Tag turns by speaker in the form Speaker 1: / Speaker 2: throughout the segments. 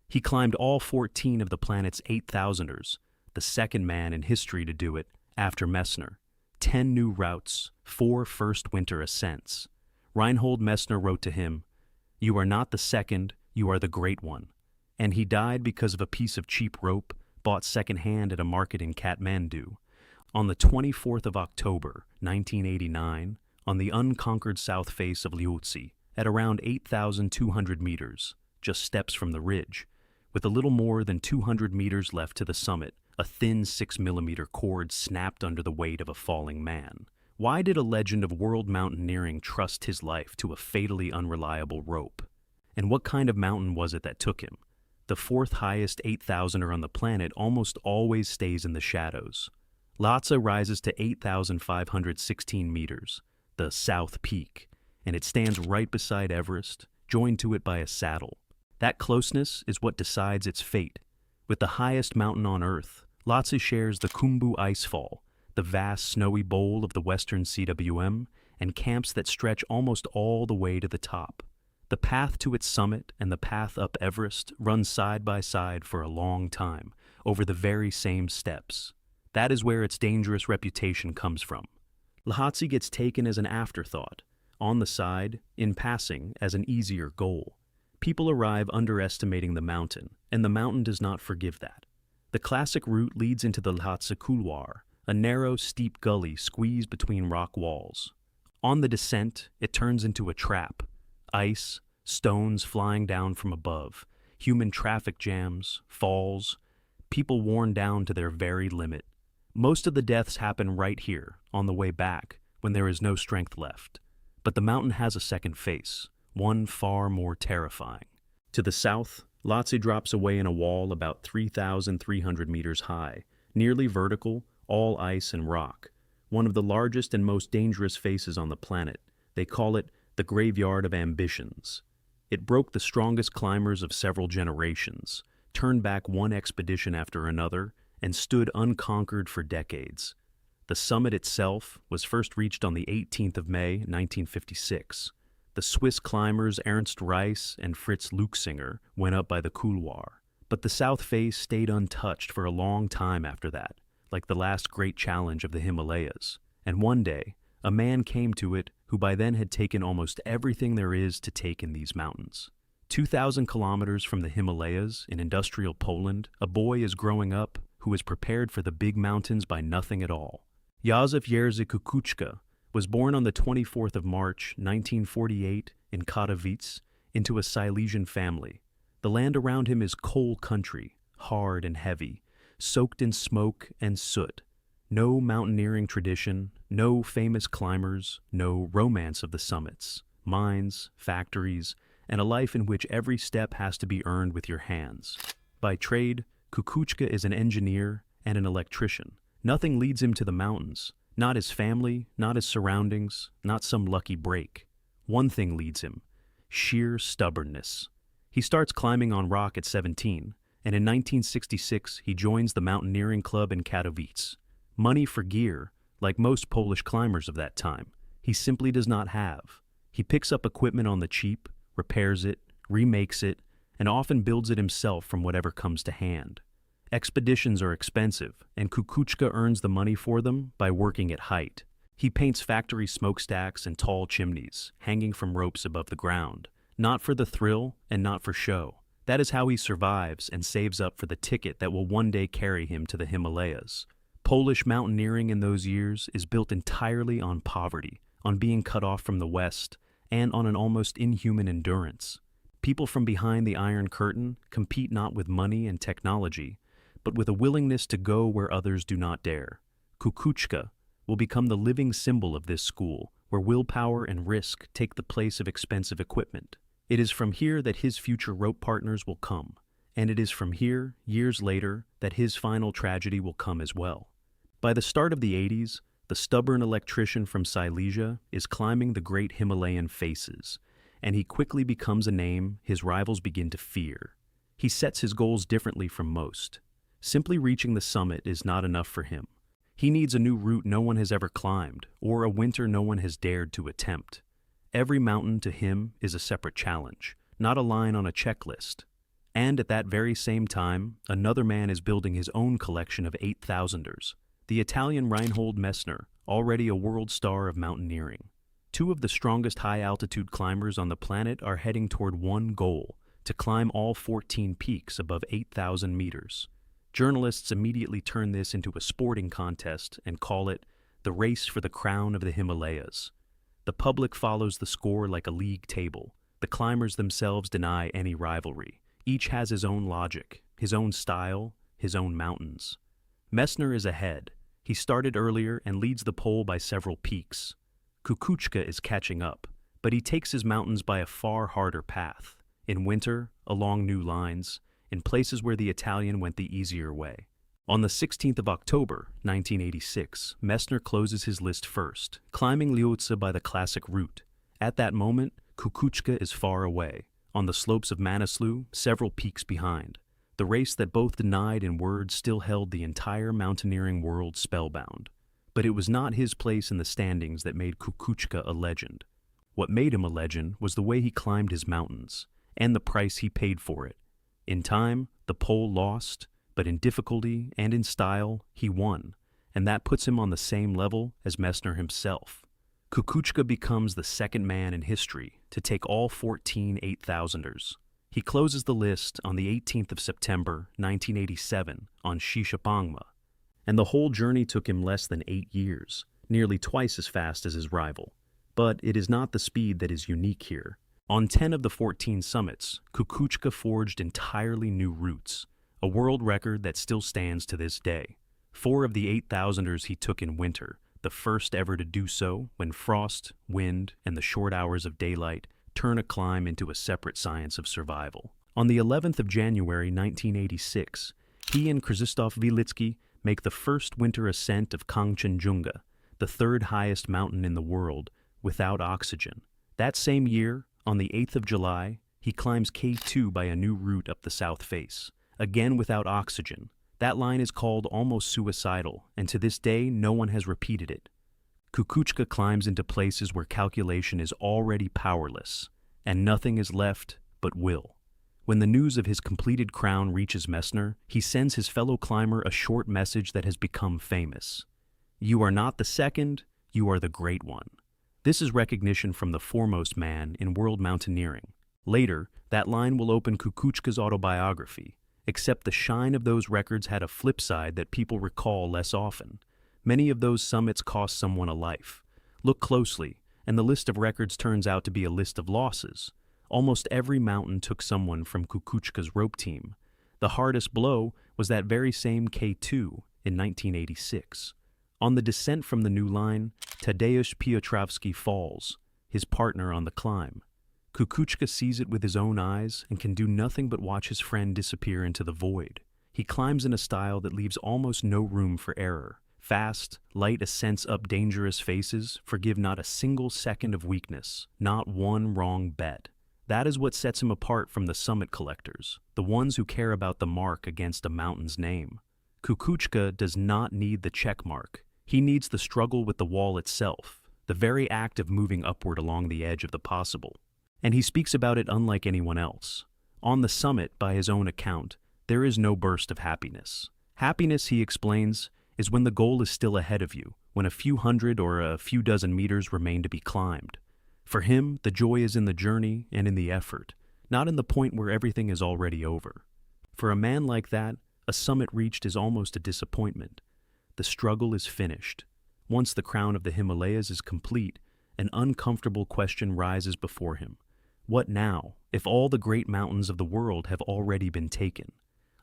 Speaker 1: He climbed all 14 of the planet's 8,000ers, the second man in history to do it after Messner. 10 new routes, 4 first winter ascents. Reinhold Messner wrote to him, "You are not the second, you are the great one." And he died because of a piece of cheap rope bought secondhand at a market in Kathmandu. On the 24th of October, 1989, on the unconquered south face of Lhotse, at around 8,200 meters, just steps from the ridge, with a little more than 200 meters left to the summit, a thin 6mm cord snapped under the weight of a falling man. Why did a legend of world mountaineering trust his life to a fatally unreliable rope? And what kind of mountain was it that took him? The fourth highest 8,000er on the planet almost always stays in the shadows. Lhotse rises to 8,516 meters, the South Peak, and it stands right beside Everest, joined to it by a saddle. That closeness is what decides its fate. With the highest mountain on Earth, Lhotse shares the Khumbu Icefall, the vast snowy bowl of the western CWM, and camps that stretch almost all the way to the top. The path to its summit and the path up Everest run side by side for a long time, over the very same steps. That is where its dangerous reputation comes from. Lhotse gets taken as an afterthought, on the side, in passing, as an easier goal. People arrive underestimating the mountain, and the mountain does not forgive that. The classic route leads into the Lhotse couloir, a narrow, steep gully squeezed between rock walls. On the descent, it turns into a trap. Ice, stones flying down from above, human traffic jams, falls, people worn down to their very limit. Most of the deaths happen right here, on the way back, when there is no strength left. But the mountain has a second face, one far more terrifying. To the south, Lhotse drops away in a wall about 3,300 meters high, nearly vertical, all ice and rock, one of the largest and most dangerous faces on the planet. They call it the Graveyard of Ambitions. It broke the strongest climbers of several generations, turned back one expedition after another, and stood unconquered for decades. The summit itself was first reached on the 18th of May, 1956. The Swiss climbers Ernst Reiss and Fritz Luchsinger went up by the couloir, but the south face stayed untouched for a long time after that, like the last great challenge of the Himalayas. And one day, a man came to it who by then had taken almost everything there is to take in these mountains. 2,000 kilometers from the Himalayas in industrial Poland, a boy is growing up who is prepared for the big mountains by nothing at all. Jerzy Kukuczka was born on the 24th of March, 1948, in Katowice, into a Silesian family. The land around him is coal country, hard and heavy, soaked in smoke and soot. No mountaineering tradition, no famous climbers, no romance of the summits, mines, factories, and a life in which every step has to be earned with your hands. By trade, Kukuczka is an engineer and an electrician. Nothing leads him to the mountains, not his family, not his surroundings, not some lucky break. One thing leads him: sheer stubbornness. He starts climbing on rock at 17, and in 1966 he joins the mountaineering club in Katowice. Money for gear, like most Polish climbers of that time, he simply does not have. He picks up equipment on the cheap, repairs it, remakes it, and often builds it himself from whatever comes to hand. Expeditions are expensive, and Kukuczka earns the money for them by working at height. He paints factory smokestacks and tall chimneys, hanging from ropes above the ground, not for the thrill and not for show. That is how he survives and saves up for the ticket that will one day carry him to the Himalayas. Polish mountaineering in those years is built entirely on poverty, on being cut off from the West, and on an almost inhuman endurance. People from behind the Iron Curtain compete not with money and technology, but with a willingness to go where others do not dare. Kukuczka will become the living symbol of this school, where willpower and risk take the place of expensive equipment. It is from here that his future rope partners will come, and it is from here, years later, that his final tragedy will come as well. By the start of the 80s, the stubborn electrician from Silesia is climbing the great Himalayan faces, and he quickly becomes a name his rivals begin to fear. He sets his goals differently from most. Simply reaching the summit is not enough for him. He needs a new route no one has ever climbed, or a winter no one has dared to attempt. Every mountain to him is a separate challenge, not a line on a checklist. And at that very same time, another man is building his own collection of 8,000ers, the Italian Reinhold Messner, already a world star of mountaineering. Two of the strongest high-altitude climbers on the planet are heading toward one goal, to climb all 14 peaks above 8,000 meters. Journalists immediately turn this into a sporting contest and call it the race for the crown of the Himalayas. The public follows the score like a league table. The climbers themselves deny any rivalry. Each has his own logic, his own style, his own mountains. Messner is ahead. He started earlier and leads the pole by several peaks. Kukuczka is catching up, but he takes his mountains by a far harder path. In winter, along new lines, in places where the Italian went the easier way. On the 16th of October, 1986, Messner closes his list first, climbing Lhotse by the classic route. At that moment, Kukuczka is far away, on the slopes of Manaslu, several peaks behind. The race that both denied in words still held the entire mountaineering world spellbound. But it was not his place in the standings that made Kukuczka a legend. What made him a legend was the way he climbed his mountains, and the price he paid for it. In time, the pole lost, but in difficulty and in style, he won, and that puts him on the same level as Messner himself. Kukuczka becomes the second man in history to take all 14 8,000ers. He closes the list on the 18th of September, 1987, on Shishapangma, and the whole journey took him less than 8 years, nearly twice as fast as his rival. But it is not the speed that is unique here. On 10 of the 14 summits, Kukuczka forged entirely new routes, a world record that still stands to this day. 4 of the 8,000ers he took in winter, the first ever to do so when frost, wind, and the short hours of daylight turn a climb into a separate science of survival. On the 11th of January 1986, he and Krzysztof Wielicki make the first winter ascent of Kangchenjunga, the third highest mountain in the world, without oxygen. That same year, on the 8th of July, he climbs K2 by a new route up the south face, again without oxygen. That line is called almost suicidal, and to this day no one has repeated it. Kukuczka climbs into places where calculation is already powerless, and nothing is left but will. When the news of his completed crown reaches Messner, he sends his fellow climber a short message that has become famous. "You are not the second, you are the great one." This is recognition from the foremost man in world mountaineering. Later, that line will open Kukuczka's autobiography, except the shine of those records had a flip side that people recall less often. Many of those summits cost someone a life. Look closely, and the list of records turns out to be a list of losses. Almost every mountain took someone from Kukuczka's rope team. The hardest blow was that very same K2 in 1986. On the descent from the new line, Tadeusz Piotrowski falls, his partner on the climb. Kukuczka sees it with his own eyes and can do nothing but watch his friend disappear into the void. He climbs in a style that leaves almost no room for error. Fast, light ascents up dangerous faces forgive not a single second of weakness, not one wrong bet. That is what sets him apart from the summit collectors, the ones who care about the mark against a mountain's name. Kukuczka does not need the check mark. He needs the struggle with the wall itself, the very act of moving upward along the edge of the possible. And he speaks about it unlike anyone else. On the summit, by his own account, there is no burst of happiness. Happiness, he explains, is when the goal is still ahead of you, when a few hundred or a few dozen meters remain to be climbed. For him, the joy is in the journey and in the effort, not in the point where everything is already over. For a man like that, a summit reached is almost a disappointment. The struggle is finished. Once the crown of the Himalayas is complete, an uncomfortable question rises before him. What now, if all the great mountains of the world have already been taken?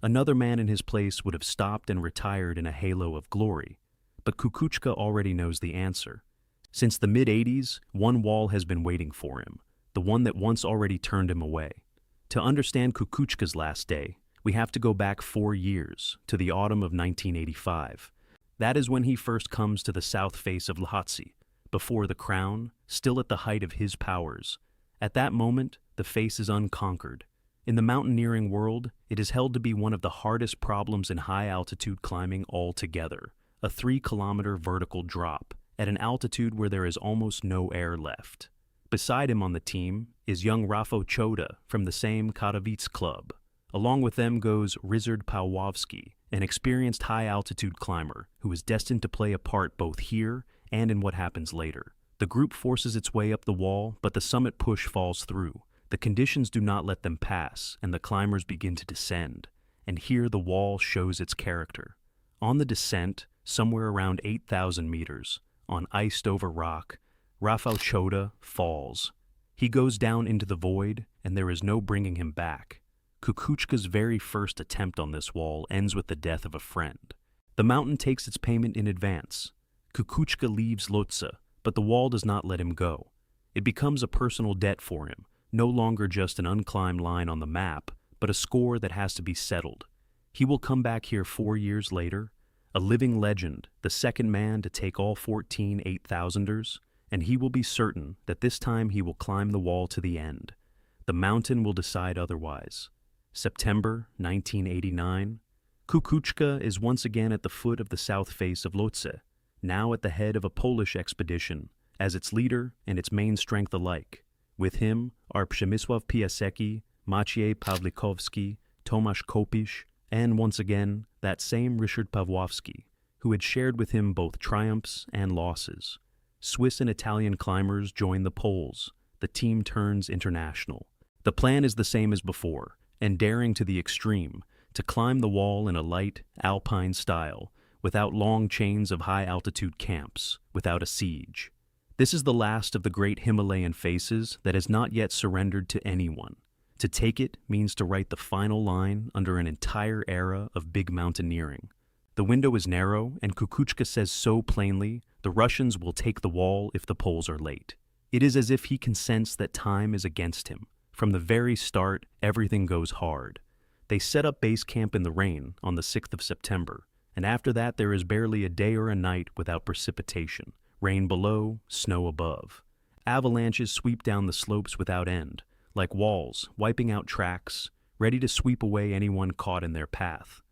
Speaker 1: Another man in his place would have stopped and retired in a halo of glory. But Kukuczka already knows the answer. Since the mid-80s, one wall has been waiting for him, the one that once already turned him away. To understand Kukuczka's last day, we have to go back 4 years, to the autumn of 1985. That is when he first comes to the south face of Lhotse, before the crown, still at the height of his powers. At that moment, the face is unconquered. In the mountaineering world, it is held to be one of the hardest problems in high-altitude climbing altogether, a 3-kilometer vertical drop, at an altitude where there is almost no air left. Beside him on the team is young Rafal Cholda from the same Katowice club. Along with them goes Ryszard Pawłowski, an experienced high-altitude climber who is destined to play a part both here and in what happens later. The group forces its way up the wall, but the summit push falls through. The conditions do not let them pass, and the climbers begin to descend. And here the wall shows its character. On the descent, somewhere around 8,000 meters, on iced-over rock, Rafal Cholda falls. He goes down into the void, and there is no bringing him back. Kukuczka's very first attempt on this wall ends with the death of a friend. The mountain takes its payment in advance. Kukuczka leaves Lhotse, but the wall does not let him go. It becomes a personal debt for him, no longer just an unclimbed line on the map, but a score that has to be settled. He will come back here 4 years later, a living legend, the second man to take all 14 8,000ers, and he will be certain that this time he will climb the wall to the end. The mountain will decide otherwise. September 1989, Kukuczka is once again at the foot of the south face of Lhotse, now at the head of a Polish expedition, as its leader and its main strength alike. With him are Przemysław Piasecki, Maciej Pawlikowski, Tomasz Kopisz, and once again, that same Ryszard Pawłowski, who had shared with him both triumphs and losses. Swiss and Italian climbers join the Poles. The team turns international. The plan is the same as before, and daring to the extreme, to climb the wall in a light, alpine style, without long chains of high-altitude camps, without a siege. This is the last of the great Himalayan faces that has not yet surrendered to anyone. To take it means to write the final line under an entire era of big mountaineering. The window is narrow, and Kukuczka says so plainly, the Russians will take the wall if the Poles are late. It is as if he can sense that time is against him. From the very start, everything goes hard. They set up base camp in the rain on the 6th of September, and after that there is barely a day or a night without precipitation. Rain below, snow above. Avalanches sweep down the slopes without end, like walls, wiping out tracks, ready to sweep away anyone caught in their path.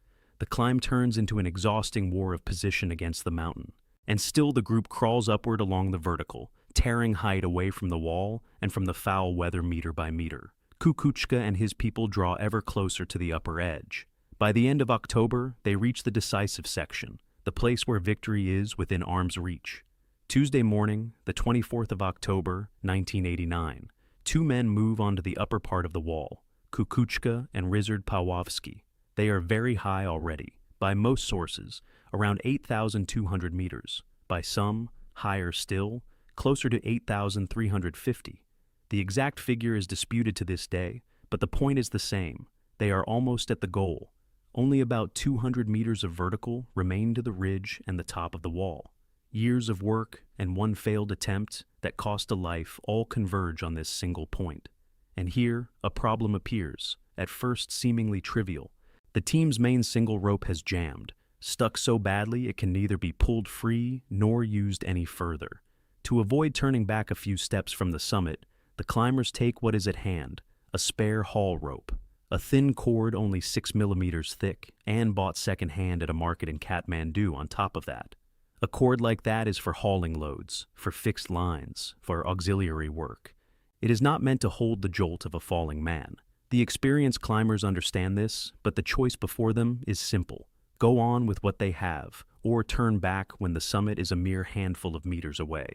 Speaker 1: The climb turns into an exhausting war of position against the mountain, and still the group crawls upward along the vertical, tearing height away from the wall and from the foul weather meter by meter. Kukuczka and his people draw ever closer to the upper edge. By the end of October, they reach the decisive section, the place where victory is within arm's reach. Tuesday morning, the 24th of October, 1989, two men move onto the upper part of the wall, Kukuczka and Ryszard Pawłowski. They are very high already, by most sources, around 8,200 meters, by some, higher still, closer to 8,350. The exact figure is disputed to this day, but the point is the same. They are almost at the goal. Only about 200 meters of vertical remain to the ridge and the top of the wall. Years of work and one failed attempt that cost a life all converge on this single point. And here, a problem appears, at first seemingly trivial. The team's main single rope has jammed, stuck so badly it can neither be pulled free nor used any further. To avoid turning back a few steps from the summit, the climbers take what is at hand, a spare haul rope, a thin cord only 6 millimeters thick, and bought second-hand at a market in Kathmandu on top of that. A cord like that is for hauling loads, for fixed lines, for auxiliary work. It is not meant to hold the jolt of a falling man. The experienced climbers understand this, but the choice before them is simple. Go on with what they have, or turn back when the summit is a mere handful of meters away.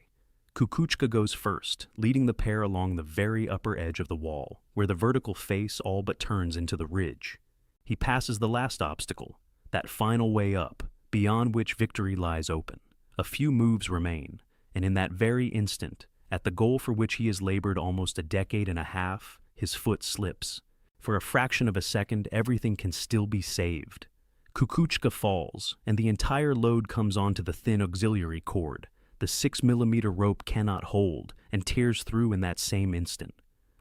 Speaker 1: Kukuczka goes first, leading the pair along the very upper edge of the wall, where the vertical face all but turns into the ridge. He passes the last obstacle, that final way up, beyond which victory lies open. A few moves remain, and in that very instant, at the goal for which he has labored almost a decade and a half, his foot slips. For a fraction of a second, everything can still be saved. Kukuczka falls, and the entire load comes onto the thin auxiliary cord. The 6 millimeter rope cannot hold, and tears through in that same instant.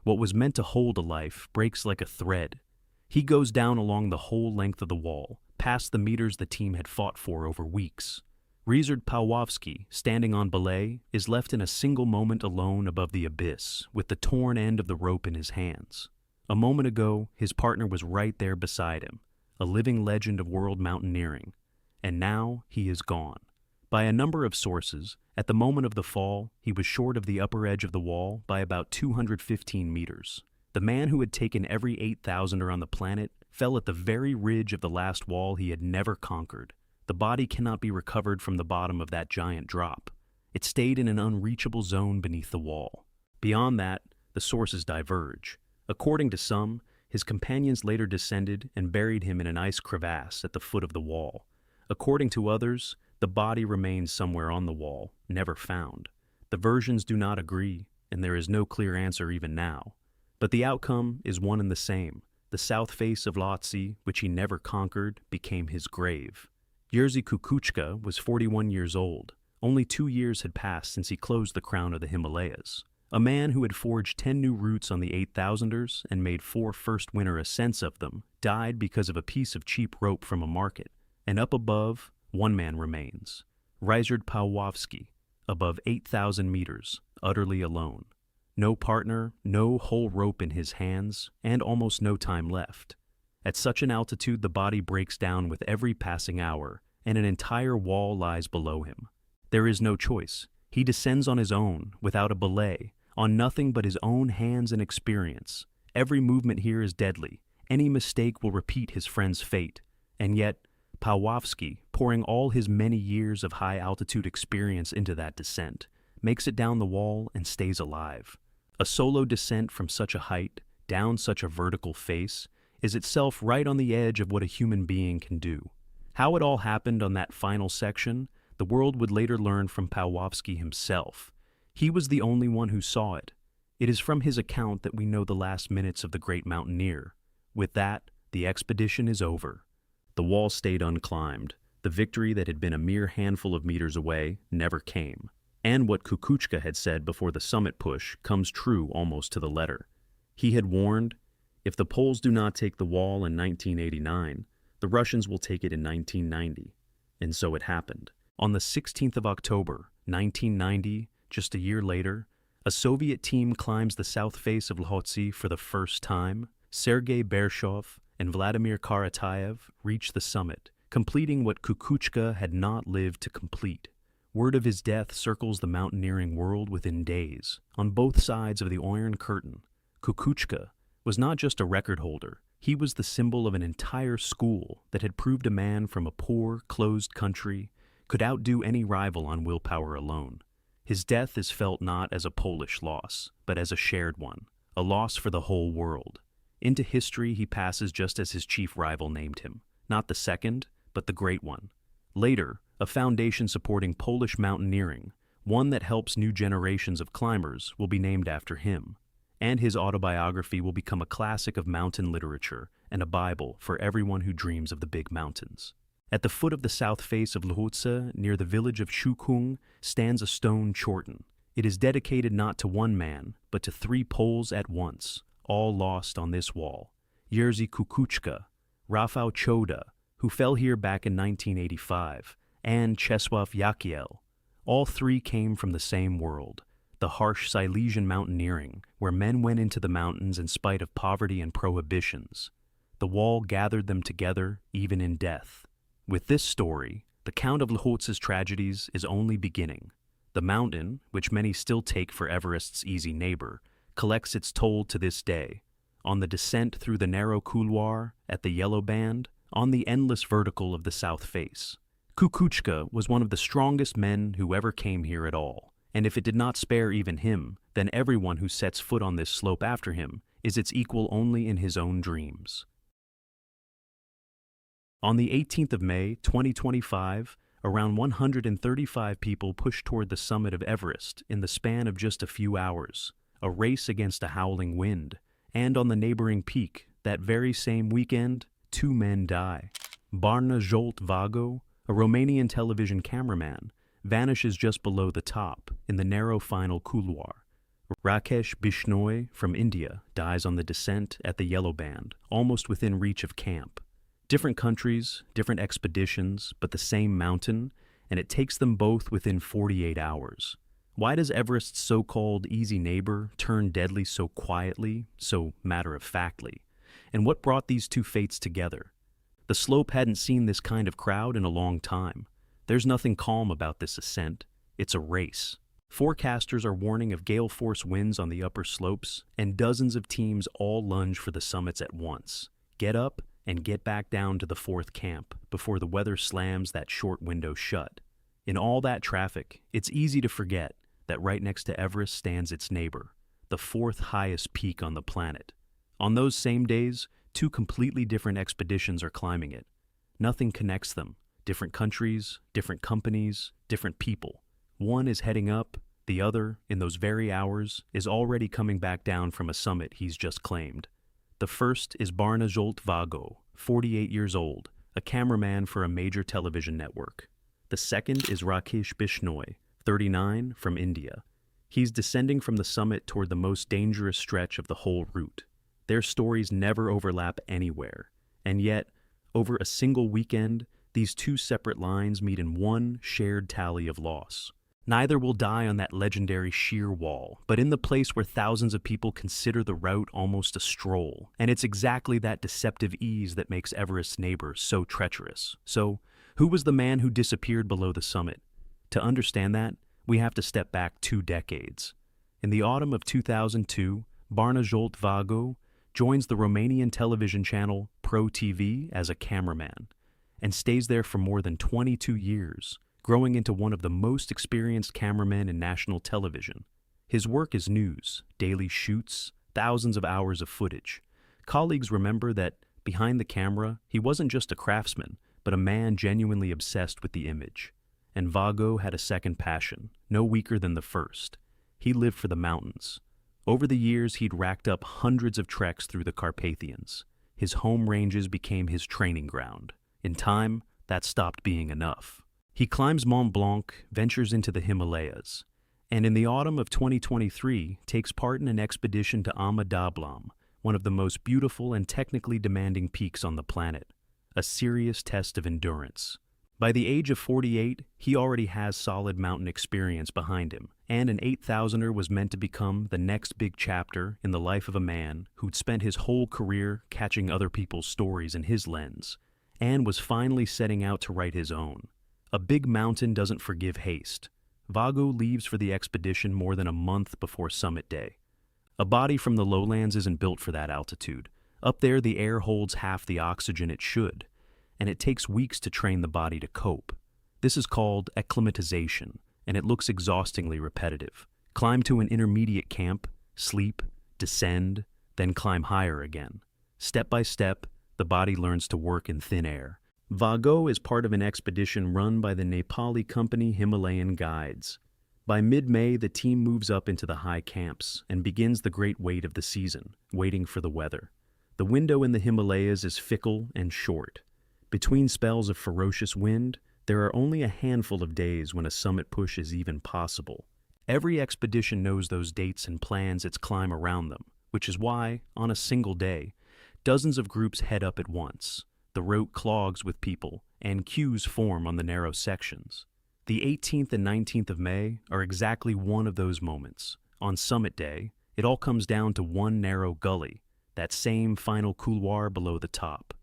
Speaker 1: What was meant to hold a life breaks like a thread. He goes down along the whole length of the wall, past the meters the team had fought for over weeks. Ryszard Pawłowski, standing on belay, is left in a single moment alone above the abyss, with the torn end of the rope in his hands. A moment ago, his partner was right there beside him, a living legend of world mountaineering, and now he is gone. By a number of sources, at the moment of the fall, he was short of the upper edge of the wall by about 215 meters. The man who had taken every 8,000er on the planet fell at the very ridge of the last wall he had never conquered. The body cannot be recovered from the bottom of that giant drop. It stayed in an unreachable zone beneath the wall. Beyond that, the sources diverge. According to some, his companions later descended and buried him in an ice crevasse at the foot of the wall. According to others, the body remains somewhere on the wall, never found. The versions do not agree, and there is no clear answer even now. But the outcome is one and the same. The south face of Lhotse, which he never conquered, became his grave. Jerzy Kukuczka was 41 years old. Only 2 years had passed since he closed the crown of the Himalayas. A man who had forged 10 new routes on the 8,000ers and made 4 first winter ascents of them died because of a piece of cheap rope from a market. And up above, one man remains. Ryszard Pawłowski, above 8,000 meters, utterly alone. No partner, no whole rope in his hands, and almost no time left. At such an altitude, the body breaks down with every passing hour, and an entire wall lies below him. There is no choice. He descends on his own, without a belay, on nothing but his own hands and experience. Every movement here is deadly. Any mistake will repeat his friend's fate. And yet, Pawłowski, pouring all his many years of high-altitude experience into that descent, makes it down the wall and stays alive. A solo descent from such a height, down such a vertical face, is itself right on the edge of what a human being can do. How it all happened on that final section, the world would later learn from Pawłowski himself. He was the only one who saw it. It is from his account that we know the last minutes of the great mountaineer. With that, the expedition is over. The wall stayed unclimbed. The victory that had been a mere handful of meters away never came. And what Kukuczka had said before the summit push comes true almost to the letter. He had warned, if the Poles do not take the wall in 1989, the Russians will take it in 1990. And so it happened. On the 16th of October, 1990, just a year later, a Soviet team climbs the south face of Lhotse for the first time. Sergey Samoylov and Vladimir Karatayev reach the summit, completing what Kukuczka had not lived to complete. Word of his death circles the mountaineering world within days. On both sides of the Iron Curtain, Kukuczka was not just a record holder. He was the symbol of an entire school that had proved a man from a poor, closed country could outdo any rival on willpower alone. His death is felt not as a Polish loss, but as a shared one, a loss for the whole world. Into history he passes just as his chief rival named him, not the second, but the great one. Later, a foundation supporting Polish mountaineering, one that helps new generations of climbers, will be named after him. And his autobiography will become a classic of mountain literature and a Bible for everyone who dreams of the big mountains. At the foot of the south face of Lhotse, near the village of Shukung, stands a stone chorten. It is dedicated not to one man, but to 3 Poles at once, all lost on this wall. Jerzy Kukuczka, Rafal Cholda, who fell here back in 1985, and Czesław Jakiel. All 3 came from the same world, the harsh Silesian mountaineering, where men went into the mountains in spite of poverty and prohibitions. The wall gathered them together, even in death. With this story, the Count of Lhotse's tragedies is only beginning. The mountain, which many still take for Everest's easy neighbor, collects its toll to this day. On the descent through the narrow couloir, at the yellow band, on the endless vertical of the south face. Kukuczka was one of the strongest men who ever came here at all, and if it did not spare even him, then everyone who sets foot on this slope after him is its equal only in his own dreams. On the 18th of May, 2025, around 135 people pushed toward the summit of Everest in the span of just a few hours, a race against a howling wind, and on the neighboring peak, that very same weekend, 2 men die. Barna Vago, a Romanian television cameraman, vanishes just below the top, in the narrow final couloir. Rakesh Bishnoi from India dies on the descent at the yellow band, almost within reach of camp. Different countries, different expeditions, but the same mountain, and it takes them both within 48 hours. Why does Everest's so-called easy neighbor turn deadly so quietly, so matter-of-factly? And what brought these 2 fates together? The slope hadn't seen this kind of crowd in a long time. There's nothing calm about this ascent. It's a race. Forecasters are warning of gale-force winds on the upper slopes, and dozens of teams all lunge for the summits at once. Get up and get back down to the fourth camp before the weather slams that short window shut. In all that traffic, it's easy to forget that right next to Everest stands its neighbor, the fourth highest peak on the planet. On those same days, two completely different expeditions are climbing it. Nothing connects them. Different countries, different companies, different people. One is heading up, the other, in those very hours, is already coming back down from a summit he's just claimed. The first is Barna Vago, 48 years old, a cameraman for a major television network. The second is Rakesh Bishnoi, 39, from India. He's descending from the summit toward the most dangerous stretch of the whole route. Their stories never overlap anywhere, and yet, over a single weekend, these two separate lines meet in one shared tally of loss. Neither will die on that legendary sheer wall, but in the place where thousands of people consider the route almost a stroll, and it's exactly that deceptive ease that makes Everest's neighbor so treacherous. So, who was the man who disappeared below the summit? To understand that, we have to step back 2 decades. In the autumn of 2002, Barna Vago joins the Romanian television channel Pro TV as a cameraman, and stays there for more than 22 years, growing into one of the most experienced cameramen in national television. His work is news, daily shoots, thousands of hours of footage. Colleagues remember that behind the camera, he wasn't just a craftsman, but a man genuinely obsessed with the image. And Vago had a second passion, no weaker than the first. He lived for the mountains. Over the years, he'd racked up hundreds of treks through the Carpathians. His home ranges became his training ground. In time, that stopped being enough. He climbs Mont Blanc, ventures into the Himalayas, and in the autumn of 2023 takes part in an expedition to Ama Dablam, one of the most beautiful and technically demanding peaks on the planet, a serious test of endurance. By the age of 48, he already has solid mountain experience behind him, and an 8,000er was meant to become the next big chapter in the life of a man who'd spent his whole career catching other people's stories in his lens, and was finally setting out to write his own. A big mountain doesn't forgive haste. Vago leaves for the expedition more than a month before summit day. A body from the lowlands isn't built for that altitude. Up there, the air holds half the oxygen it should, and it takes weeks to train the body to cope. This is called acclimatization, and it looks exhaustingly repetitive. Climb to an intermediate camp, sleep, descend, then climb higher again. Step by step, the body learns to work in thin air. Vago is part of an expedition run by the Nepali company Himalayan Guides. By mid-May, the team moves up into the high camps and begins the great wait of the season, waiting for the weather. The window in the Himalayas is fickle and short. Between spells of ferocious wind, there are only a handful of days when a summit push is even possible. Every expedition knows those dates and plans its climb around them, which is why, on a single day, dozens of groups head up at once. The route clogs with people, and queues form on the narrow sections. The 18th and 19th of May are exactly one of those moments. On summit day, it all comes down to one narrow gully, that same final couloir below the top.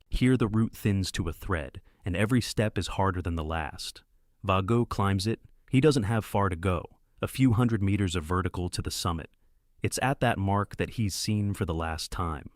Speaker 1: Here the route thins to a thread, and every step is harder than the last. Vago climbs it. He doesn't have far to go, a few hundred meters of vertical to the summit. It's at that mark that he's seen for the last time.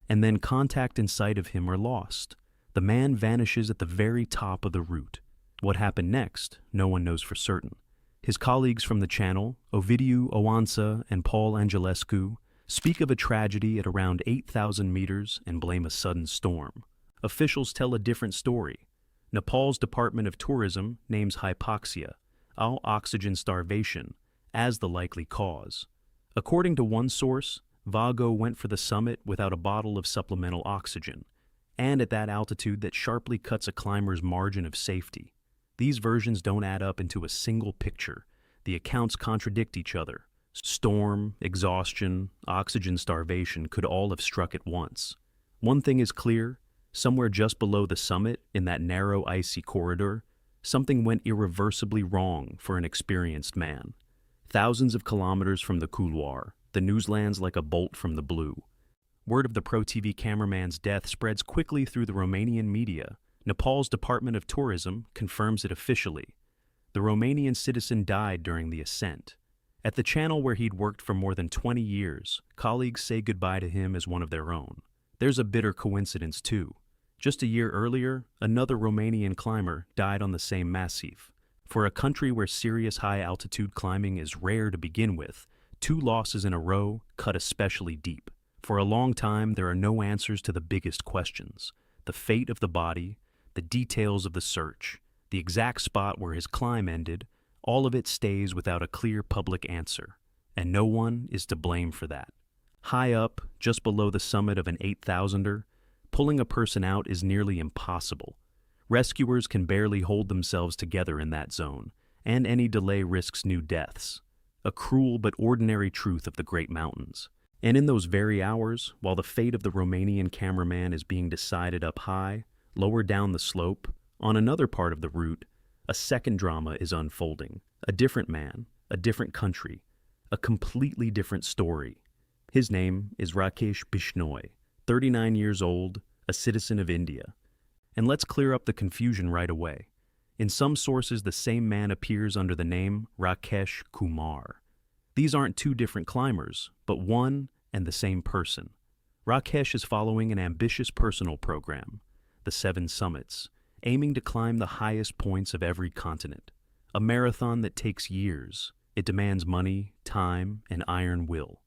Speaker 1: And then contact and sight of him are lost. The man vanishes at the very top of the route. What happened next, no one knows for certain. His colleagues from the channel, Ovidiu Oansa and Paul Angelescu, speak of a tragedy at around 8,000 meters and blame a sudden storm. Officials tell a different story. Nepal's Department of Tourism names hypoxia, oxygen starvation, as the likely cause. According to one source, Vago went for the summit without a bottle of supplemental oxygen, and at that altitude that sharply cuts a climber's margin of safety. These versions don't add up into a single picture. The accounts contradict each other. Storm, exhaustion, oxygen starvation could all have struck at once. One thing is clear, somewhere just below the summit, in that narrow icy corridor, something went irreversibly wrong for an experienced man. Thousands of kilometers from the couloir, the news lands like a bolt from the blue. Word of the Pro TV cameraman's death spreads quickly through the Romanian media. Nepal's Department of Tourism confirms it officially. The Romanian citizen died during the ascent. At the channel where he'd worked for more than 20 years, colleagues say goodbye to him as one of their own. There's a bitter coincidence too. Just a year earlier, another Romanian climber died on the same massif. For a country where serious high-altitude climbing is rare to begin with, 2 losses in a row cut especially deep. For a long time, there are no answers to the biggest questions: the fate of the body, the details of the search, the exact spot where his climb ended. All of it stays without a clear public answer, and no one is to blame for that. High up, just below the summit of an 8,000er, pulling a person out is nearly impossible. Rescuers can barely hold themselves together in that zone, and any delay risks new deaths. A cruel but ordinary truth of the Great Mountains. And in those very hours, while the fate of the Romanian cameraman is being decided up high, lower down the slope, on another part of the route, a second drama is unfolding. A different man, a different country, a completely different story. His name is Rakesh Bishnoi, 39 years old, a citizen of India. And let's clear up the confusion right away. In some sources, the same man appears under the name Rakesh Kumar. These aren't 2 different climbers, but one and the same person. Rakesh is following an ambitious personal program, the 7 Summits, aiming to climb the highest points of every continent. A marathon that takes years. It demands money, time, and iron will.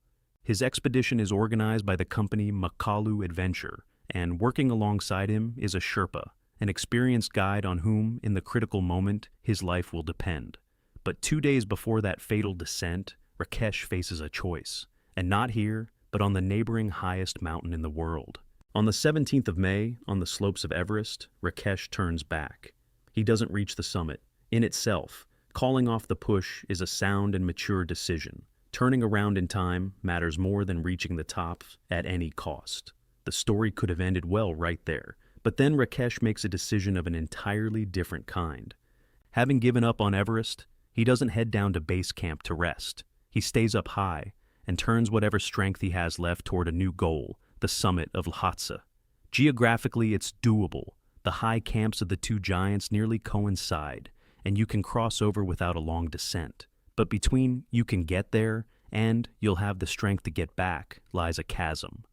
Speaker 1: His expedition is organized by the company Makalu Adventure, and working alongside him is a Sherpa, an experienced guide on whom, in the critical moment, his life will depend. But 2 days before that fatal descent, Rakesh faces a choice, and not here, but on the neighboring highest mountain in the world. On the 17th of May, on the slopes of Everest, Rakesh turns back. He doesn't reach the summit. In itself, calling off the push is a sound and mature decision. Turning around in time matters more than reaching the top at any cost. The story could have ended well right there, but then Rakesh makes a decision of an entirely different kind. Having given up on Everest, he doesn't head down to base camp to rest. He stays up high and turns whatever strength he has left toward a new goal, the summit of Lhotse. Geographically, it's doable. The high camps of the 2 giants nearly coincide, and you can cross over without a long descent. But between you can get there and you'll have the strength to get back lies a chasm.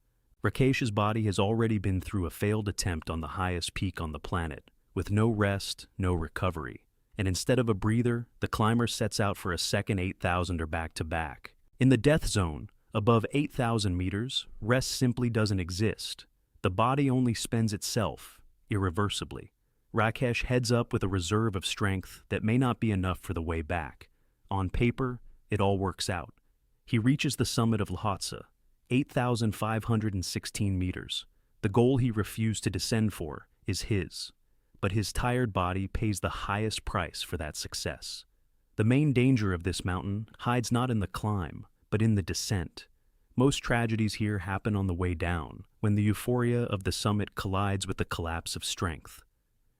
Speaker 1: Rakesh's body has already been through a failed attempt on the highest peak on the planet, with no rest, no recovery. And instead of a breather, the climber sets out for a second 8,000er back-to-back. In the death zone, above 8,000 meters, rest simply doesn't exist. The body only spends itself, irreversibly. Rakesh heads up with a reserve of strength that may not be enough for the way back. On paper, it all works out. He reaches the summit of Lhotse, 8,516 meters. The goal he refused to descend for is his, but his tired body pays the highest price for that success. The main danger of this mountain hides not in the climb, but in the descent. Most tragedies here happen on the way down, when the euphoria of the summit collides with the collapse of strength.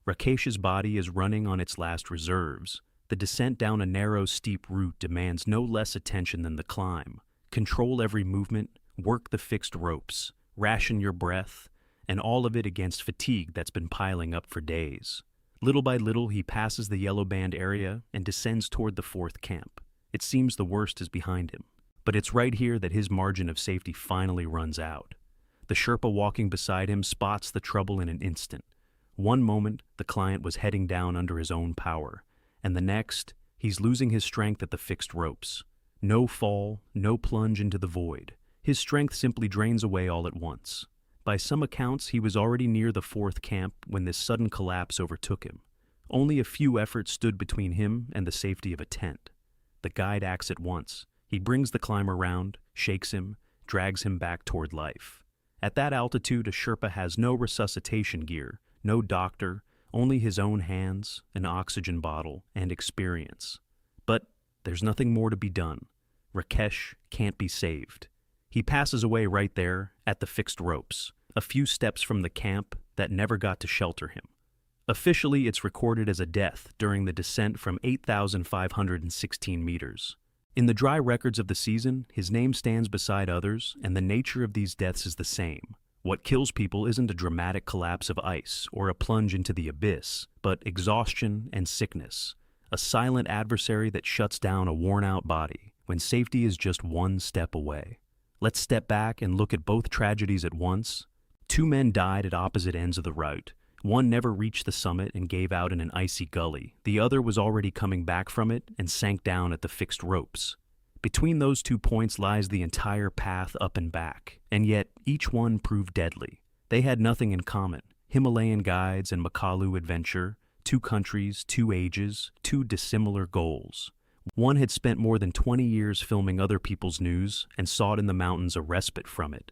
Speaker 1: Rakesh's body is running on its last reserves. The descent down a narrow, steep route demands no less attention than the climb. Control every movement, work the fixed ropes, ration your breath, and all of it against fatigue that's been piling up for days. Little by little, he passes the yellow band area and descends toward the 4th camp. It seems the worst is behind him, but it's right here that his margin of safety finally runs out. The Sherpa walking beside him spots the trouble in an instant. One moment, the client was heading down under his own power, and the next, he's losing his strength at the fixed ropes. No fall, no plunge into the void. His strength simply drains away all at once. By some accounts, he was already near the 4th camp when this sudden collapse overtook him. Only a few efforts stood between him and the safety of a tent. The guide acts at once. He brings the climber round, shakes him, drags him back toward life. At that altitude, a Sherpa has no resuscitation gear, no doctor, only his own hands, an oxygen bottle, and experience. But there's nothing more to be done. Rakesh can't be saved. He passes away right there, at the fixed ropes, a few steps from the camp that never got to shelter him. Officially, it's recorded as a death during the descent from 8,516 meters. In the dry records of the season, his name stands beside others, and the nature of these deaths is the same. What kills people isn't a dramatic collapse of ice or a plunge into the abyss, but exhaustion and sickness, a silent adversary that shuts down a worn-out body when safety is just one step away. Let's step back and look at both tragedies at once. Two men died at opposite ends of the route. One never reached the summit and gave out in an icy gully. The other was already coming back from it and sank down at the fixed ropes. Between those 2 points lies the entire path up and back, and yet each one proved deadly. They had nothing in common. Himalayan guides and Makalu adventure, 2 countries, 2 ages, 2 dissimilar goals. One had spent more than 20 years filming other people's news and sought in the mountains a respite from it.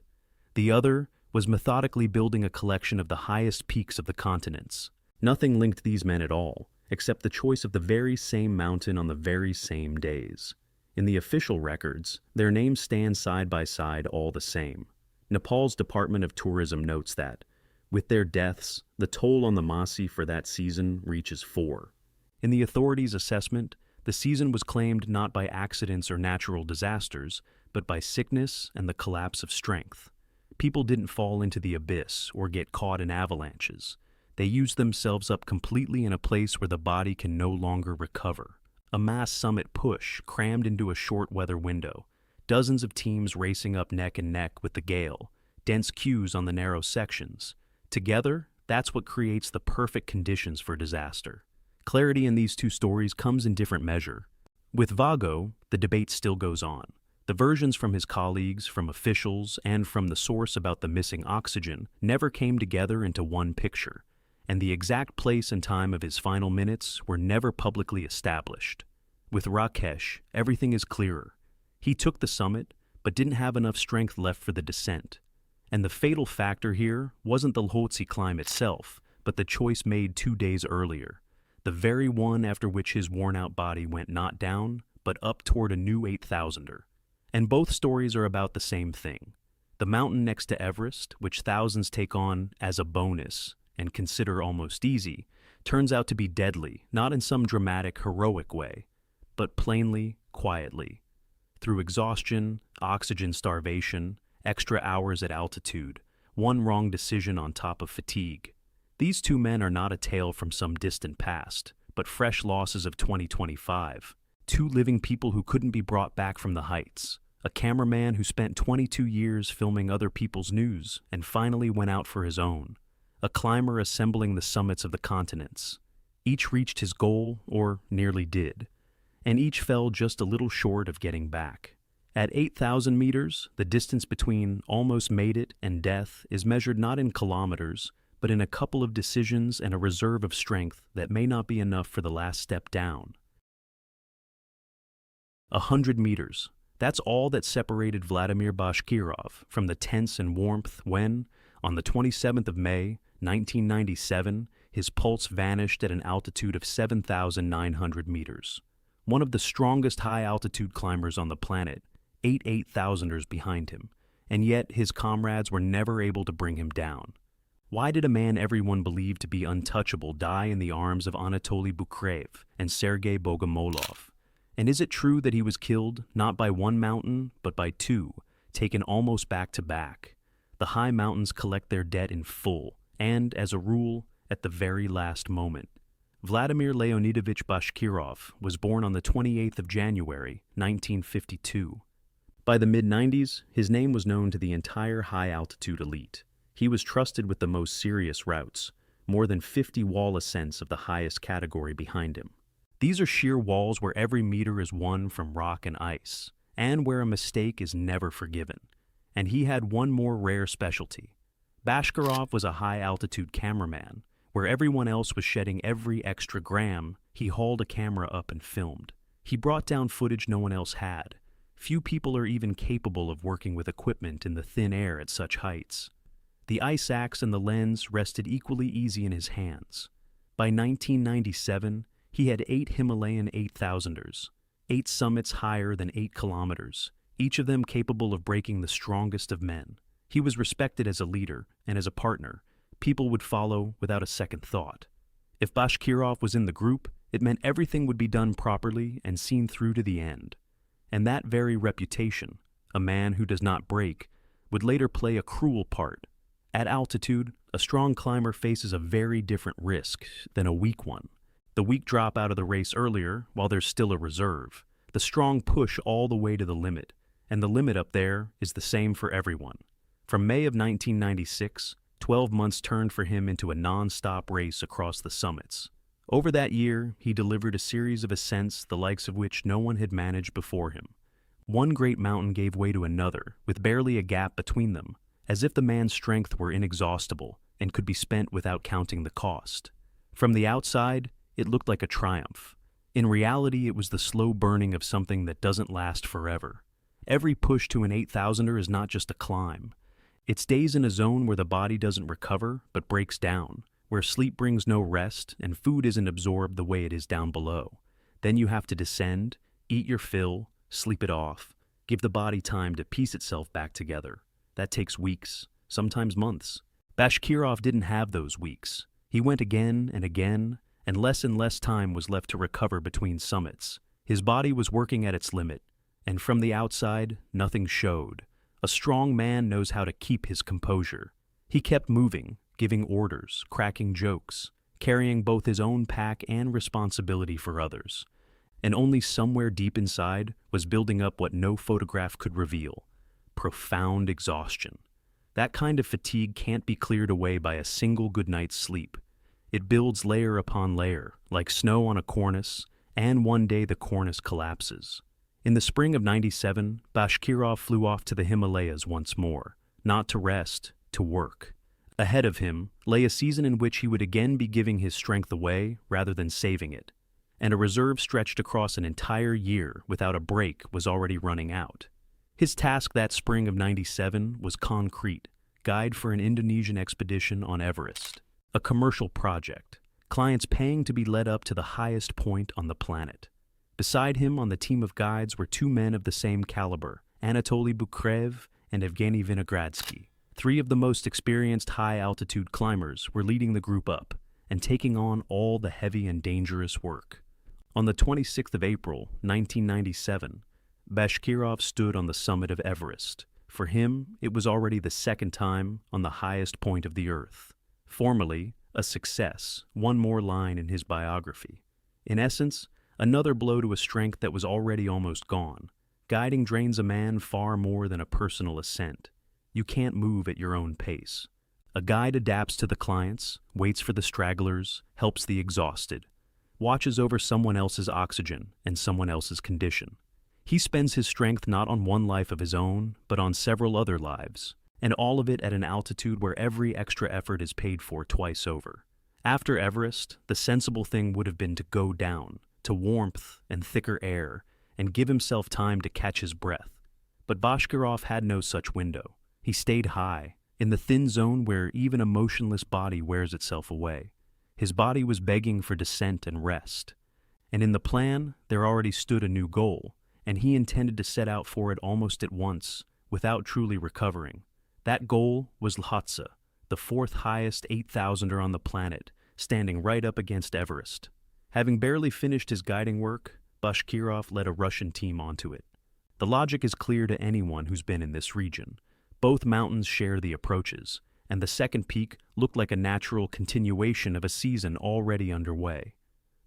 Speaker 1: The other was methodically building a collection of the highest peaks of the continents. Nothing linked these men at all, except the choice of the very same mountain on the very same days. In the official records, their names stand side by side all the same. Nepal's Department of Tourism notes that, with their deaths, the toll on the Masi for that season reaches 4. In the authorities' assessment, the season was claimed not by accidents or natural disasters, but by sickness and the collapse of strength. People didn't fall into the abyss or get caught in avalanches. They used themselves up completely in a place where the body can no longer recover. A mass summit push crammed into a short weather window. Dozens of teams racing up neck and neck with the gale. Dense queues on the narrow sections. Together, that's what creates the perfect conditions for disaster. Clarity in these 2 stories comes in different measure. With Vago, the debate still goes on. The versions from his colleagues, from officials, and from the source about the missing oxygen never came together into one picture, and the exact place and time of his final minutes were never publicly established. With Rakesh, everything is clearer. He took the summit, but didn't have enough strength left for the descent. And the fatal factor here wasn't the Lhotse climb itself, but the choice made 2 days earlier, the very one after which his worn-out body went not down, but up toward a new 8,000er. And both stories are about the same thing. The mountain next to Everest, which thousands take on as a bonus and consider almost easy, turns out to be deadly, not in some dramatic, heroic way, but plainly, quietly. Through exhaustion, oxygen starvation, extra hours at altitude, one wrong decision on top of fatigue. These 2 men are not a tale from some distant past, but fresh losses of 2025. 2 living people who couldn't be brought back from the heights. A cameraman who spent 22 years filming other people's news and finally went out for his own. A climber assembling the summits of the continents. Each reached his goal, or nearly did, and each fell just a little short of getting back. At 8,000 meters, the distance between almost made it and death is measured not in kilometers, but in a couple of decisions and a reserve of strength that may not be enough for the last step down. 100 meters. That's all that separated Vladimir Bashkirov from the tents and warmth when, on the 27th of May, 1997, his pulse vanished at an altitude of 7,900 meters. One of the strongest high-altitude climbers on the planet, 8,000ers behind him, and yet his comrades were never able to bring him down. Why did a man everyone believed to be untouchable die in the arms of Anatoly Bukrev and Sergey Bogomolov? And is it true that he was killed not by one mountain, but by 2, taken almost back to back? The high mountains collect their debt in full, and, as a rule, at the very last moment. Vladimir Leonidovich Bashkirov was born on the 28th of January, 1952. By the mid-90s, his name was known to the entire high-altitude elite. He was trusted with the most serious routes, more than 50 wall ascents of the highest category behind him. These are sheer walls where every meter is won from rock and ice, and where a mistake is never forgiven. And he had one more rare specialty. Bashkirov was a high-altitude cameraman. Where everyone else was shedding every extra gram, he hauled a camera up and filmed. He brought down footage no one else had. Few people are even capable of working with equipment in the thin air at such heights. The ice axe and the lens rested equally easy in his hands. By 1997, he had 8 Himalayan 8,000ers, 8 summits higher than 8 kilometers, each of them capable of breaking the strongest of men. He was respected as a leader and as a partner. People would follow without a second thought. If Bashkirov was in the group, it meant everything would be done properly and seen through to the end. And that very reputation, a man who does not break, would later play a cruel part. At altitude, a strong climber faces a very different risk than a weak one. The weak drop out of the race earlier while there's still a reserve. The strong push all the way to the limit, and the limit up there is the same for everyone. From May of 1996 12 months turned for him into a non-stop race across the summits. Over that year, he delivered a series of ascents the likes of which no one had managed before him. One great mountain gave way to another, with barely a gap between them, as if the man's strength were inexhaustible and could be spent without counting the cost. From the outside, it looked like a triumph. In reality, it was the slow burning of something that doesn't last forever. Every push to an 8,000er is not just a climb. It stays in a zone where the body doesn't recover, but breaks down, where sleep brings no rest and food isn't absorbed the way it is down below. Then you have to descend, eat your fill, sleep it off, give the body time to piece itself back together. That takes weeks, sometimes months. Bashkirov didn't have those weeks. He went again, and less time was left to recover between summits. His body was working at its limit, and from the outside, nothing showed. A strong man knows how to keep his composure. He kept moving, giving orders, cracking jokes, carrying both his own pack and responsibility for others. And only somewhere deep inside was building up what no photograph could reveal: profound exhaustion. That kind of fatigue can't be cleared away by a single good night's sleep. It builds layer upon layer, like snow on a cornice, and one day the cornice collapses. In the spring of '97, Bashkirov flew off to the Himalayas once more, not to rest, to work. Ahead of him lay a season in which he would again be giving his strength away rather than saving it, and a reserve stretched across an entire year without a break was already running out. His task that spring of '97 was concrete: guide for an Indonesian expedition on Everest, a commercial project, clients paying to be led up to the highest point on the planet. Beside him on the team of guides were two men of the same caliber, Anatoly Bukrev and Evgeny Vinogradsky. Three of the most experienced high-altitude climbers were leading the group up and taking on all the heavy and dangerous work. On the 26th of April, 1997, Bashkirov stood on the summit of Everest. For him, it was already the second time on the highest point of the Earth. Formally, a success, one more line in his biography. In essence, another blow to a strength that was already almost gone. Guiding drains a man far more than a personal ascent. You can't move at your own pace. A guide adapts to the clients, waits for the stragglers, helps the exhausted, watches over someone else's oxygen and someone else's condition. He spends his strength not on one life of his own, but on several other lives, and all of it at an altitude where every extra effort is paid for twice over. After Everest, the sensible thing would have been to go down, to warmth and thicker air, and give himself time to catch his breath. But Bashkirov had no such window. He stayed high, in the thin zone where even a motionless body wears itself away. His body was begging for descent and rest. And in the plan, there already stood a new goal, and he intended to set out for it almost at once, without truly recovering. That goal was Lhotse, the fourth highest 8,000er on the planet, standing right up against Everest. Having barely finished his guiding work, Bashkirov led a Russian team onto it. The logic is clear to anyone who's been in this region. Both mountains share the approaches, and the second peak looked like a natural continuation of a season already underway.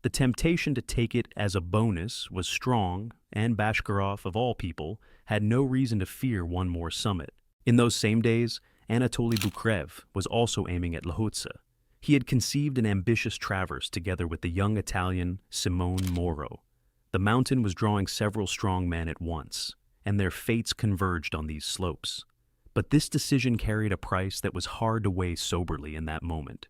Speaker 1: The temptation to take it as a bonus was strong, and Bashkirov, of all people, had no reason to fear one more summit. In those same days, Anatoly Bukrev was also aiming at Lhotse. He had conceived an ambitious traverse together with the young Italian Simone Moro. The mountain was drawing several strong men at once, and their fates converged on these slopes. But this decision carried a price that was hard to weigh soberly in that moment.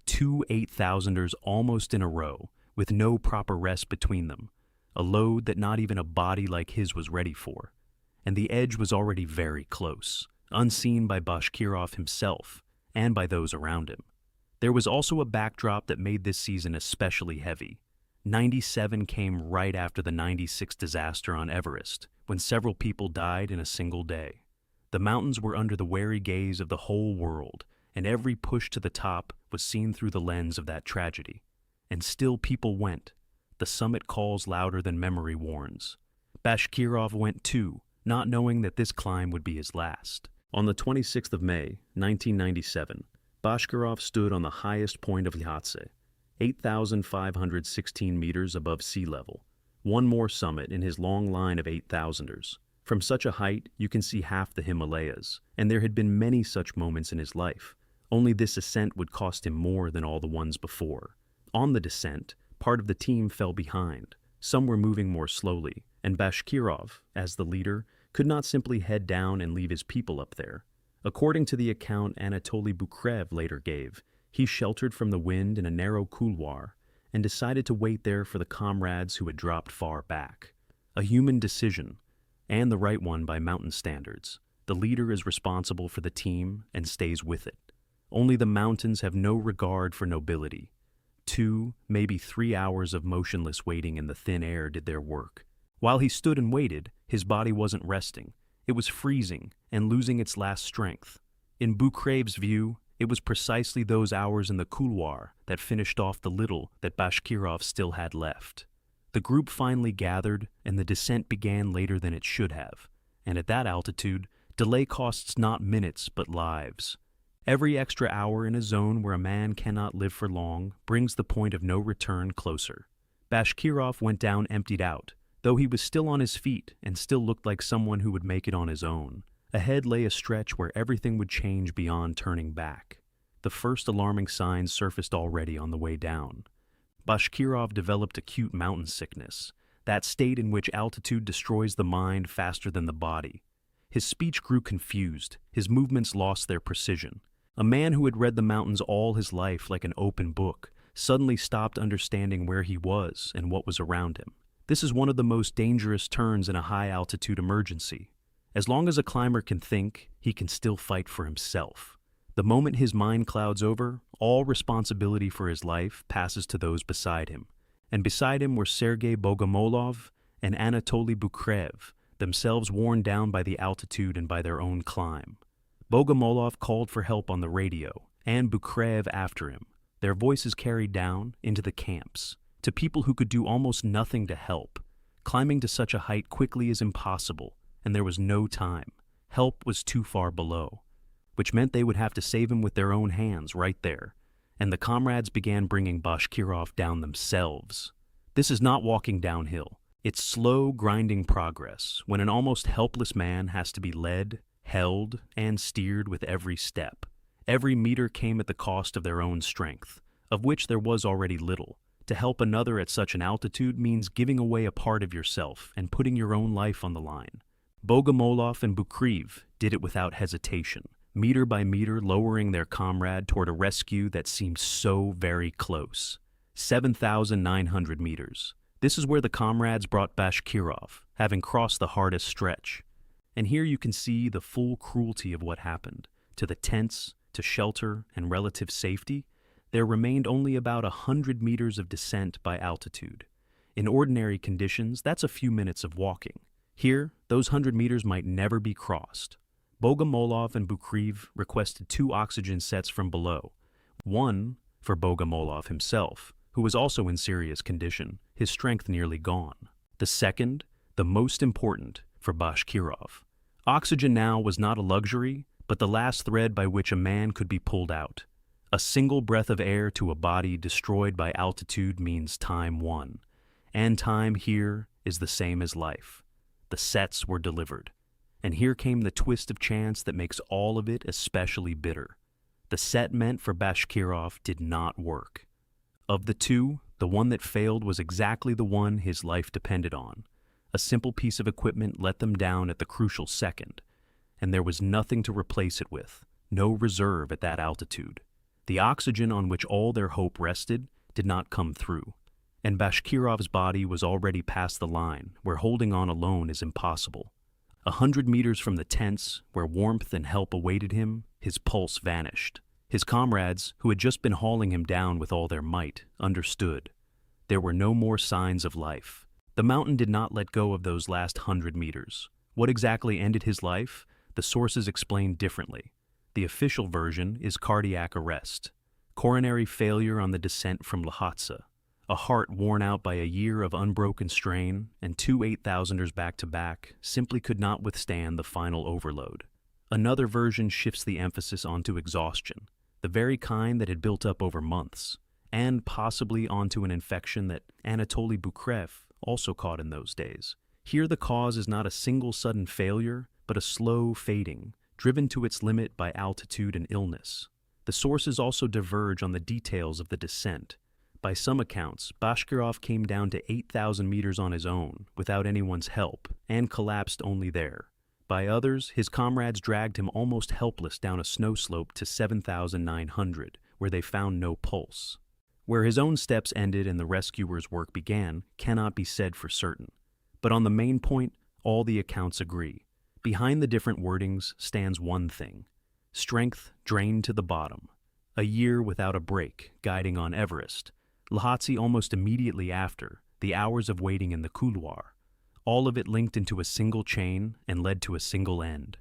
Speaker 1: 2 8,000ers almost in a row, with no proper rest between them, a load that not even a body like his was ready for. And the edge was already very close, unseen by Bashkirov himself and by those around him. There was also a backdrop that made this season especially heavy. '97 came right after the '96 disaster on Everest, when several people died in a single day. The mountains were under the wary gaze of the whole world, and every push to the top was seen through the lens of that tragedy. And still people went. The summit calls louder than memory warns. Bashkirov went too, not knowing that this climb would be his last. On the 26th of May, 1997, Bashkirov stood on the highest point of Lhotse, 8,516 meters above sea level, one more summit in his long line of 8,000ers. From such a height, you can see half the Himalayas, and there had been many such moments in his life, Only this ascent would cost him more than all the ones before. On the descent, part of the team fell behind. Some were moving more slowly, and Bashkirov, as the leader, could not simply head down and leave his people up there. According to the account Anatoly Bukrev later gave, he sheltered from the wind in a narrow couloir and decided to wait there for the comrades who had dropped far back. A human decision, and the right one by mountain standards. The leader is responsible for the team and stays with it. Only the mountains have no regard for nobility. 2, maybe 3 hours of motionless waiting in the thin air did their work. While he stood and waited, his body wasn't resting. It was freezing and losing its last strength. In Bukrev's view, it was precisely those hours in the couloir that finished off the little that Bashkirov still had left. The group finally gathered, and the descent began later than it should have. And at that altitude, delay costs not minutes but lives. Every extra hour in a zone where a man cannot live for long brings the point of no return closer. Bashkirov went down emptied out, though he was still on his feet and still looked like someone who would make it on his own. Ahead lay a stretch where everything would change beyond turning back. The first alarming signs surfaced already on the way down. Bashkirov developed acute mountain sickness, that state in which altitude destroys the mind faster than the body. His speech grew confused, his movements lost their precision. A man who had read the mountains all his life like an open book suddenly stopped understanding where he was and what was around him. This is one of the most dangerous turns in a high-altitude emergency. As long as a climber can think, he can still fight for himself. The moment his mind clouds over, all responsibility for his life passes to those beside him. And beside him were Sergey Bogomolov and Anatoly Bukrev, themselves worn down by the altitude and by their own climb. Bogomolov called for help on the radio, and Bukrev after him, their voices carried down into the camps, to people who could do almost nothing to help. Climbing to such a height quickly is impossible, and there was no time. Help was too far below, which meant they would have to save him with their own hands right there, and the comrades began bringing Bashkirov down themselves. This is not walking downhill. It's slow, grinding progress, when an almost helpless man has to be led, held, and steered with every step. Every meter came at the cost of their own strength, of which there was already little. To help another at such an altitude means giving away a part of yourself and putting your own life on the line. Bogomolov and Bukrev did it without hesitation, meter by meter lowering their comrade toward a rescue that seemed so very close. 7,900 meters. This is where the comrades brought Bashkirov, having crossed the hardest stretch. And here you can see the full cruelty of what happened. To the tents, to shelter, and relative safety, there remained only about 100 meters of descent by altitude. In ordinary conditions, that's a few minutes of walking. Here, those 100 meters might never be crossed. Bogomolov and Bukrev requested 2 oxygen sets from below. One for Bogomolov himself, who was also in serious condition, his strength nearly gone. The second, the most important, for Bashkirov. Oxygen now was not a luxury, but the last thread by which a man could be pulled out. A single breath of air to a body destroyed by altitude means time won. And time here is the same as life. The sets were delivered. And here came the twist of chance that makes all of it especially bitter. The set meant for Bashkirov did not work. Of the 2, the one that failed was exactly the one his life depended on. A simple piece of equipment let them down at the crucial second, and there was nothing to replace it with, no reserve at that altitude. The oxygen on which all their hope rested did not come through, and Bashkirov's body was already past the line where holding on alone is impossible. 100 meters from the tents, where warmth and help awaited him, his pulse vanished. His comrades, who had just been hauling him down with all their might, understood. There were no more signs of life. The mountain did not let go of those last 100 meters. What exactly ended his life? The sources explain differently. The official version is cardiac arrest, coronary failure on the descent from Lhotse, a heart worn out by a year of unbroken strain, and 2 8,000ers back-to-back simply could not withstand the final overload. Another version shifts the emphasis onto exhaustion, the very kind that had built up over months, and possibly onto an infection that Anatoly Bukrev also caught in those days. Here the cause is not a single sudden failure, but a slow fading, driven to its limit by altitude and illness. The The sources also diverge on the details of the descent. By some accounts, Bashkirov came down to 8,000 meters on his own, without anyone's help, and collapsed only there. By others, his comrades dragged him almost helpless down a snow slope to 7,900, where they found no pulse. Where his own steps ended and the rescuers' work began cannot be said for certain. But on the main point, all the accounts agree. Behind the different wordings stands one thing: strength drained to the bottom. A year without a break, guiding on Everest. Lhotse almost immediately after, the hours of waiting in the couloir. All of it linked into a single chain and led to a single end.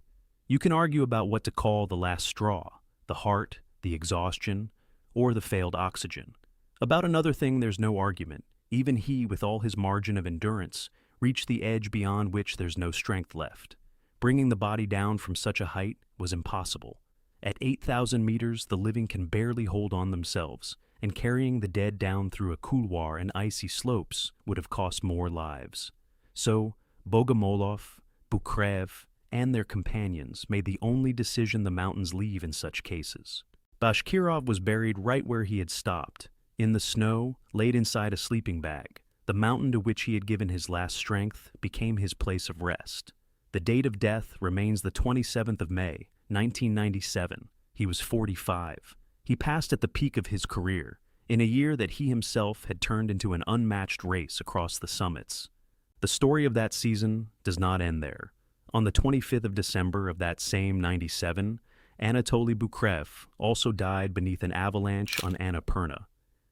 Speaker 1: You can argue about what to call the last straw: the heart, the exhaustion, or the failed oxygen. About another thing there's no argument. Even he, with all his margin of endurance, reached the edge beyond which there's no strength left. Bringing the body down from such a height was impossible. At 8,000 meters, the living can barely hold on themselves, and carrying the dead down through a couloir and icy slopes would have cost more lives. So, Bogomolov, Bukrev, and their companions made the only decision the mountains leave in such cases. Bashkirov was buried right where he had stopped, in the snow, laid inside a sleeping bag. The mountain to which he had given his last strength became his place of rest. The date of death remains the 27th of May, 1997. He was 45. He passed at the peak of his career, in a year that he himself had turned into an unmatched race across the summits. The story of that season does not end there. On the 25th of December of that same 97, Anatoly Bukrev also died beneath an avalanche on Annapurna,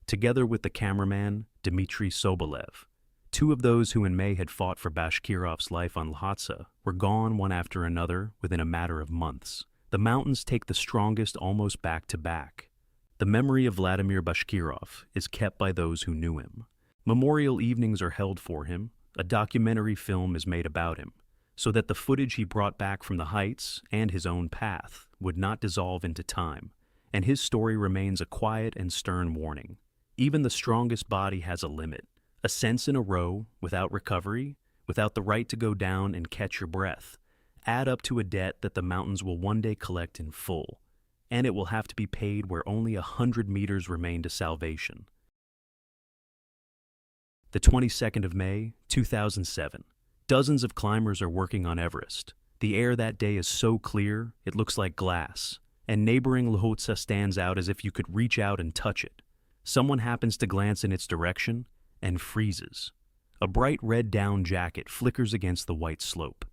Speaker 1: together with the cameraman Dmitry Sobolev. Two of those who in May had fought for Bashkirov's life on Lhotse were gone one after another within a matter of months. The mountains take the strongest almost back to back. The memory of Vladimir Bashkirov is kept by those who knew him. Memorial evenings are held for him. A documentary film is made about him, so that the footage he brought back from the heights and his own path would not dissolve into time, and his story remains a quiet and stern warning. Even the strongest body has a limit. Ascents in a row, without recovery, without the right to go down and catch your breath, add up to a debt that the mountains will one day collect in full, and it will have to be paid where only 100 meters remain to salvation. The 22nd of May, 2007. Dozens of climbers are working on Everest. The air that day is so clear, it looks like glass, and neighboring Lhotse stands out as if you could reach out and touch it. Someone happens to glance in its direction and freezes. A bright red down jacket flickers against the white slope.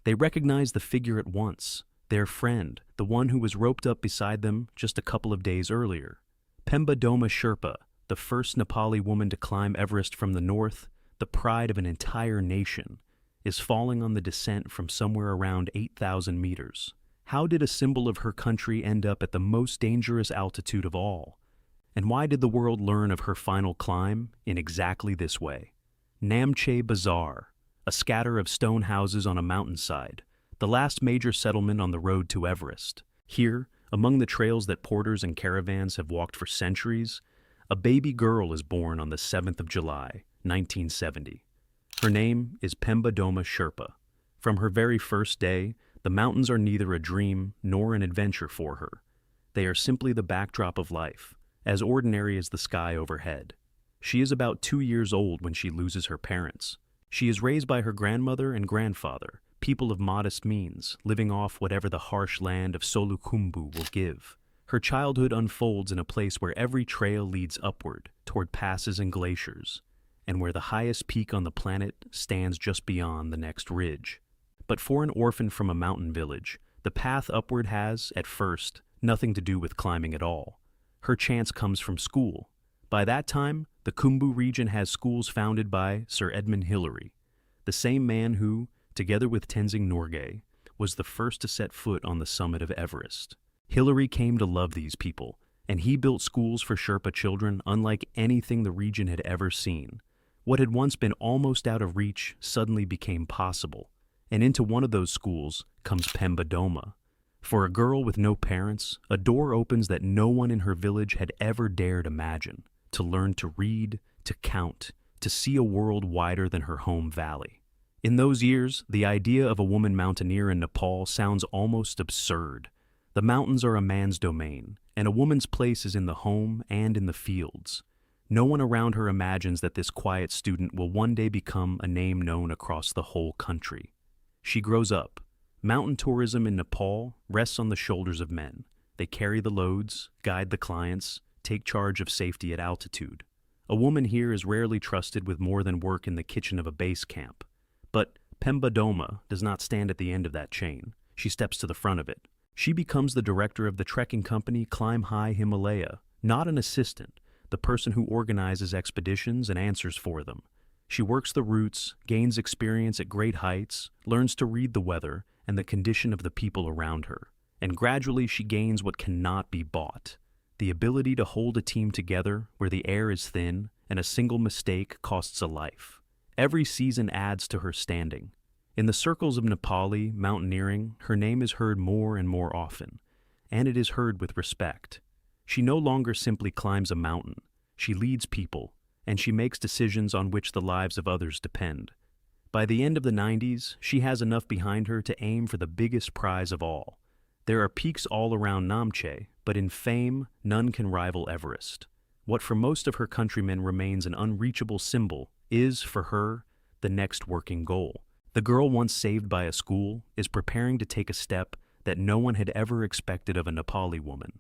Speaker 1: They recognize the figure at once, their friend, the one who was roped up beside them just a couple of days earlier. Pemba Doma Sherpa, the first Nepali woman to climb Everest from the north, the pride of an entire nation, is falling on the descent from somewhere around 8,000 meters. How did a symbol of her country end up at the most dangerous altitude of all? And why did the world learn of her final climb in exactly this way? Namche Bazaar, a scatter of stone houses on a mountainside, the last major settlement on the road to Everest. Here, among the trails that porters and caravans have walked for centuries, a baby girl is born on the 7th of July, 1970. Her name is Pemba Doma Sherpa. From her very first day, the mountains are neither a dream nor an adventure for her. They are simply the backdrop of life, as ordinary as the sky overhead. She is about 2 years old when she loses her parents. She is raised by her grandmother and grandfather, people of modest means, living off whatever the harsh land of Solukhumbu will give. Her childhood unfolds in a place where every trail leads upward, toward passes and glaciers, and where the highest peak on the planet stands just beyond the next ridge. But for an orphan from a mountain village, the path upward has, at first, nothing to do with climbing at all. Her chance comes from school. By that time, the Khumbu region has schools founded by Sir Edmund Hillary, the same man who, together with Tenzing Norgay, was the first to set foot on the summit of Everest. Hillary came to love these people, and he built schools for Sherpa children unlike anything the region had ever seen. What had once been almost out of reach suddenly became possible, and into one of those schools comes Pemba Doma. For a girl with no parents, a door opens that no one in her village had ever dared imagine, to learn to read, to count, to see a world wider than her home valley. In those years, the idea of a woman mountaineer in Nepal sounds almost absurd. The mountains are a man's domain, and a woman's place is in the home and in the fields. No one around her imagines that this quiet student will one day become a name known across the whole country. She grows up. Mountain tourism in Nepal rests on the shoulders of men. They carry the loads, guide the clients, take charge of safety at altitude. A woman here is rarely trusted with more than work in the kitchen of a base camp. But Pemba Doma does not stand at the end of that chain. She steps to the front of it. She becomes the director of the trekking company Climb High Himalaya, not an assistant, the person who organizes expeditions and answers for them. She works the routes, gains experience at great heights, learns to read the weather and the condition of the people around her. And gradually she gains what cannot be bought: the ability to hold a team together where the air is thin and a single mistake costs a life. Every season adds to her standing. In the circles of Nepali mountaineering, her name is heard more and more often, and it is heard with respect. She no longer simply climbs a mountain. She leads people, and she makes decisions on which the lives of others depend. By the end of the 90s, she has enough behind her to aim for the biggest prize of all. There are peaks all around Namche, but in fame, none can rival Everest. What for most of her countrymen remains an unreachable symbol is, for her, the next working goal. The girl once saved by a school is preparing to take a step that no one had ever expected of a Nepali woman.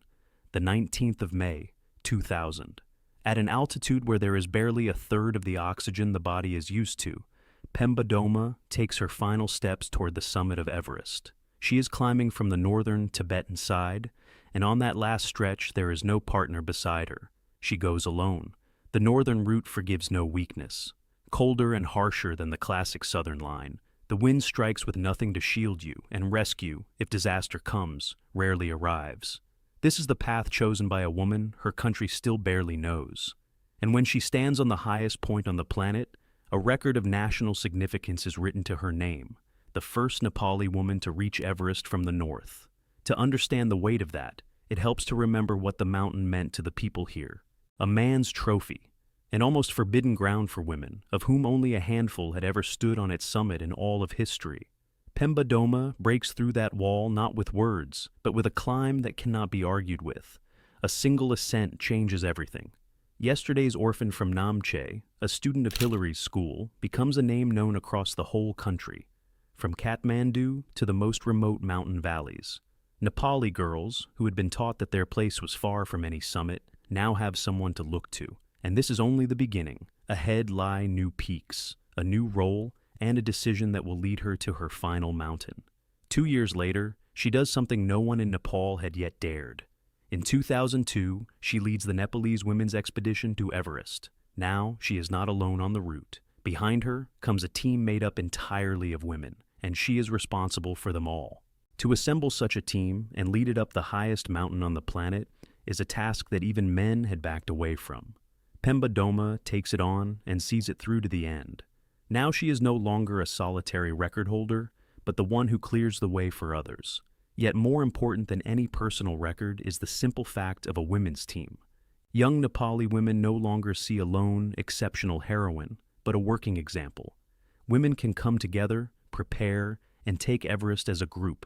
Speaker 1: The 19th of May, 2000. At an altitude where there is barely a third of the oxygen the body is used to, Pemba Doma takes her final steps toward the summit of Everest. She is climbing from the northern Tibetan side, and on that last stretch there is no partner beside her. She goes alone. The northern route forgives no weakness. Colder and harsher than the classic southern line, the wind strikes with nothing to shield you, and rescue, if disaster comes, rarely arrives. This is the path chosen by a woman her country still barely knows. And when she stands on the highest point on the planet, a record of national significance is written to her name, the first Nepali woman to reach Everest from the north. To understand the weight of that, it helps to remember what the mountain meant to the people here. A man's trophy, an almost forbidden ground for women, of whom only a handful had ever stood on its summit in all of history. Pemba Doma breaks through that wall not with words, but with a climb that cannot be argued with. A single ascent changes everything. Yesterday's orphan from Namche, a student of Hillary's school, becomes a name known across the whole country, from Kathmandu to the most remote mountain valleys. Nepali girls, who had been taught that their place was far from any summit, now have someone to look to. And this is only the beginning. Ahead lie new peaks, a new role, and a decision that will lead her to her final mountain. 2 years later, she does something no one in Nepal had yet dared. In 2002, she leads the Nepalese women's expedition to Everest. Now, she is not alone on the route. Behind her comes a team made up entirely of women, and she is responsible for them all. To assemble such a team and lead it up the highest mountain on the planet is a task that even men had backed away from. Pemba Doma takes it on and sees it through to the end. Now she is no longer a solitary record holder, but the one who clears the way for others. Yet more important than any personal record is the simple fact of a women's team. Young Nepali women no longer see a lone, exceptional heroine, but a working example. Women can come together, prepare, and take Everest as a group.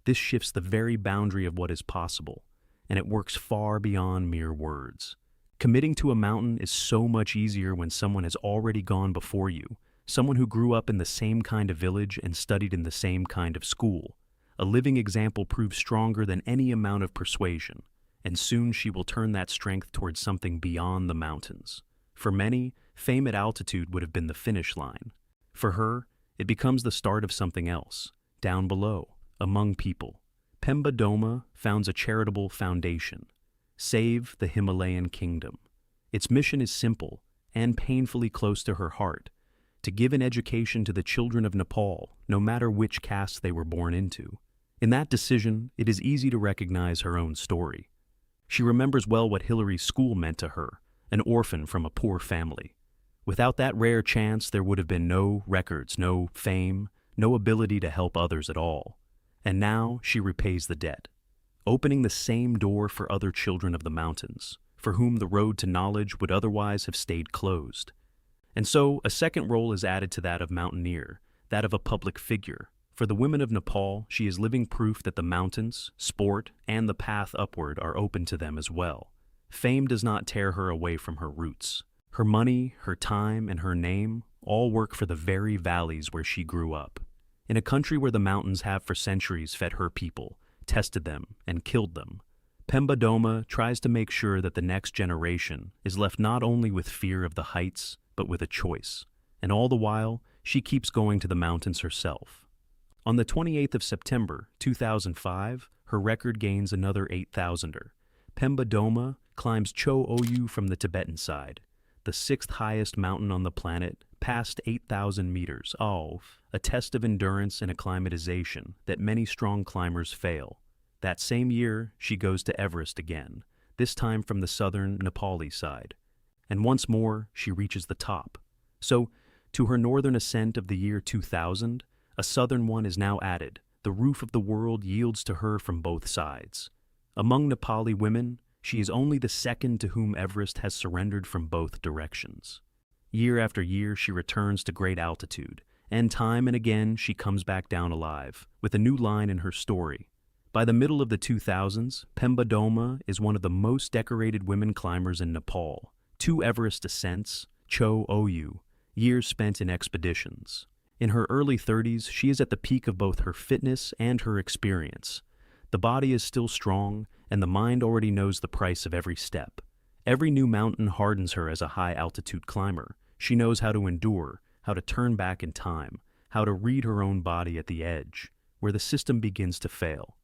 Speaker 1: This shifts the very boundary of what is possible, and it works far beyond mere words. Committing to a mountain is so much easier when someone has already gone before you, someone who grew up in the same kind of village and studied in the same kind of school. A living example proves stronger than any amount of persuasion, and soon she will turn that strength towards something beyond the mountains. For many, fame at altitude would have been the finish line. For her, it becomes the start of something else, down below, among people. Pemba Doma founds a charitable foundation, Save the Himalayan Kingdom. Its mission is simple and painfully close to her heart: to give an education to the children of Nepal, no matter which caste they were born into. In that decision, it is easy to recognize her own story. She remembers well what Hillary's school meant to her, an orphan from a poor family. Without that rare chance, there would have been no records, no fame, no ability to help others at all. And now she repays the debt, opening the same door for other children of the mountains, for whom the road to knowledge would otherwise have stayed closed. And so a second role is added to that of mountaineer, that of a public figure. For the women of Nepal, she is living proof that the mountains, sport, and the path upward are open to them as well. Fame does not tear her away from her roots. Her money, her time, and her name all work for the very valleys where she grew up. In a country where the mountains have for centuries fed her people, tested them, and killed them, Pemba Doma tries to make sure that the next generation is left not only with fear of the heights, but with a choice. And all the while, she keeps going to the mountains herself. On the 28th of September, 2005, her record gains another 8,000er. Pemba Doma climbs Cho Oyu from the Tibetan side, the sixth highest mountain on the planet, past 8,000 meters, a test of endurance and acclimatization that many strong climbers fail. That same year, she goes to Everest again, this time from the southern Nepali side. And once more, she reaches the top. So, to her northern ascent of the year 2000, a southern one is now added. The roof of the world yields to her from both sides. Among Nepali women, she is only the second to whom Everest has surrendered from both directions. Year after year, she returns to great altitude, and time and again she comes back down alive, with a new line in her story. By the middle of the 2000s, Pemba Doma is one of the most decorated women climbers in Nepal. 2 Everest ascents, Cho Oyu, years spent in expeditions. In her early 30s, she is at the peak of both her fitness and her experience. The body is still strong, and the mind already knows the price of every step. Every new mountain hardens her as a high-altitude climber. She knows how to endure, how to turn back in time, how to read her own body at the edge, where the system begins to fail.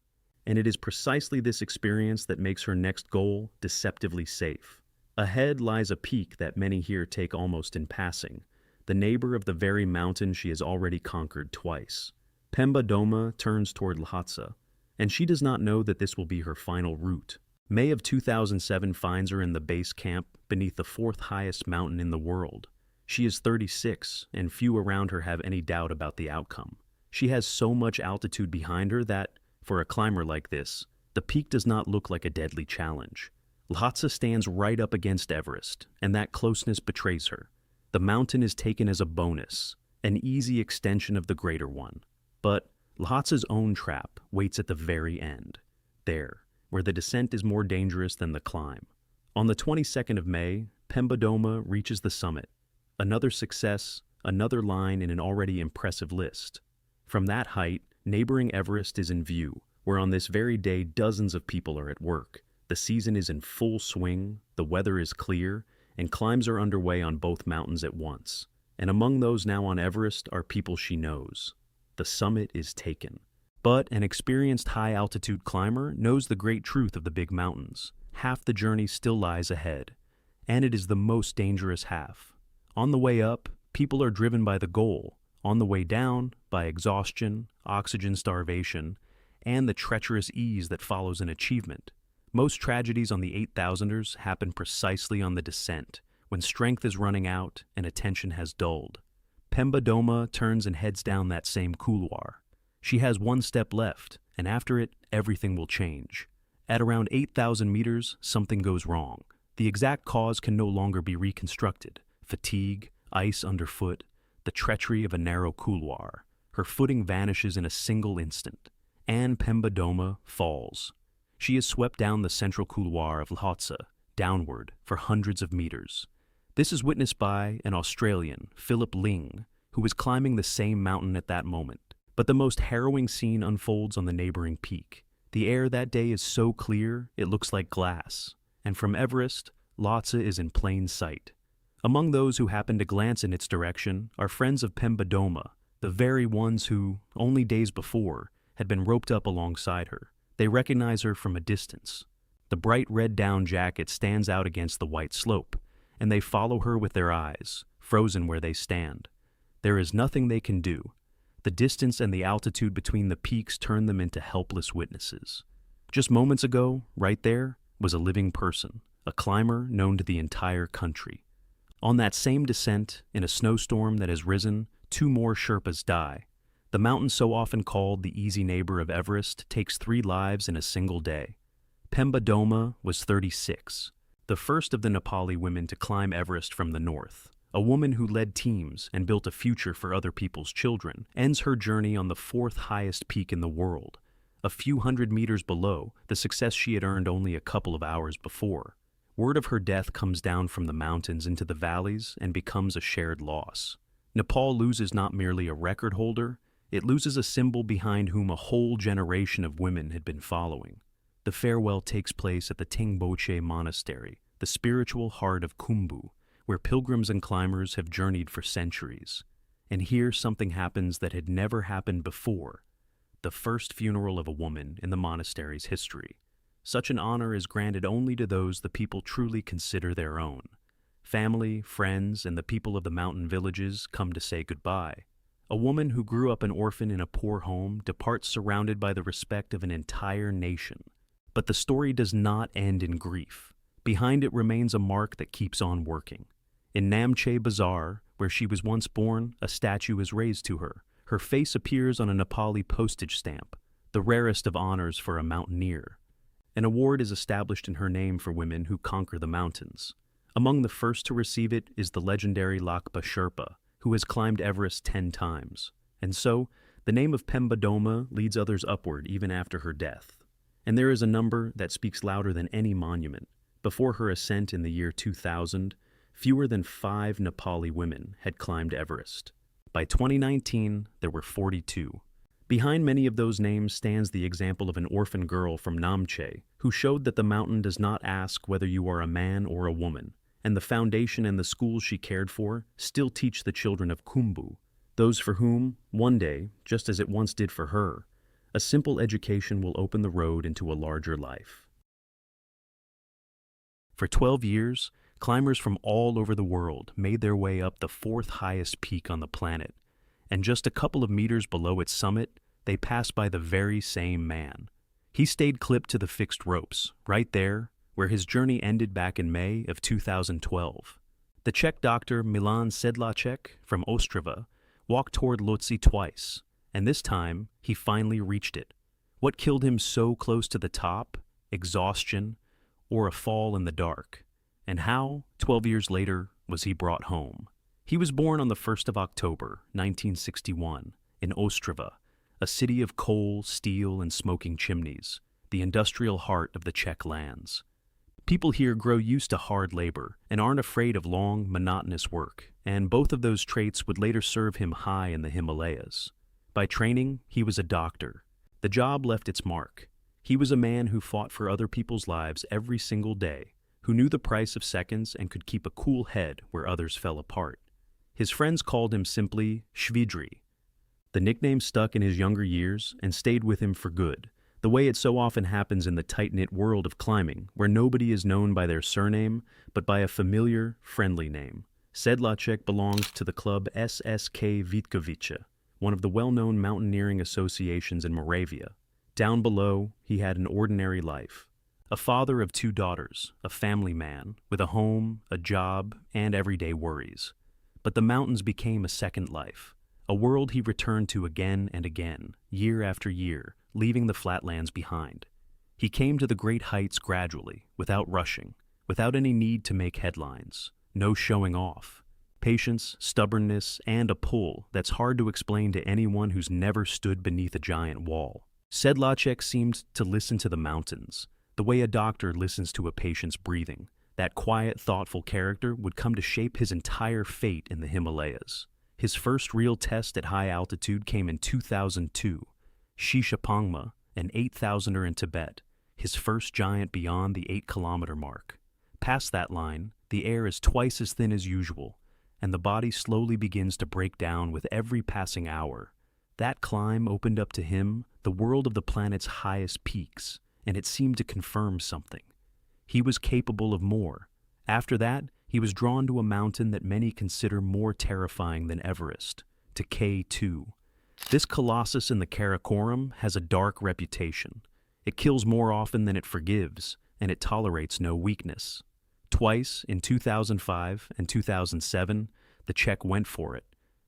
Speaker 1: And it is precisely this experience that makes her next goal deceptively safe. Ahead lies a peak that many here take almost in passing, the neighbor of the very mountain she has already conquered twice. Pemba Doma turns toward Lhotse, and she does not know that this will be her final route. May of 2007 finds her in the base camp beneath the 4th highest mountain in the world. She is 36, and few around her have any doubt about the outcome. She has so much altitude behind her that, for a climber like this, the peak does not look like a deadly challenge. Lhotse stands right up against Everest, and that closeness betrays her. The mountain is taken as a bonus, an easy extension of the greater one. But Lhotse's own trap waits at the very end, there, where the descent is more dangerous than the climb. On the 22nd of May, Pemba Doma reaches the summit. Another success, another line in an already impressive list. From that height, neighboring Everest is in view, where on this very day dozens of people are at work. The season is in full swing, the weather is clear, and climbs are underway on both mountains at once. And among those now on Everest are people she knows. The summit is taken. But an experienced high-altitude climber knows the great truth of the big mountains. Half the journey still lies ahead, and it is the most dangerous half. On the way up, people are driven by the goal. On the way down, by exhaustion, oxygen starvation, and the treacherous ease that follows an achievement. Most tragedies on the 8,000ers happen precisely on the descent, when strength is running out and attention has dulled. Pemba Doma turns and heads down that same couloir. She has one step left, and after it, everything will change. At around 8,000 meters, something goes wrong. The exact cause can no longer be reconstructed. Fatigue, ice underfoot, the treachery of a narrow couloir. Her footing vanishes in a single instant, and Pemba Doma falls. She is swept down the central couloir of Lhotse, downward for hundreds of meters. This is witnessed by an Australian, Philip Ling, who was climbing the same mountain at that moment. But the most harrowing scene unfolds on the neighboring peak. The air that day is so clear, it looks like glass. And from Everest, Lhotse is in plain sight. Among those who happen to glance in its direction are friends of Pemba Doma, the very ones who, only days before, had been roped up alongside her. They recognize her from a distance. The bright red down jacket stands out against the white slope, and they follow her with their eyes, frozen where they stand. There is nothing they can do. The distance and the altitude between the peaks turn them into helpless witnesses. Just moments ago, right there, was a living person, a climber known to the entire country. On that same descent, in a snowstorm that has risen, 2 more Sherpas die. The mountain so often called the easy neighbor of Everest takes 3 lives in a single day. Pemba Doma was 36, the first of the Nepali women to climb Everest from the north. A woman who led teams and built a future for other people's children, ends her journey on the fourth highest peak in the world, a few hundred meters below the success she had earned only a couple of hours before. Word of her death comes down from the mountains into the valleys and becomes a shared loss. Nepal loses not merely a record holder, it loses a symbol behind whom a whole generation of women had been following. The farewell takes place at the Tengboche Monastery, the spiritual heart of Khumbu, where pilgrims and climbers have journeyed for centuries. And here something happens that had never happened before: the first funeral of a woman in the monastery's history. Such an honor is granted only to those the people truly consider their own. Family, friends, and the people of the mountain villages come to say goodbye. A woman who grew up an orphan in a poor home departs surrounded by the respect of an entire nation. But the story does not end in grief. Behind it remains a mark that keeps on working. In Namche Bazaar, where she was once born, a statue is raised to her. Her face appears on a Nepali postage stamp, the rarest of honors for a mountaineer. An award is established in her name for women who conquer the mountains. Among the first to receive it is the legendary Lakpa Sherpa, who has climbed Everest 10 times. And so, the name of Pemba Doma leads others upward even after her death. And there is a number that speaks louder than any monument. Before her ascent in the year 2000, fewer than 5 Nepali women had climbed Everest. By 2019, there were 42. Behind many of those names stands the example of an orphan girl from Namche, who showed that the mountain does not ask whether you are a man or a woman, and the foundation and the schools she cared for still teach the children of Khumbu, those for whom, one day, just as it once did for her, a simple education will open the road into a larger life. For 12 years, climbers from all over the world made their way up the 4th highest peak on the planet, and just a couple of meters below its summit, they passed by the very same man. He stayed clipped to the fixed ropes, right there, where his journey ended back in May of 2012. The Czech doctor Milan Sedlacek from Ostrava walked toward Lhotse twice, and this time he finally reached it. What killed him so close to the top? Exhaustion, or a fall in the dark? And how, 12 years later, was he brought home? He was born on the 1st of October, 1961, in Ostrava, a city of coal, steel, and smoking chimneys, the industrial heart of the Czech lands. People here grow used to hard labor and aren't afraid of long, monotonous work, and both of those traits would later serve him high in the Himalayas. By training, he was a doctor. The job left its mark. He was a man who fought for other people's lives every single day, who knew the price of seconds and could keep a cool head where others fell apart. His friends called him simply Shvidri. The nickname stuck in his younger years and stayed with him for good, the way it so often happens in the tight-knit world of climbing, where nobody is known by their surname, but by a familiar, friendly name. Sedlacek belonged to the club SSK Vitkovice, one of the well-known mountaineering associations in Moravia. Down below, he had an ordinary life. A father of 2 daughters, a family man, with a home, a job, and everyday worries. But the mountains became a second life, a world he returned to again and again, year after year, leaving the flatlands behind. He came to the great heights gradually, without rushing, without any need to make headlines, no showing off. Patience, stubbornness, and a pull that's hard to explain to anyone who's never stood beneath a giant wall. Sedlacek seemed to listen to the mountains, the way a doctor listens to a patient's breathing. That quiet, thoughtful character would come to shape his entire fate in the Himalayas. His first real test at high altitude came in 2002. Shishapangma, an 8,000er in Tibet, his first giant beyond the 8-kilometer mark. Past that line, the air is twice as thin as usual, and the body slowly begins to break down with every passing hour. That climb opened up to him the world of the planet's highest peaks, and it seemed to confirm something. He was capable of more. After that, he was drawn to a mountain that many consider more terrifying than Everest, to K2. This colossus in the Karakoram has a dark reputation. It kills more often than it forgives, and it tolerates no weakness. Twice, in 2005 and 2007, the Czech went for it,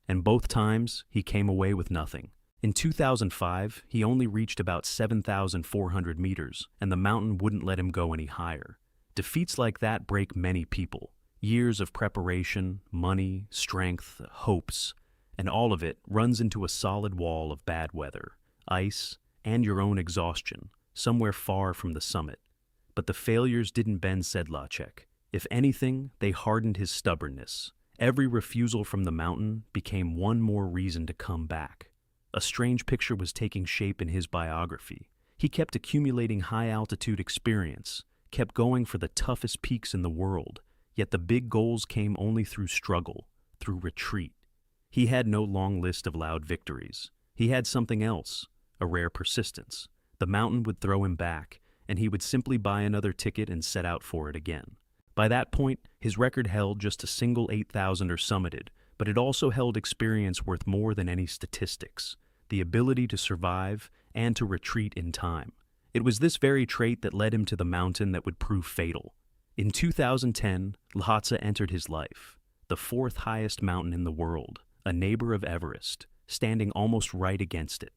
Speaker 1: and both times he came away with nothing. In 2005, he only reached about 7,400 meters, and the mountain wouldn't let him go any higher. Defeats like that break many people. Years of preparation, money, strength, hopes, and all of it runs into a solid wall of bad weather, ice, and your own exhaustion, somewhere far from the summit. But the failures didn't bend Sedlacek. If anything, they hardened his stubbornness. Every refusal from the mountain became one more reason to come back. A strange picture was taking shape in his biography. He kept accumulating high-altitude experience, kept going for the toughest peaks in the world, yet the big goals came only through struggle, through retreat. He had no long list of loud victories. He had something else, a rare persistence. The mountain would throw him back, and he would simply buy another ticket and set out for it again. By that point, his record held just a single 8,000er summited, but it also held experience worth more than any statistics, the ability to survive and to retreat in time. It was this very trait that led him to the mountain that would prove fatal. In 2010, Lhotse entered his life, the fourth highest mountain in the world, a neighbor of Everest, standing almost right against it.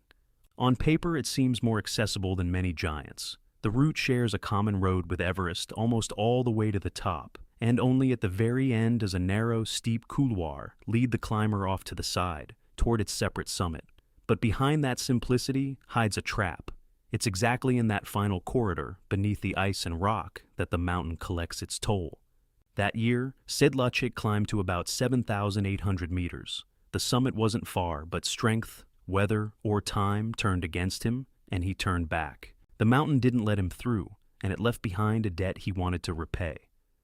Speaker 1: On paper, it seems more accessible than many giants. The route shares a common road with Everest almost all the way to the top, and only at the very end does a narrow, steep couloir lead the climber off to the side, toward its separate summit. But behind that simplicity hides a trap. It's exactly in that final corridor, beneath the ice and rock, that the mountain collects its toll. That year, Sedlacek climbed to about 7,800 meters. The summit wasn't far, but strength, weather, or time turned against him, and he turned back. The mountain didn't let him through, and it left behind a debt he wanted to repay.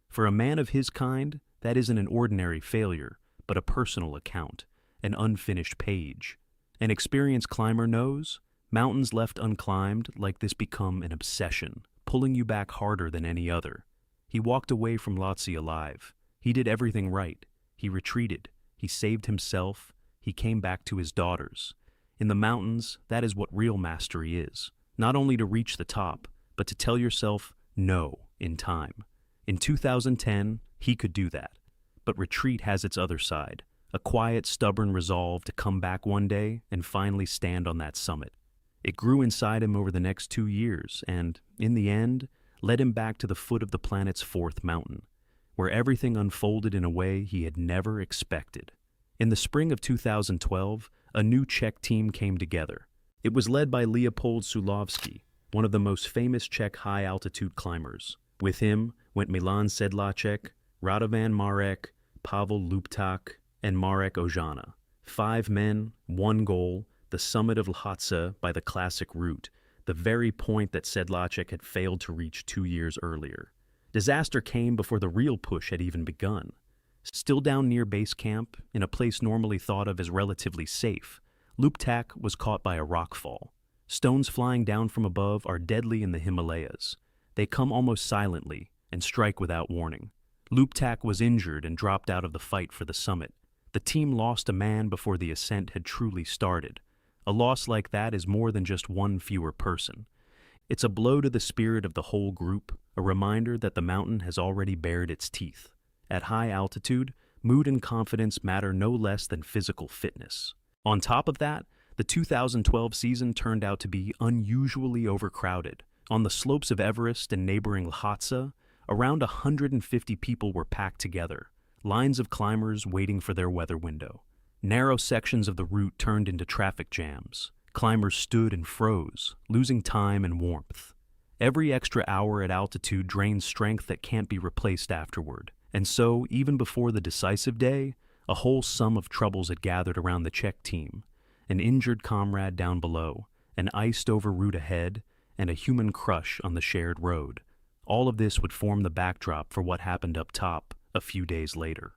Speaker 1: For a man of his kind, that isn't an ordinary failure, but a personal account, an unfinished page. An experienced climber knows, mountains left unclimbed like this become an obsession, pulling you back harder than any other. He walked away from Lhotse alive. He did everything right. He retreated. He saved himself. He came back to his daughters. In the mountains, that is what real mastery is. Not only to reach the top, but to tell yourself no in time. In 2010, he could do that. But retreat has its other side, a quiet, stubborn resolve to come back one day and finally stand on that summit. It grew inside him over the next 2 years and, in the end, led him back to the foot of the planet's fourth mountain, where everything unfolded in a way he had never expected. In the spring of 2012, a new Czech team came together. It was led by Leopold Sulovsky, one of the most famous Czech high-altitude climbers. With him went Milan Sedlacek, Radovan Marek, Pavel Luptak, and Marek Ojana. 5 men, 1 goal, the summit of Lhotse by the classic route, the very point that Sedlacek had failed to reach 2 years earlier. Disaster came before the real push had even begun. Still down near base camp, in a place normally thought of as relatively safe, Luptak was caught by a rockfall. Stones flying down from above are deadly in the Himalayas. They come almost silently and strike without warning. Luptak was injured and dropped out of the fight for the summit. The team lost a man before the ascent had truly started. A loss like that is more than just one fewer person. It's a blow to the spirit of the whole group, a reminder that the mountain has already bared its teeth. At high altitude, mood and confidence matter no less than physical fitness. On top of that, the 2012 season turned out to be unusually overcrowded. On the slopes of Everest and neighboring Lhotse, around 150 people were packed together, lines of climbers waiting for their weather window. Narrow sections of the route turned into traffic jams. Climbers stood and froze, losing time and warmth. Every extra hour at altitude drains strength that can't be replaced afterward. And so, even before the decisive day, a whole sum of troubles had gathered around the Czech team. An injured comrade down below, an iced-over route ahead, and a human crush on the shared road. All of this would form the backdrop for what happened up top a few days later.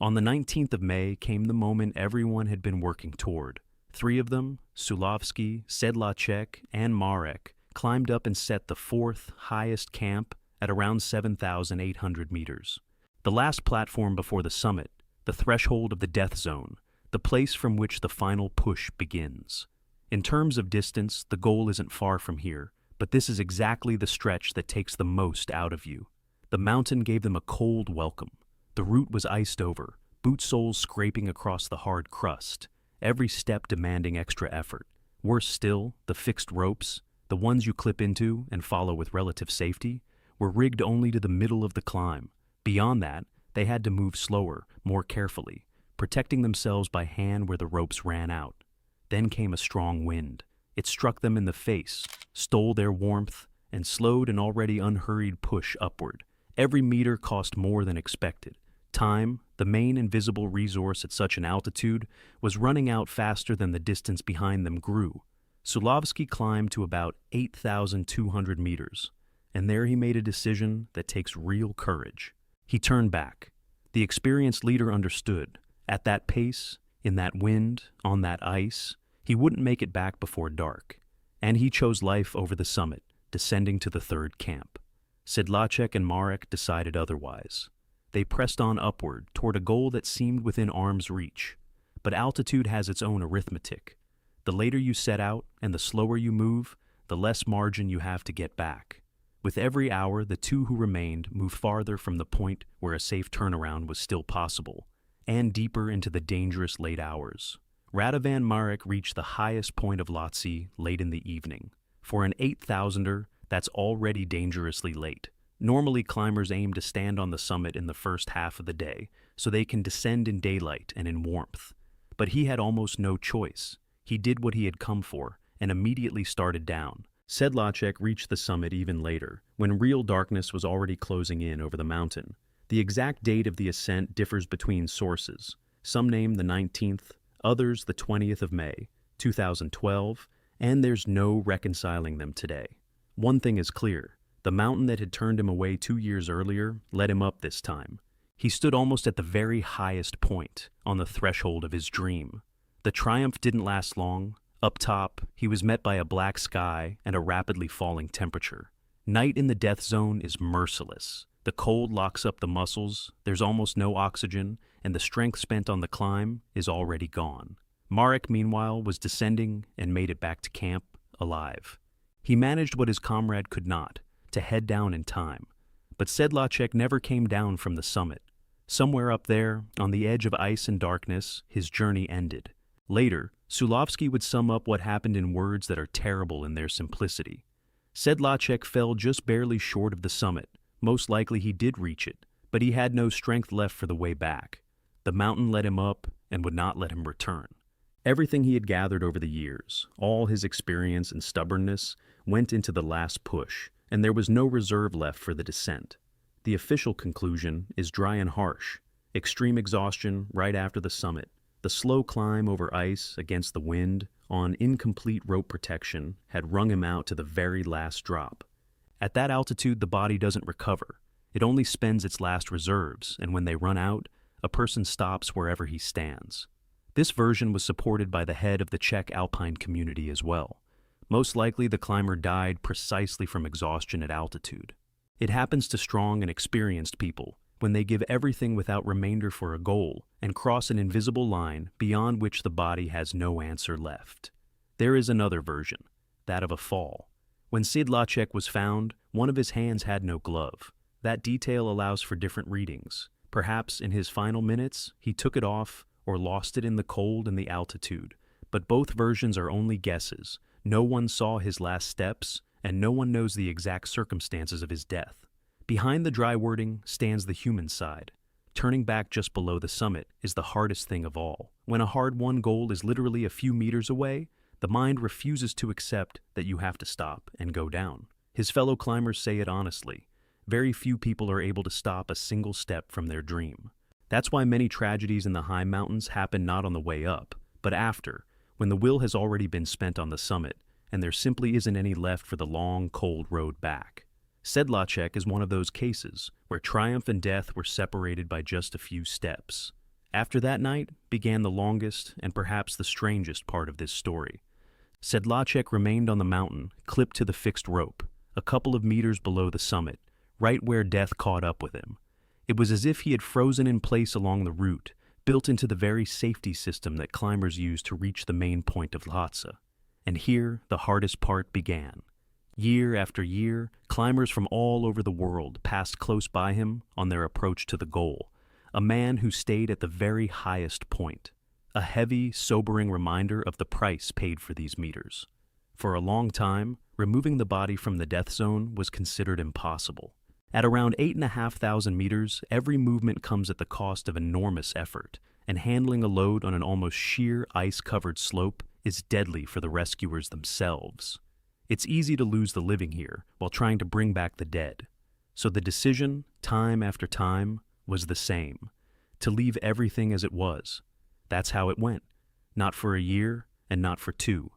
Speaker 1: On the 19th of May came the moment everyone had been working toward. 3 of them, Sulovsky, Sedlacek, and Marek, climbed up and set the 4th highest camp at around 7,800 meters. The last platform before the summit, the threshold of the death zone, the place from which the final push begins. In terms of distance, the goal isn't far from here, but this is exactly the stretch that takes the most out of you. The mountain gave them a cold welcome. The route was iced over, boot soles scraping across the hard crust, every step demanding extra effort. Worse still, the fixed ropes, the ones you clip into and follow with relative safety, were rigged only to the middle of the climb. Beyond that, They had to move slower, more carefully, protecting themselves by hand where the ropes ran out. Then came a strong wind. It struck them in the face, stole their warmth, and slowed an already unhurried push upward. Every meter cost more than expected. Time, the main invisible resource at such an altitude, was running out faster than the distance behind them grew. Sedlacek climbed to about 8,200 meters, and there he made a decision that takes real courage. He turned back. The experienced leader understood. At that pace, in that wind, on that ice, he wouldn't make it back before dark. And he chose life over the summit, descending to the third camp. Sedlacek and Marek decided otherwise. They pressed on upward toward a goal that seemed within arm's reach. But altitude has its own arithmetic. The later you set out and the slower you move, the less margin you have to get back. With every hour, the two who remained moved farther from the point where a safe turnaround was still possible, and deeper into the dangerous late hours. Radovan Marek reached the highest point of Lhotse late in the evening. For an 8,000er, that's already dangerously late. Normally, climbers aim to stand on the summit in the first half of the day, so they can descend in daylight and in warmth. But he had almost no choice. He did what he had come for, and immediately started down. Sedlacek reached the summit even later, when real darkness was already closing in over the mountain. The exact date of the ascent differs between sources. Some name the 19th, others the 20th of May, 2012, and there's no reconciling them today. One thing is clear. The mountain that had turned him away 2 years earlier led him up this time. He stood almost at the very highest point, on the threshold of his dream. The triumph didn't last long. Up top, he was met by a black sky and a rapidly falling temperature. Night in the death zone is merciless. The cold locks up the muscles, there's almost no oxygen, and the strength spent on the climb is already gone. Marek, meanwhile, was descending and made it back to camp, alive. He managed what his comrade could not, to head down in time. But Sedlacek never came down from the summit. Somewhere up there, on the edge of ice and darkness, his journey ended. Later, Sedlacek would sum up what happened in words that are terrible in their simplicity. Sedlacek fell just barely short of the summit. Most likely he did reach it, but he had no strength left for the way back. The mountain let him up and would not let him return. Everything he had gathered over the years, all his experience and stubbornness, went into the last push, and there was no reserve left for the descent. The official conclusion is dry and harsh. Extreme exhaustion right after the summit. The slow climb over ice against the wind on incomplete rope protection had wrung him out to the very last drop. At that altitude, the body doesn't recover. It only spends its last reserves, and when they run out, a person stops wherever he stands. This version was supported by the head of the Czech alpine community as well. Most likely, the climber died precisely from exhaustion at altitude. It happens to strong and experienced people when they give everything without remainder for a goal and cross an invisible line beyond which the body has no answer left. There is another version, that of a fall. When Sedlacek was found, one of his hands had no glove. That detail allows for different readings. Perhaps in his final minutes, he took it off or lost it in the cold and the altitude. But both versions are only guesses. No one saw his last steps, and no one knows the exact circumstances of his death. Behind the dry wording stands the human side. Turning back just below the summit is the hardest thing of all. When a hard-won goal is literally a few meters away, the mind refuses to accept that you have to stop and go down. His fellow climbers say it honestly. Very few people are able to stop a single step from their dream. That's why many tragedies in the high mountains happen not on the way up, but after, when the will has already been spent on the summit, and there simply isn't any left for the long, cold road back. Sedlacek is one of those cases where triumph and death were separated by just a few steps. After that night began the longest and perhaps the strangest part of this story. Sedlacek remained on the mountain, clipped to the fixed rope, a couple of meters below the summit, right where death caught up with him. It was as if he had frozen in place along the route, built into the very safety system that climbers use to reach the main point of Lhotse. And here, the hardest part began. Year after year, climbers from all over the world passed close by him on their approach to the goal, a man who stayed at the very highest point. A heavy, sobering reminder of the price paid for these meters. For a long time, removing the body from the death zone was considered impossible. At around 8,500 meters, every movement comes at the cost of enormous effort, and handling a load on an almost sheer ice-covered slope is deadly for the rescuers themselves. It's easy to lose the living here while trying to bring back the dead. So the decision, time after time, was the same: to leave everything as it was. That's how it went. Not for a year, and not for two.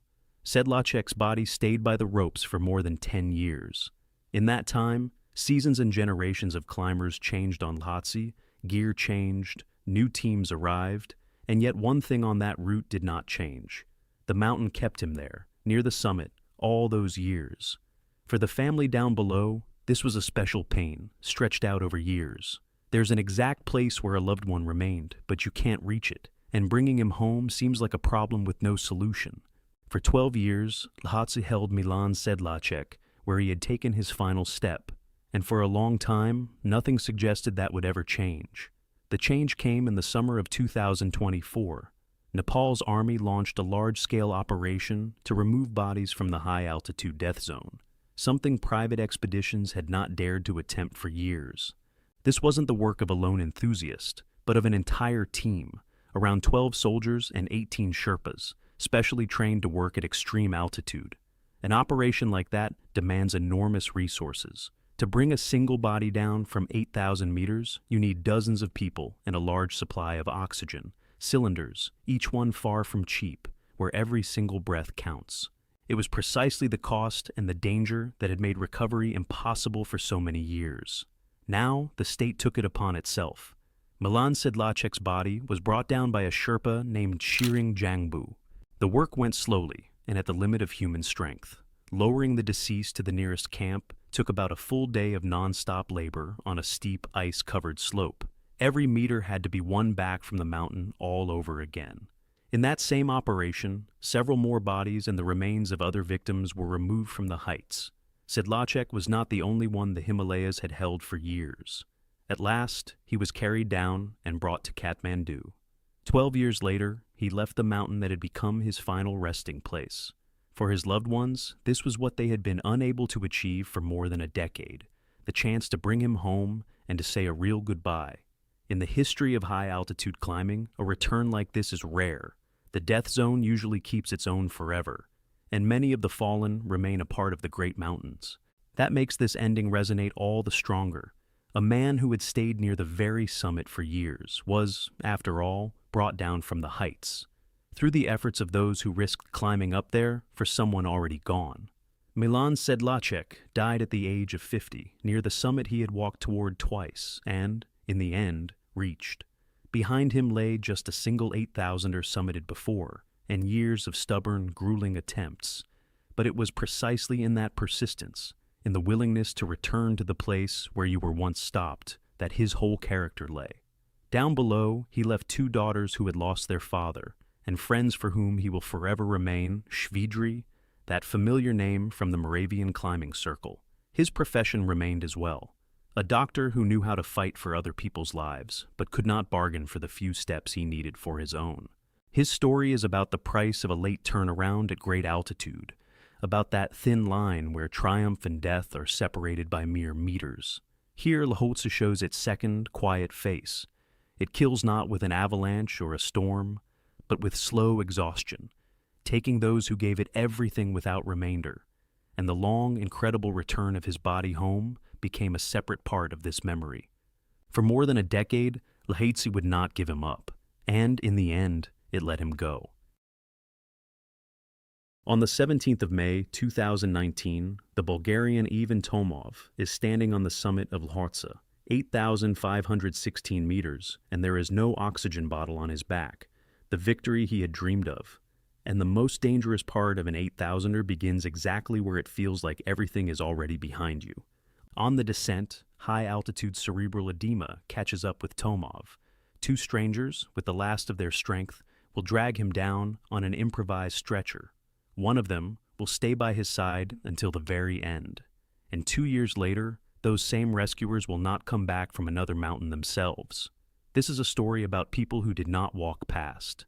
Speaker 1: Sedlacek's body stayed by the ropes for more than 10 years. In that time, seasons and generations of climbers changed on Lhotse, gear changed, new teams arrived, and yet one thing on that route did not change. The mountain kept him there, near the summit, all those years. For the family down below, this was a special pain, stretched out over years. There's an exact place where a loved one remained, but you can't reach it, and bringing him home seems like a problem with no solution. For 12 years, Lhotse held Milan Sedlacek, where he had taken his final step, and for a long time, nothing suggested that would ever change. The change came in the summer of 2024. Nepal's army launched a large-scale operation to remove bodies from the high-altitude death zone, something private expeditions had not dared to attempt for years. This wasn't the work of a lone enthusiast, but of an entire team, around 12 soldiers and 18 Sherpas, specially trained to work at extreme altitude. An operation like that demands enormous resources. To bring a single body down from 8,000 meters, you need dozens of people and a large supply of oxygen, cylinders, each one far from cheap, where every single breath counts. It was precisely the cost and the danger that had made recovery impossible for so many years. Now, the state took it upon itself. Milan Sedlacek's body was brought down by a Sherpa named Shiring Jangbu. The work went slowly and at the limit of human strength. Lowering the deceased to the nearest camp took about a full day of non-stop labor on a steep, ice-covered slope. Every meter had to be won back from the mountain all over again. In that same operation, several more bodies and the remains of other victims were removed from the heights. Sedlacek was not the only one the Himalayas had held for years. At last, he was carried down and brought to Kathmandu. 12 years later, he left the mountain that had become his final resting place. For his loved ones, this was what they had been unable to achieve for more than a decade, the chance to bring him home and to say a real goodbye. In the history of high-altitude climbing, a return like this is rare. The death zone usually keeps its own forever, and many of the fallen remain a part of the great mountains. That makes this ending resonate all the stronger. A man who had stayed near the very summit for years was, after all, brought down from the heights, through the efforts of those who risked climbing up there for someone already gone. Milan Sedlacek died at the age of 50, near the summit he had walked toward twice, and, in the end, reached. Behind him lay just a single 8,000er summited before, and years of stubborn, grueling attempts. But it was precisely in that persistence, in the willingness to return to the place where you were once stopped, that his whole character lay. Down below, he left 2 daughters who had lost their father, and friends for whom he will forever remain Shvidri, that familiar name from the Moravian climbing circle. His profession remained as well. A doctor who knew how to fight for other people's lives, but could not bargain for the few steps he needed for his own. His story is about the price of a late turnaround at great altitude, about that thin line where triumph and death are separated by mere meters. Here, Lhotse shows its second, quiet face. It kills not with an avalanche or a storm, but with slow exhaustion, taking those who gave it everything without remainder. And the long, incredible return of his body home became a separate part of this memory. For more than a decade, Lhotse would not give him up, and in the end, it let him go. On the 17th of May, 2019, the Bulgarian Ivan Tomov is standing on the summit of Lhotse, 8,516 meters, and there is no oxygen bottle on his back, the victory he had dreamed of. And the most dangerous part of an 8,000er begins exactly where it feels like everything is already behind you. On the descent, high-altitude cerebral edema catches up with Tomov. 2 strangers, with the last of their strength, will drag him down on an improvised stretcher. One of them will stay by his side until the very end. And 2 years later, those same rescuers will not come back from another mountain themselves. This is a story about people who did not walk past.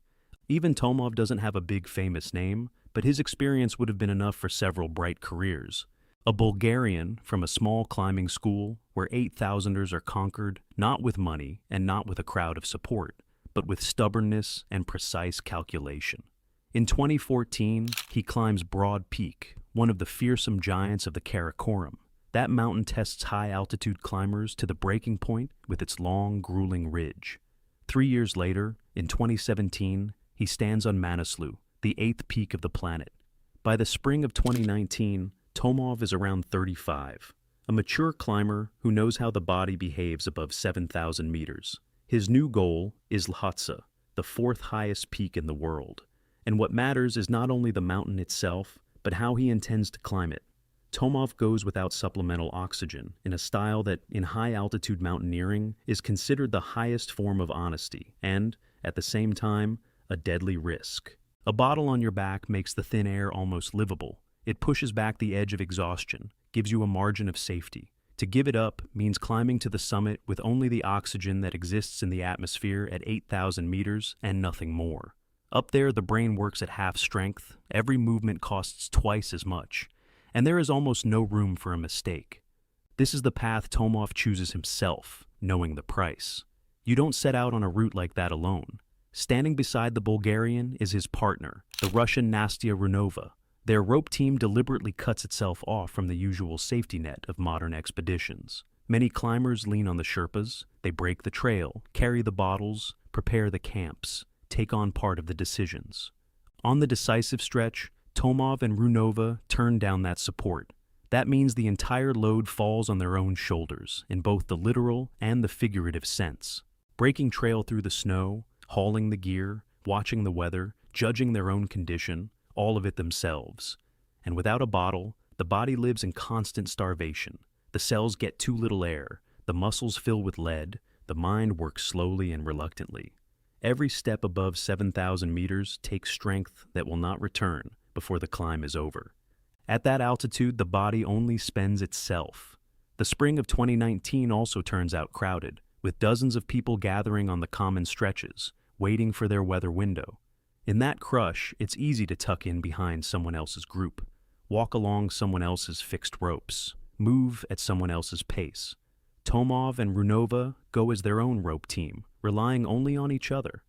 Speaker 1: Even Tomov doesn't have a big famous name, but his experience would have been enough for several bright careers. A Bulgarian from a small climbing school where 8,000ers are conquered not with money and not with a crowd of support, but with stubbornness and precise calculation. In 2014, he climbs Broad Peak, one of the fearsome giants of the Karakoram. That mountain tests high-altitude climbers to the breaking point with its long, grueling ridge. 3 years later, in 2017, he stands on Manaslu, the 8th peak of the planet. By the spring of 2019, Tomov is around 35, a mature climber who knows how the body behaves above 7,000 meters. His new goal is Lhotse, the 4th highest peak in the world. And what matters is not only the mountain itself, but how he intends to climb it. Tomov goes without supplemental oxygen in a style that, in high-altitude mountaineering, is considered the highest form of honesty and, at the same time, a deadly risk. A bottle on your back makes the thin air almost livable. It pushes back the edge of exhaustion, gives you a margin of safety. To give it up means climbing to the summit with only the oxygen that exists in the atmosphere at 8,000 meters and nothing more. Up there, the brain works at half strength, every movement costs twice as much, and there is almost no room for a mistake. This is the path Tomov chooses himself, knowing the price. You don't set out on a route like that alone. Standing beside the Bulgarian is his partner, the Russian Nastya Runova. Their rope team deliberately cuts itself off from the usual safety net of modern expeditions. Many climbers lean on the Sherpas, they break the trail, carry the bottles, prepare the camps, take on part of the decisions. On the decisive stretch, Tomov and Runova turn down that support. That means the entire load falls on their own shoulders, in both the literal and the figurative sense. Breaking trail through the snow, hauling the gear, watching the weather, judging their own condition, all of it themselves. And without a bottle, the body lives in constant starvation. The cells get too little air, the muscles fill with lead, the mind works slowly and reluctantly. Every step above 7,000 meters takes strength that will not return before the climb is over. At that altitude, the body only spends itself. The spring of 2019 also turns out crowded, with dozens of people gathering on the common stretches, waiting for their weather window. In that crush, it's easy to tuck in behind someone else's group, walk along someone else's fixed ropes, move at someone else's pace. Tomov and Runova go as their own rope team, relying only on each other.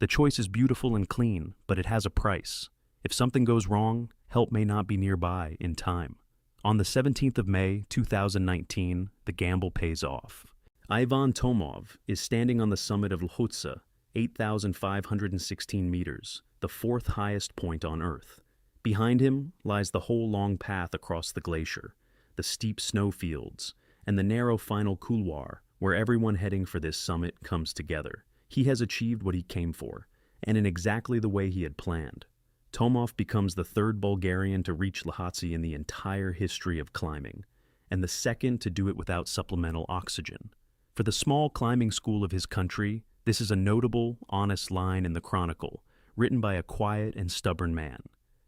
Speaker 1: The choice is beautiful and clean, but it has a price. If something goes wrong, help may not be nearby in time. On the 17th of May, 2019, the gamble pays off. Ivan Tomov is standing on the summit of Lhotse, 8,516 meters, the 4th highest point on Earth. Behind him lies the whole long path across the glacier, the steep snowfields, and the narrow final couloir where everyone heading for this summit comes together. He has achieved what he came for, and in exactly the way he had planned. Tomov becomes the 3rd Bulgarian to reach Lhotse in the entire history of climbing, and the 2nd to do it without supplemental oxygen. For the small climbing school of his country, this is a notable, honest line in the chronicle, written by a quiet and stubborn man.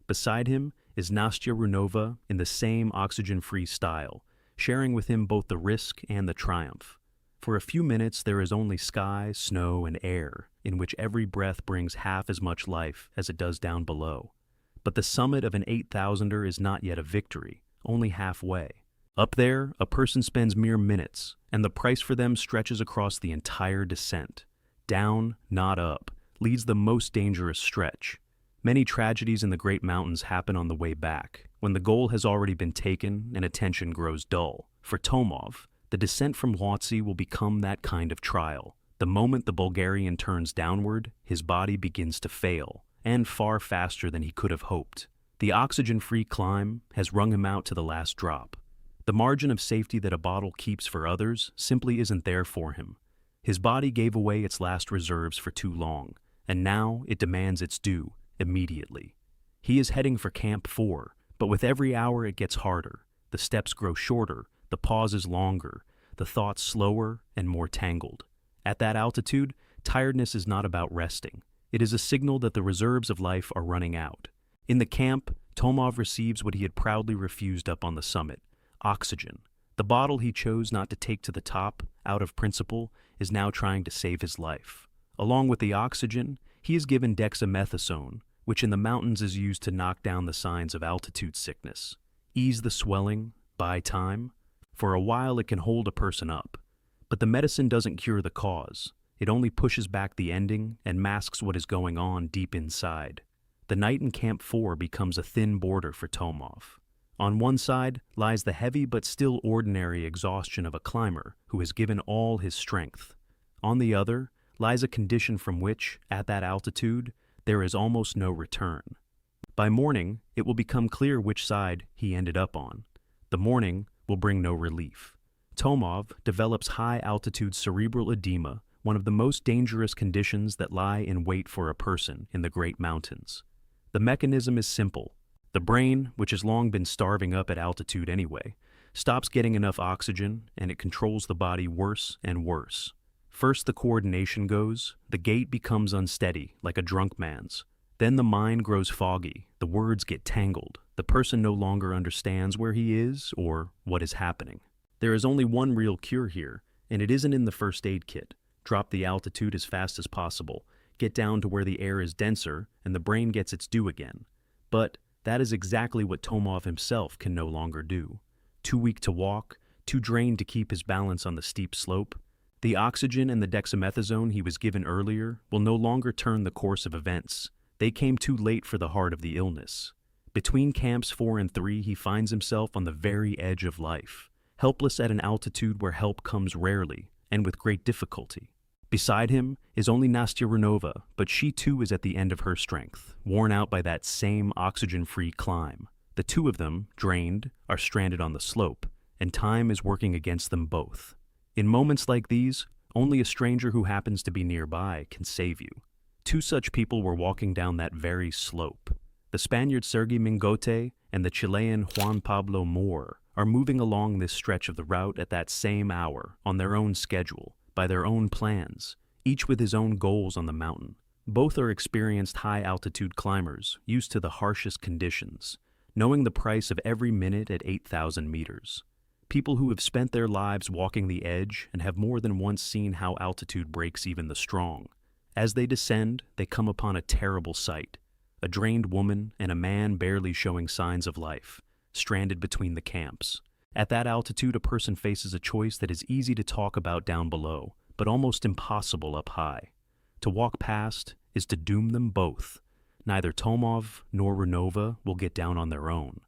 Speaker 1: Beside him is Nastya Runova in the same oxygen-free style, sharing with him both the risk and the triumph. For a few minutes there is only sky, snow, and air, in which every breath brings half as much life as it does down below. But the summit of an 8,000er is not yet a victory, only halfway. Up there, a person spends mere minutes, and the price for them stretches across the entire descent. Down, not up, leads the most dangerous stretch. Many tragedies in the great mountains happen on the way back, when the goal has already been taken and attention grows dull. For Tomov, the descent from Lhotse will become that kind of trial. The moment the Bulgarian turns downward, his body begins to fail, and far faster than he could have hoped. The oxygen-free climb has wrung him out to the last drop. The margin of safety that a bottle keeps for others simply isn't there for him. His body gave away its last reserves for too long, and now it demands its due, immediately. He is heading for Camp 4, but with every hour it gets harder. The steps grow shorter, the pauses longer, the thoughts slower and more tangled. At that altitude, tiredness is not about resting. It is a signal that the reserves of life are running out. In the camp, Tomov receives what he had proudly refused up on the summit: oxygen. The bottle he chose not to take to the top, out of principle, is now trying to save his life. Along with the oxygen, he is given dexamethasone, which in the mountains is used to knock down the signs of altitude sickness, ease the swelling, buy time. For a while it can hold a person up. But the medicine doesn't cure the cause. It only pushes back the ending and masks what is going on deep inside. The night in Camp 4 becomes a thin border for Tomov. On one side lies the heavy but still ordinary exhaustion of a climber who has given all his strength. On the other lies a condition from which, at that altitude, there is almost no return. By morning, it will become clear which side he ended up on. The morning will bring no relief. Tomov develops high-altitude cerebral edema, one of the most dangerous conditions that lie in wait for a person in the Great Mountains. The mechanism is simple. The brain, which has long been starving up at altitude anyway, stops getting enough oxygen and it controls the body worse and worse. First the coordination goes, the gait becomes unsteady, like a drunk man's. Then the mind grows foggy, the words get tangled, the person no longer understands where he is or what is happening. There is only one real cure here, and it isn't in the first aid kit. Drop the altitude as fast as possible, get down to where the air is denser, and the brain gets its due again. But that is exactly what Tomov himself can no longer do. Too weak to walk, too drained to keep his balance on the steep slope, the oxygen and the dexamethasone he was given earlier will no longer turn the course of events. They came too late for the heart of the illness. Between camps 4 and 3, he finds himself on the very edge of life, helpless at an altitude where help comes rarely and with great difficulty. Beside him is only Nastya Runova, but she too is at the end of her strength, worn out by that same oxygen-free climb. The two of them, drained, are stranded on the slope, and time is working against them both. In moments like these, only a stranger who happens to be nearby can save you. Two such people were walking down that very slope. The Spaniard Sergey Mingote and the Chilean Juan Pablo Moore are moving along this stretch of the route at that same hour, on their own schedule, by their own plans, each with his own goals on the mountain. Both are experienced high-altitude climbers, used to the harshest conditions, knowing the price of every minute at 8,000 meters. People who have spent their lives walking the edge and have more than once seen how altitude breaks even the strong. As they descend, they come upon a terrible sight. A drained woman and a man barely showing signs of life, stranded between the camps. At that altitude, a person faces a choice that is easy to talk about down below, but almost impossible up high. To walk past is to doom them both. Neither Tomov nor Runova will get down on their own.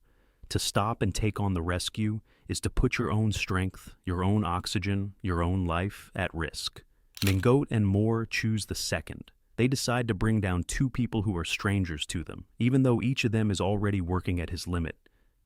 Speaker 1: To stop and take on the rescue is to put your own strength, your own oxygen, your own life at risk. Mingote and Moore choose the second. They decide to bring down two people who are strangers to them, even though each of them is already working at his limit.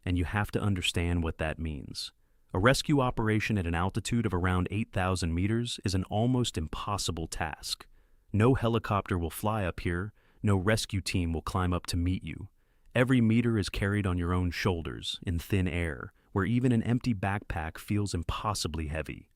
Speaker 1: And you have to understand what that means. A rescue operation at an altitude of around 8,000 meters is an almost impossible task. No helicopter will fly up here, no rescue team will climb up to meet you. Every meter is carried on your own shoulders, in thin air, where even an empty backpack feels impossibly heavy.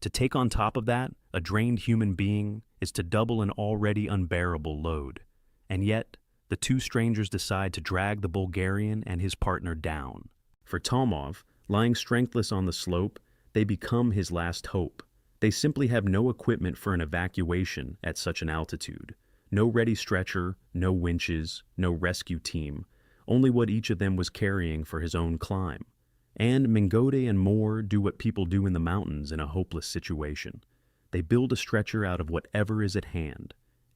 Speaker 1: To take on top of that, a drained human being, is to double an already unbearable load. And yet, the two strangers decide to drag the Bulgarian and his partner down. For Tomov, lying strengthless on the slope, they become his last hope. They simply have no equipment for an evacuation at such an altitude. No ready stretcher, no winches, no rescue team, only what each of them was carrying for his own climb. And Mingote and Moore do what people do in the mountains in a hopeless situation. They build a stretcher out of whatever is at hand.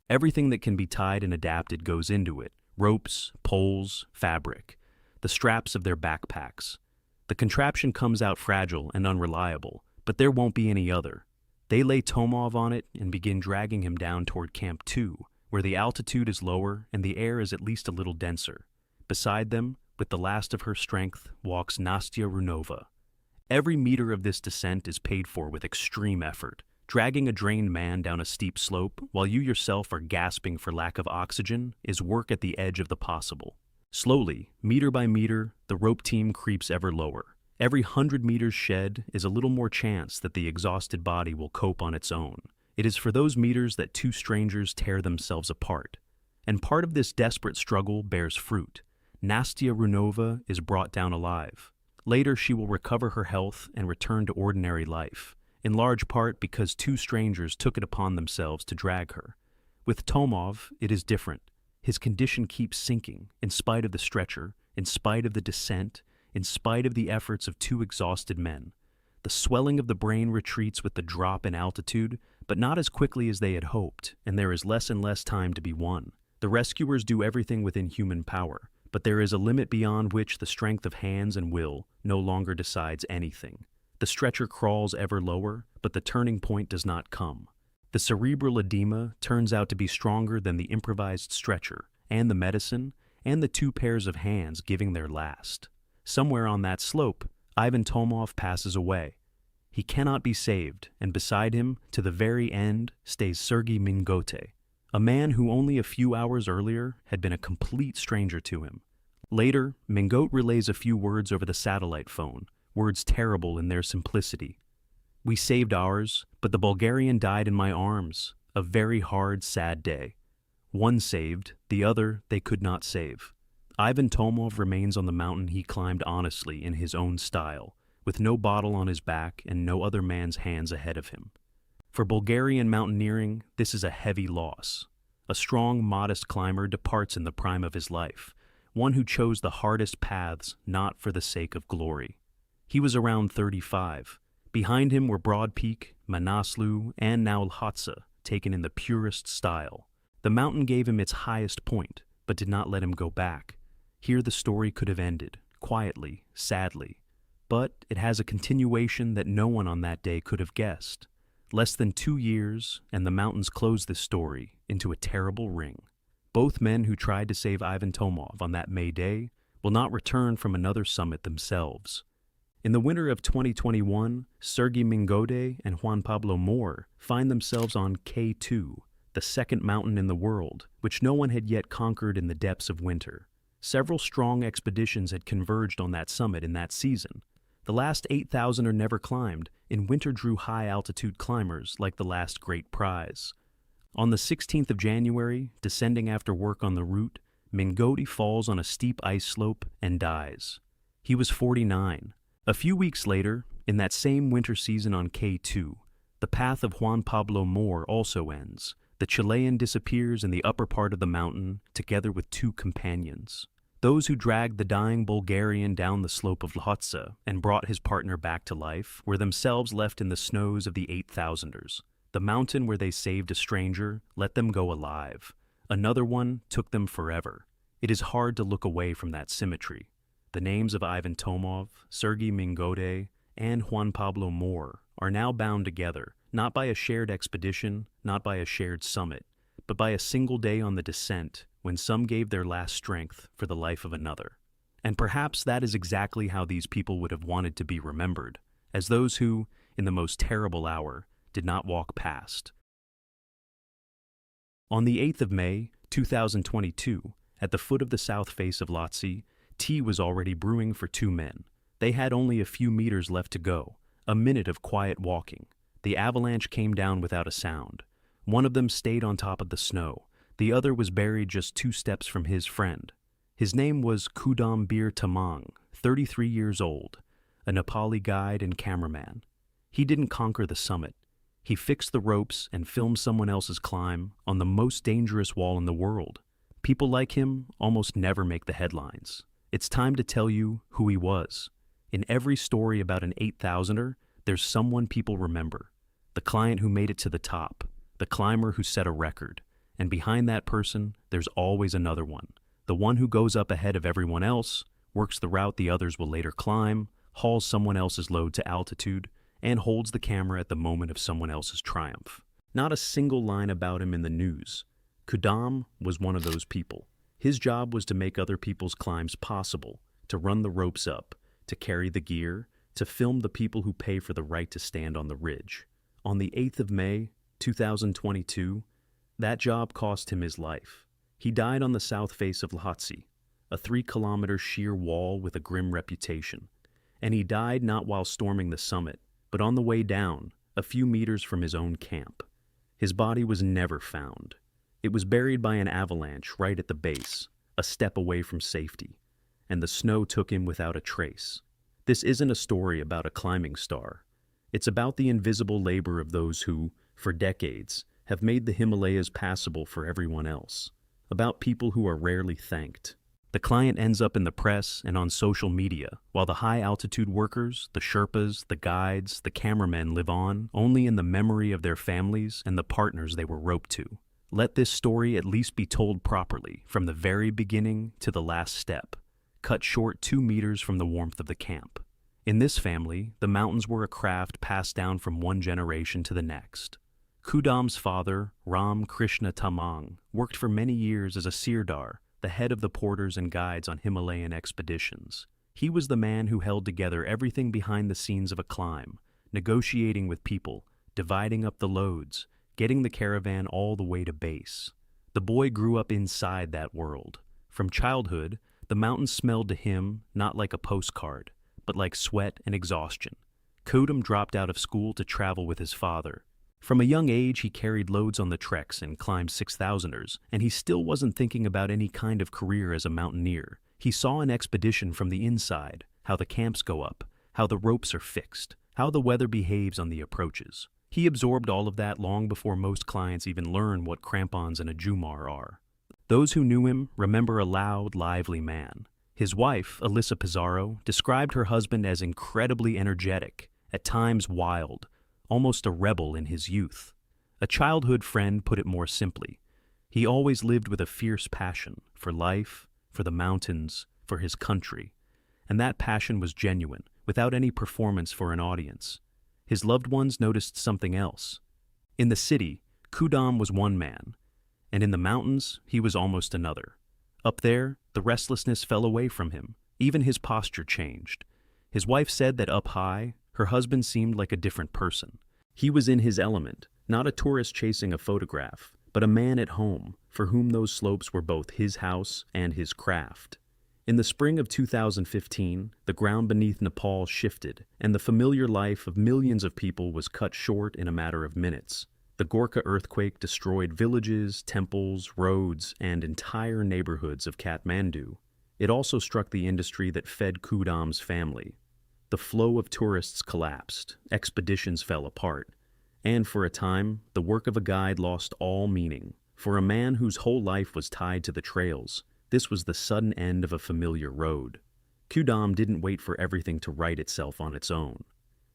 Speaker 1: Everything that can be tied and adapted goes into it: ropes, poles, fabric, the straps of their backpacks. The contraption comes out fragile and unreliable, but there won't be any other. They lay Tomov on it and begin dragging him down toward Camp 2, where the altitude is lower and the air is at least a little denser. Beside them, with the last of her strength, walks Nastya Runova. Every meter of this descent is paid for with extreme effort. Dragging a drained man down a steep slope while you yourself are gasping for lack of oxygen is work at the edge of the possible. Slowly, meter by meter, the rope team creeps ever lower. Every 100 meters shed is a little more chance that the exhausted body will cope on its own. It is for those meters that two strangers tear themselves apart. And part of this desperate struggle bears fruit. Nastya Runova is brought down alive. Later, she will recover her health and return to ordinary life, in large part because two strangers took it upon themselves to drag her. With Tomov, it is different. His condition keeps sinking, in spite of the stretcher, in spite of the descent, in spite of the efforts of two exhausted men. The swelling of the brain retreats with the drop in altitude, but not as quickly as they had hoped, and there is less and less time to be won. The rescuers do everything within human power, but there is a limit beyond which the strength of hands and will no longer decides anything. The stretcher crawls ever lower, but the turning point does not come. The cerebral edema turns out to be stronger than the improvised stretcher, and the medicine, and the two pairs of hands giving their last. Somewhere on that slope, Ivan Tomov passes away. He cannot be saved, and beside him, to the very end, stays Sergey Mingote, a man who only a few hours earlier had been a complete stranger to him. Later, Mingote relays a few words over the satellite phone, words terrible in their simplicity. "We saved ours, but the Bulgarian died in my arms. A very hard, sad day. One saved, the other they could not save." Ivan Tomov remains on the mountain he climbed honestly in his own style, with no bottle on his back and no other man's hands ahead of him. For Bulgarian mountaineering, this is a heavy loss. A strong, modest climber departs in the prime of his life, one who chose the hardest paths not for the sake of glory. He was around 35. Behind him were Broad Peak, Manaslu, and now Lhotse, taken in the purest style. The mountain gave him its highest point, but did not let him go back. Here the story could have ended, quietly, sadly. But it has a continuation that no one on that day could have guessed. Less than 2 years, and the mountains close this story into a terrible ring. Both men who tried to save Ivan Tomov on that May day will not return from another summit themselves. In the winter of 2021, Sergey Mingote and Juan Pablo Moore find themselves on K2, the second mountain in the world, which no one had yet conquered in the depths of winter. Several strong expeditions had converged on that summit in that season. The last 8,000 are never climbed, in winter drew high-altitude climbers like the last great prize. On the 16th of January, descending after work on the route, Mingote falls on a steep ice slope and dies. He was 49. A few weeks later, in that same winter season on K2, the path of Juan Pablo Moore also ends. The Chilean disappears in the upper part of the mountain, together with two companions. Those who dragged the dying Bulgarian down the slope of Lhotse and brought his partner back to life were themselves left in the snows of the 8,000ers. The mountain where they saved a stranger let them go alive. Another one took them forever. It is hard to look away from that symmetry. The names of Ivan Tomov, Sergey Mingote, and Juan Pablo Moore are now bound together, not by a shared expedition, not by a shared summit, but by a single day on the descent when some gave their last strength for the life of another. And perhaps that is exactly how these people would have wanted to be remembered, as those who, in the most terrible hour, did not walk past. On the 8th of May, 2022, at the foot of the south face of Lhotse, tea was already brewing for two men. They had only a few meters left to go, a minute of quiet walking. The avalanche came down without a sound. One of them stayed on top of the snow. The other was buried just 2 steps from his friend. His name was Khudam Bir Tamang, 33 years old, a Nepali guide and cameraman. He didn't conquer the summit. He fixed the ropes and filmed someone else's climb on the most dangerous wall in the world. People like him almost never make the headlines. It's time to tell you who he was. In every story about an 8,000er, there's someone people remember. The client who made it to the top, the climber who set a record. And behind that person, there's always another one. The one who goes up ahead of everyone else, works the route the others will later climb, hauls someone else's load to altitude, and holds the camera at the moment of someone else's triumph. Not a single line about him in the news. Khudam was one of those people. His job was to make other people's climbs possible, to run the ropes up, to carry the gear, to film the people who pay for the right to stand on the ridge. On the 8th of May, 2022, that job cost him his life. He died on the south face of Lhotse, a 3-kilometer sheer wall with a grim reputation. And he died not while storming the summit, but on the way down, a few meters from his own camp. His body was never found. It was buried by an avalanche right at the base, a step away from safety, and the snow took him without a trace. This isn't a story about a climbing star. It's about the invisible labor of those who, for decades, have made the Himalayas passable for everyone else. About people who are rarely thanked. The client ends up in the press and on social media, while the high-altitude workers, the Sherpas, the guides, the cameramen live on only in the memory of their families and the partners they were roped to. Let this story at least be told properly, from the very beginning to the last step, cut short 2 meters from the warmth of the camp. In this family, the mountains were a craft passed down from one generation to the next. Khudam's father, Ram Krishna Tamang, worked for many years as a sirdar, the head of the porters and guides on Himalayan expeditions. He was the man who held together everything behind the scenes of a climb, negotiating with people, dividing up the loads, getting the caravan all the way to base. The boy grew up inside that world. From childhood, the mountains smelled to him not like a postcard, but like sweat and exhaustion. Khudam dropped out of school to travel with his father. From a young age, he carried loads on the treks and climbed 6,000ers, and he still wasn't thinking about any kind of career as a mountaineer. He saw an expedition from the inside, how the camps go up, how the ropes are fixed, how the weather behaves on the approaches. He absorbed all of that long before most clients even learn what crampons and a jumar are. Those who knew him remember a loud, lively man. His wife, Alyssa Pizarro, described her husband as incredibly energetic, at times wild, almost a rebel in his youth. A childhood friend put it more simply. He always lived with a fierce passion for life, for the mountains, for his country. And that passion was genuine, without any performance for an audience. His loved ones noticed something else. In the city, Khudam was one man, and in the mountains, he was almost another. Up there, the restlessness fell away from him. Even his posture changed. His wife said that up high, her husband seemed like a different person. He was in his element, not a tourist chasing a photograph, but a man at home, for whom those slopes were both his house and his craft. In the spring of 2015, the ground beneath Nepal shifted, and the familiar life of millions of people was cut short in a matter of minutes. The Gorkha earthquake destroyed villages, temples, roads, and entire neighborhoods of Kathmandu. It also struck the industry that fed Khudam's family. The flow of tourists collapsed, expeditions fell apart, and for a time, the work of a guide lost all meaning. For a man whose whole life was tied to the trails, this was the sudden end of a familiar road. Khudam didn't wait for everything to right itself on its own.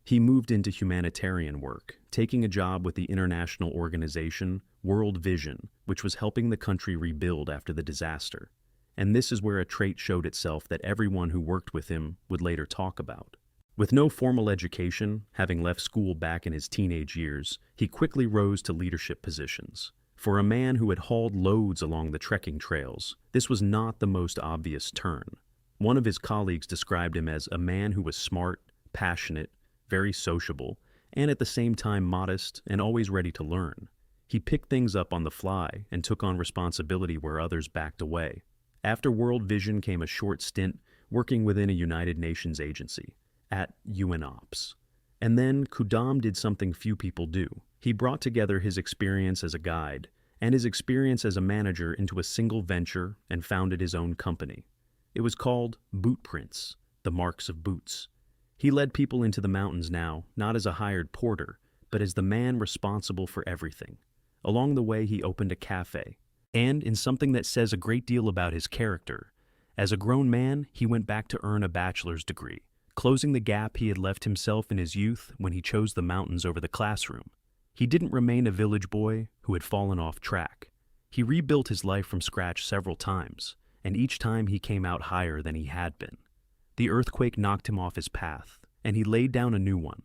Speaker 1: He moved into humanitarian work, taking a job with the international organization World Vision, which was helping the country rebuild after the disaster. And this is where a trait showed itself that everyone who worked with him would later talk about. With no formal education, having left school back in his teenage years, he quickly rose to leadership positions. For a man who had hauled loads along the trekking trails, this was not the most obvious turn. One of his colleagues described him as a man who was smart, passionate, very sociable, and at the same time modest and always ready to learn. He picked things up on the fly and took on responsibility where others backed away. After World Vision came a short stint working within a United Nations agency, at UNOPS. And then Khudam did something few people do. He brought together his experience as a guide and his experience as a manager into a single venture and founded his own company. It was called Bootprints, the marks of boots. He led people into the mountains now, not as a hired porter, but as the man responsible for everything. Along the way, he opened a cafe. And in something that says a great deal about his character, as a grown man, he went back to earn a bachelor's degree, closing the gap he had left himself in his youth when he chose the mountains over the classroom. He didn't remain a village boy who had fallen off track. He rebuilt his life from scratch several times, and each time he came out higher than he had been. The earthquake knocked him off his path, and he laid down a new one.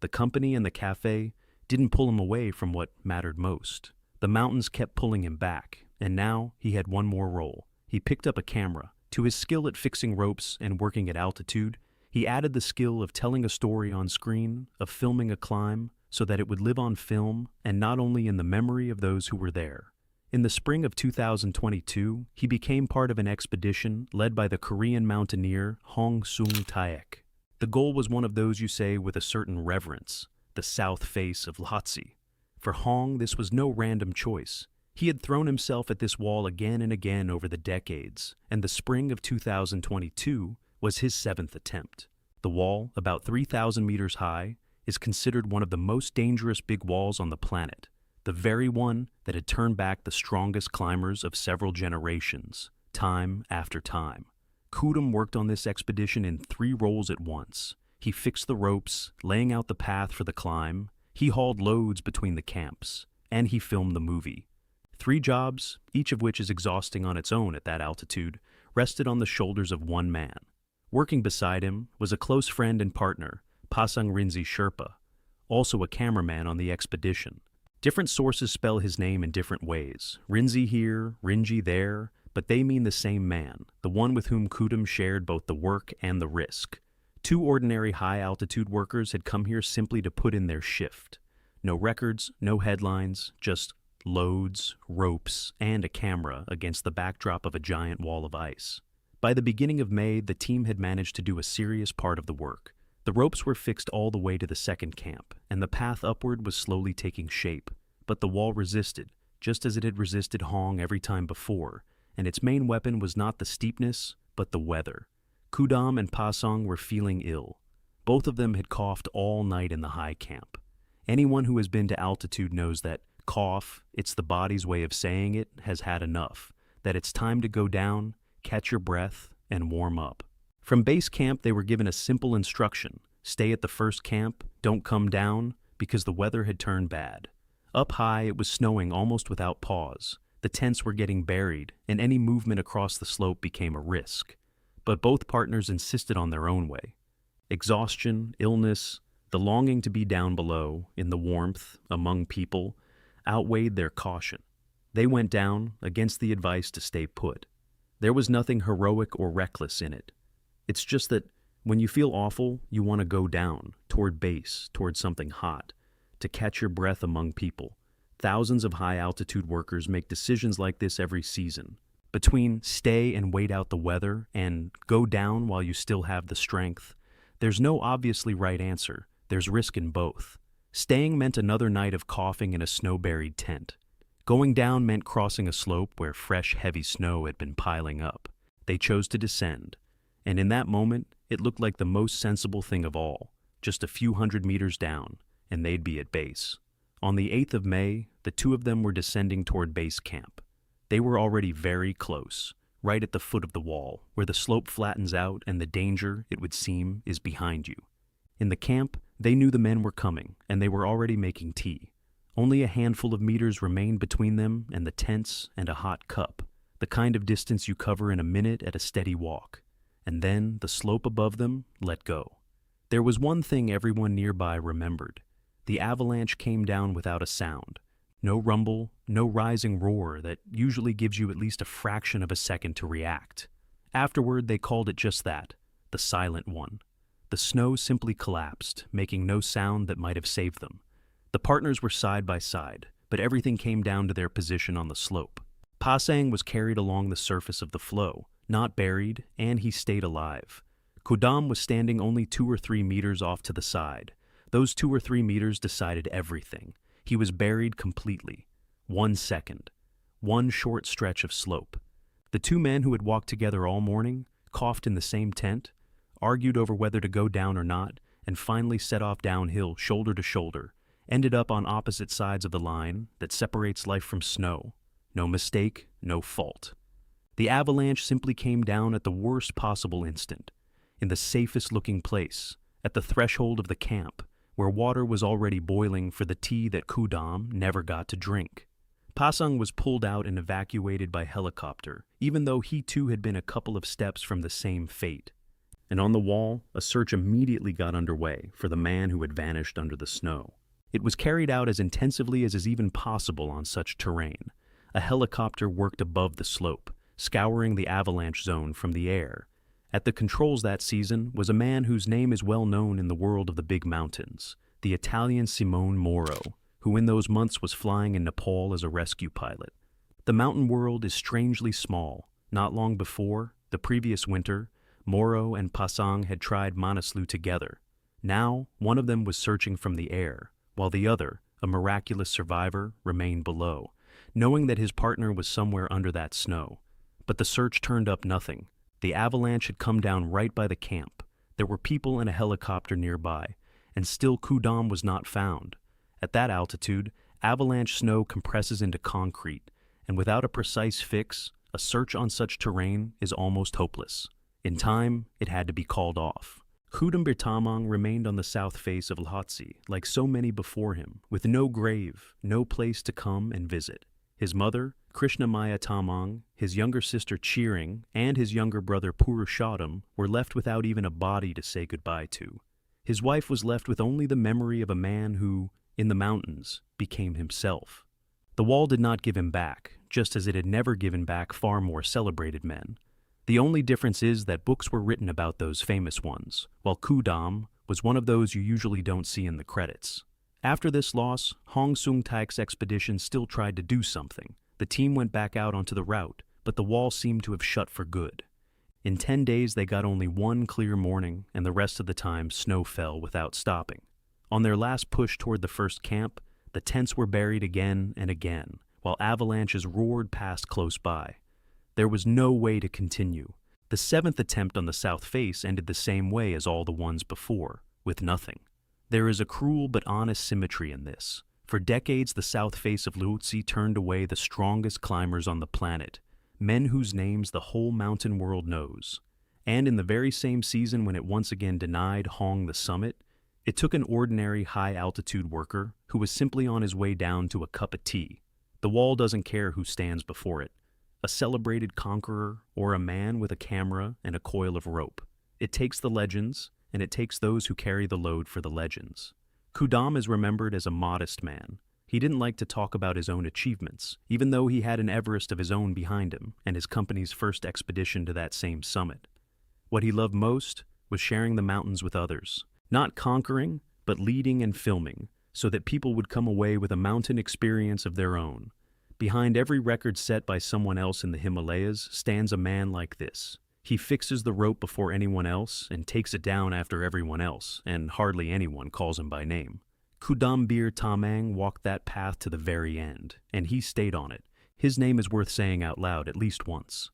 Speaker 1: The company and the cafe didn't pull him away from what mattered most. The mountains kept pulling him back, and now he had one more role. He picked up a camera. To his skill at fixing ropes and working at altitude, he added the skill of telling a story on screen, of filming a climb, so that it would live on film and not only in the memory of those who were there. In the spring of 2022, he became part of an expedition led by the Korean mountaineer Hong Sung-taek. The goal was one of those you say with a certain reverence, the south face of Lhotse. For Hong, this was no random choice. He had thrown himself at this wall again and again over the decades, and the spring of 2022 was his 7th attempt. The wall, about 3,000 meters high, is considered one of the most dangerous big walls on the planet, the very one that had turned back the strongest climbers of several generations. time after time. Khudam worked on this expedition in 3 roles at once. He fixed the ropes, laying out the path for the climb, he hauled loads between the camps, and he filmed the movie. 3 jobs, each of which is exhausting on its own at that altitude, rested on the shoulders of one man. Working beside him was a close friend and partner, Pasang Rinzi Sherpa, also a cameraman on the expedition. Different sources spell his name in different ways, Rinzi here, Rinji there, but they mean the same man, the one with whom Khudam shared both the work and the risk. 2 ordinary high-altitude workers had come here simply to put in their shift. No records, no headlines, just loads, ropes, and a camera against the backdrop of a giant wall of ice. By the beginning of May, the team had managed to do a serious part of the work. The ropes were fixed all the way to the second camp, and the path upward was slowly taking shape. But the wall resisted, just as it had resisted Hong every time before, and its main weapon was not the steepness, but the weather. Khudam and Pasang were feeling ill. Both of them had coughed all night in the high camp. Anyone who has been to altitude knows that cough, it's the body's way of saying it, has had enough, that it's time to go down, catch your breath, and warm up. From base camp, they were given a simple instruction: stay at the first camp, don't come down, because the weather had turned bad. Up high, it was snowing almost without pause. The tents were getting buried, and any movement across the slope became a risk. But both partners insisted on their own way. Exhaustion, illness, the longing to be down below, in the warmth, among people, outweighed their caution. They went down, against the advice to stay put. There was nothing heroic or reckless in it. It's just that when you feel awful, you want to go down, toward base, toward something hot, to catch your breath among people. Thousands of high-altitude workers make decisions like this every season. Between stay and wait out the weather and go down while you still have the strength, there's no obviously right answer. There's risk in both. Staying meant another night of coughing in a snow-buried tent. Going down meant crossing a slope where fresh, heavy snow had been piling up. They chose to descend, and in that moment, it looked like the most sensible thing of all. Just a few hundred meters down, and they'd be at base. On the 8th of May, the 2 of them were descending toward base camp. They were already very close, right at the foot of the wall, where the slope flattens out and the danger, it would seem, is behind you. In the camp, they knew the men were coming, and they were already making tea. Only a handful of meters remained between them and the tents and a hot cup, the kind of distance you cover in a minute at a steady walk. And then the slope above them let go. There was one thing everyone nearby remembered. The avalanche came down without a sound. No rumble, no rising roar that usually gives you at least a fraction of a second to react. Afterward, they called it just that, the silent one. The snow simply collapsed, making no sound that might have saved them. The partners were side by side, but everything came down to their position on the slope. Pasang was carried along the surface of the floe, not buried, and he stayed alive. Khudam was standing only 2 or 3 meters off to the side. Those 2 or 3 meters decided everything. He was buried completely. 1 second. One short stretch of slope. The 2 men who had walked together all morning, coughed in the same tent, argued over whether to go down or not, and finally set off downhill, shoulder to shoulder, ended up on opposite sides of the line that separates life from snow. No mistake, no fault. The avalanche simply came down at the worst possible instant, in the safest-looking place, at the threshold of the camp, where water was already boiling for the tea that Khudam never got to drink. Pasang was pulled out and evacuated by helicopter, even though he too had been a couple of steps from the same fate. And on the wall, a search immediately got underway for the man who had vanished under the snow. It was carried out as intensively as is even possible on such terrain. A helicopter worked above the slope, scouring the avalanche zone from the air. At the controls that season was a man whose name is well known in the world of the big mountains, the Italian Simone Moro, who in those months was flying in Nepal as a rescue pilot. The mountain world is strangely small. Not long before, the previous winter, Moro and Pasang had tried Manaslu together. Now, one of them was searching from the air, while the other, a miraculous survivor, remained below, knowing that his partner was somewhere under that snow. But the search turned up nothing. The avalanche had come down right by the camp. There were people in a helicopter nearby, and still Khudam was not found. At that altitude, avalanche snow compresses into concrete, and without a precise fix, a search on such terrain is almost hopeless. In time, it had to be called off. Khudam Bir Tamang remained on the south face of Lhotse, like so many before him, with no grave, no place to come and visit. His mother, Krishnamaya Tamang, his younger sister Cheering, and his younger brother Purushottam were left without even a body to say goodbye to. His wife was left with only the memory of a man who, in the mountains, became himself. The wall did not give him back, just as it had never given back far more celebrated men. The only difference is that books were written about those famous ones, while Khudam was one of those you usually don't see in the credits. After this loss, Hong Sung-taik's expedition still tried to do something. The team went back out onto the route, but the wall seemed to have shut for good. In 10 days they got only one clear morning, and the rest of the time snow fell without stopping. On their last push toward the first camp, the tents were buried again and again, while avalanches roared past close by. There was no way to continue. The 7th attempt on the south face ended the same way as all the ones before, with nothing. There is a cruel but honest symmetry in this. For decades, the south face of Lhotse turned away the strongest climbers on the planet, men whose names the whole mountain world knows. And in the very same season when it once again denied Hong the summit, it took an ordinary high-altitude worker who was simply on his way down to a cup of tea. The wall doesn't care who stands before it, a celebrated conqueror or a man with a camera and a coil of rope. It takes the legends, and it takes those who carry the load for the legends. Khudam is remembered as a modest man. He didn't like to talk about his own achievements, even though he had an Everest of his own behind him and his company's first expedition to that same summit. What he loved most was sharing the mountains with others, not conquering, but leading and filming, so that people would come away with a mountain experience of their own. Behind every record set by someone else in the Himalayas stands a man like this. He fixes the rope before anyone else and takes it down after everyone else, and hardly anyone calls him by name. Khudam Bir Tamang walked that path to the very end, and he stayed on it. His name is worth saying out loud at least once.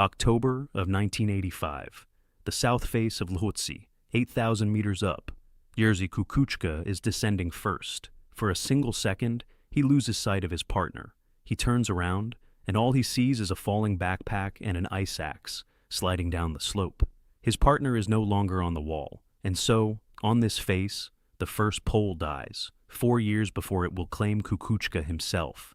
Speaker 1: October of 1985. The south face of Lhotse, 8,000 meters up. Jerzy Kukuczka is descending first. For a single second, he loses sight of his partner. He turns around, and all he sees is a falling backpack and an ice axe sliding down the slope. His partner is no longer on the wall, and so, on this face, the first pole dies, 4 years before it will claim Kukuczka himself.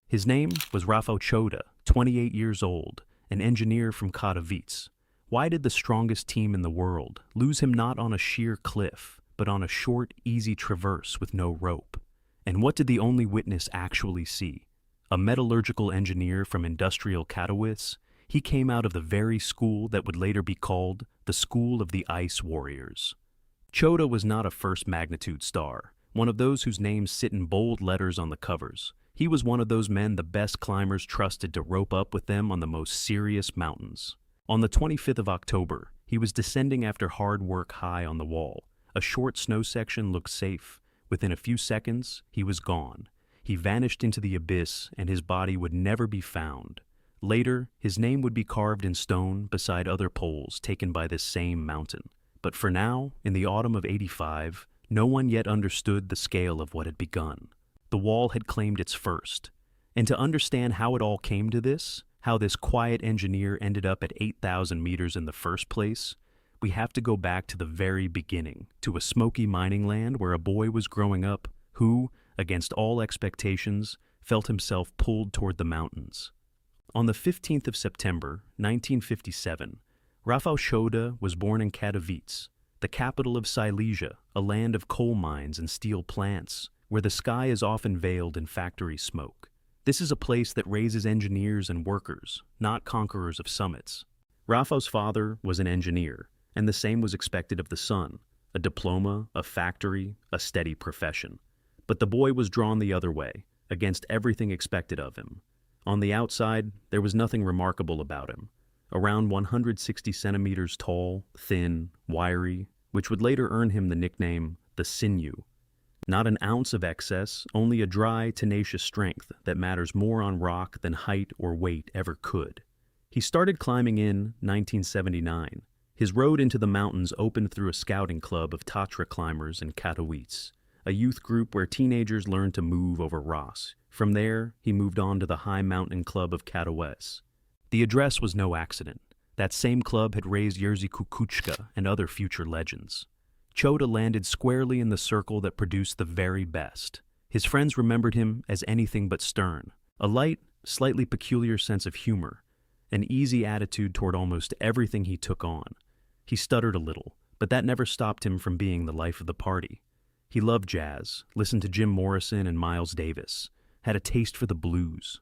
Speaker 1: His name was Rafal Cholda, 28 years old, an engineer from Katowice. Why did the strongest team in the world lose him not on a sheer cliff, but on a short, easy traverse with no rope? And what did the only witness actually see? A metallurgical engineer from industrial Katowice, he came out of the very school that would later be called the School of the Ice Warriors. Cholda was not a first-magnitude star, one of those whose names sit in bold letters on the covers. He was one of those men the best climbers trusted to rope up with them on the most serious mountains. On the 25th of October, he was descending after hard work high on the wall. A short snow section looked safe. Within a few seconds, he was gone. He vanished into the abyss, and his body would never be found. Later, his name would be carved in stone beside other poles taken by this same mountain. But for now, in the autumn of '85, no one yet understood the scale of what had begun. The wall had claimed its first. And to understand how it all came to this, how this quiet engineer ended up at 8,000 meters in the first place, we have to go back to the very beginning, to a smoky mining land where a boy was growing up who, against all expectations, felt himself pulled toward the mountains. On the 15th of September, 1957, Rafal Cholda was born in Katowice, the capital of Silesia, a land of coal mines and steel plants, where the sky is often veiled in factory smoke. This is a place that raises engineers and workers, not conquerors of summits. Rafal's father was an engineer, and the same was expected of the son, a diploma, a factory, a steady profession. But the boy was drawn the other way, against everything expected of him. On the outside, there was nothing remarkable about him. Around 160 centimeters tall, thin, wiry, which would later earn him the nickname, the Sinew. Not an ounce of excess, only a dry, tenacious strength that matters more on rock than height or weight ever could. He started climbing in 1979. His road into the mountains opened through a scouting club of Tatra climbers in Katowice, a youth group where teenagers learned to move over Ross, From there, he moved on to the High Mountain Club of Katowice. The address was no accident. That same club had raised Jerzy Kukuczka and other future legends. Cholda landed squarely in the circle that produced the very best. His friends remembered him as anything but stern. A light, slightly peculiar sense of humor, an easy attitude toward almost everything he took on. He stuttered a little, but that never stopped him from being the life of the party. He loved jazz, listened to Jim Morrison and Miles Davis, had a taste for the blues.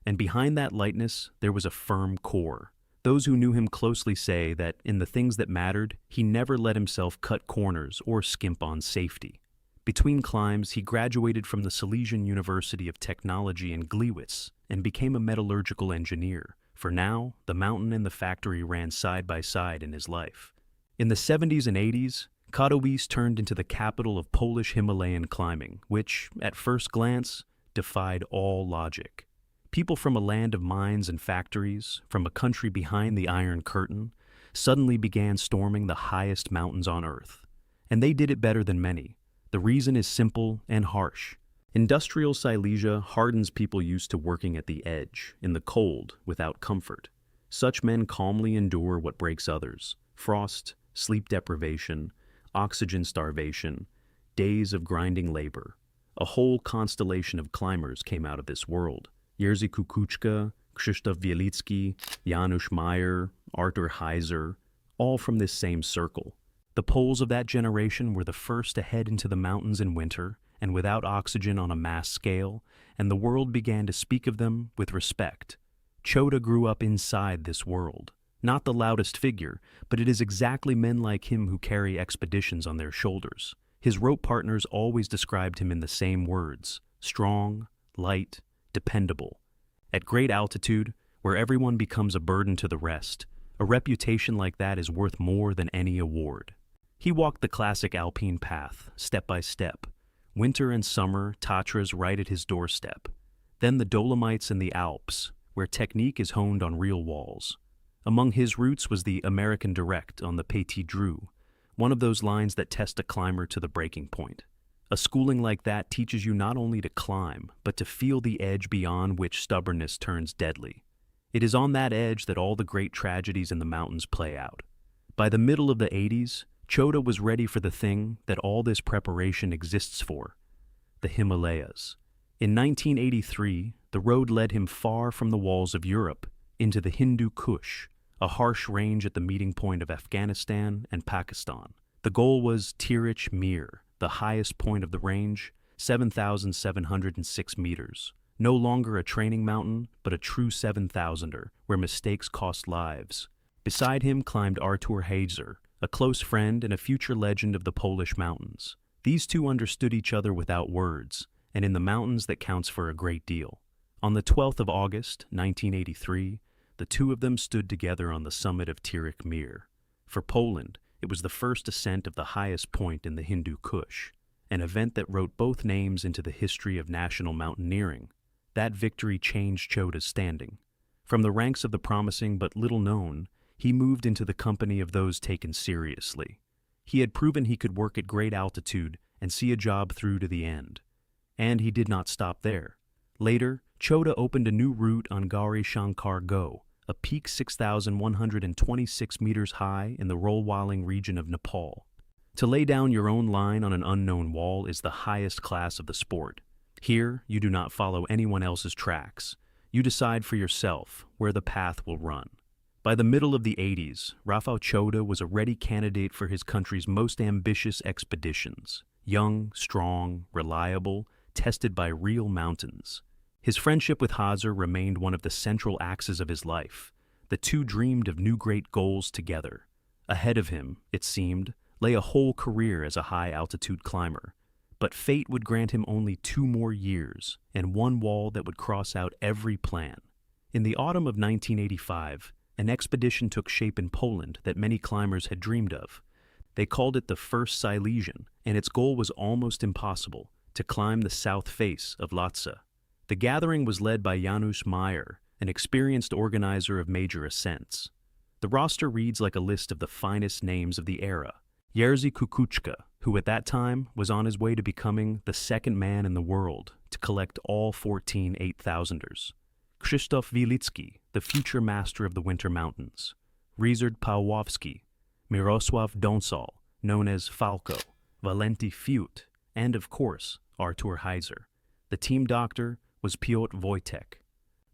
Speaker 1: And behind that lightness, there was a firm core. Those who knew him closely say that in the things that mattered, he never let himself cut corners or skimp on safety. Between climbs, he graduated from the Silesian University of Technology in Gliwice and became a metallurgical engineer. For now, the mountain and the factory ran side by side in his life. In the 70s and 80s, Katowice turned into the capital of Polish Himalayan climbing, which, at first glance, defied all logic. People from a land of mines and factories, from a country behind the Iron Curtain, suddenly began storming the highest mountains on Earth. And they did it better than many. The reason is simple and harsh. Industrial Silesia hardens people used to working at the edge, in the cold, without comfort. Such men calmly endure what breaks others: frost, sleep deprivation, oxygen starvation, days of grinding labor. A whole constellation of climbers came out of this world. Jerzy Kukuczka, Krzysztof Wielicki, Janusz Meyer, Arthur Heiser, all from this same circle. The Poles of that generation were the first to head into the mountains in winter and without oxygen on a mass scale, and the world began to speak of them with respect. Cholda grew up inside this world. Not the loudest figure, but it is exactly men like him who carry expeditions on their shoulders. His rope partners always described him in the same words: strong, light, dependable. At great altitude, where everyone becomes a burden to the rest, a reputation like that is worth more than any award. He walked the classic alpine path, step by step. Winter and summer, Tatras right at his doorstep. Then the Dolomites and the Alps, where technique is honed on real walls. Among his routes was the American Direct on the Petit Dru, one of those lines that test a climber to the breaking point. A schooling like that teaches you not only to climb, but to feel the edge beyond which stubbornness turns deadly. It is on that edge that all the great tragedies in the mountains play out. By the middle of the 80s, Cholda was ready for the thing that all this preparation exists for: the Himalayas. In 1983, the road led him far from the walls of Europe into the Hindu Kush, a harsh range at the meeting point of Afghanistan and Pakistan. The goal was Tirich Mir, the highest point of the range, 7,706 meters. No longer a training mountain, but a true 7,000er, where mistakes cost lives. Beside him climbed Artur Heiser, a close friend and a future legend of the Polish mountains. These two understood each other without words, and in the mountains that counts for a great deal. On the 12th of August, 1983, the two of them stood together on the summit of Tirich Mir. For Poland, it was the first ascent of the highest point in the Hindu Kush, an event that wrote both names into the history of national mountaineering. That victory changed Cholda's standing. From the ranks of the promising but little known, he moved into the company of those taken seriously. He had proven he could work at great altitude and see a job through to the end. And he did not stop there. Later, Cholda opened a new route on Gauri Shankar Go, a peak 6,126 meters high in the Rolwaling region of Nepal. To lay down your own line on an unknown wall is the highest class of the sport. Here, you do not follow anyone else's tracks. You decide for yourself where the path will run. By the middle of the 80s, Rafal Cholda was a ready candidate for his country's most ambitious expeditions. Young, strong, reliable, tested by real mountains. His friendship with Heiser remained one of the central axes of his life. The two dreamed of new great goals together. Ahead of him, it seemed, lay a whole career as a high-altitude climber. But fate would grant him only 2 more years, and one wall that would cross out every plan. In the autumn of 1985, an expedition took shape in Poland that many climbers had dreamed of. They called it the First Silesian, and its goal was almost impossible: to climb the south face of Lhotse. The gathering was led by Janusz Meyer, an experienced organizer of major ascents. The roster reads like a list of the finest names of the era. Jerzy Kukuczka, who at that time was on his way to becoming the second man in the world to collect all 14 8,000ers. Krzysztof Wilicki, the future master of the Winter Mountains. Ryszard Pawłowski, Mirosław Donsal, known as Falco, Walenty Fiut, and of course, Artur Heiser. The team doctor was Piotr Wojtek.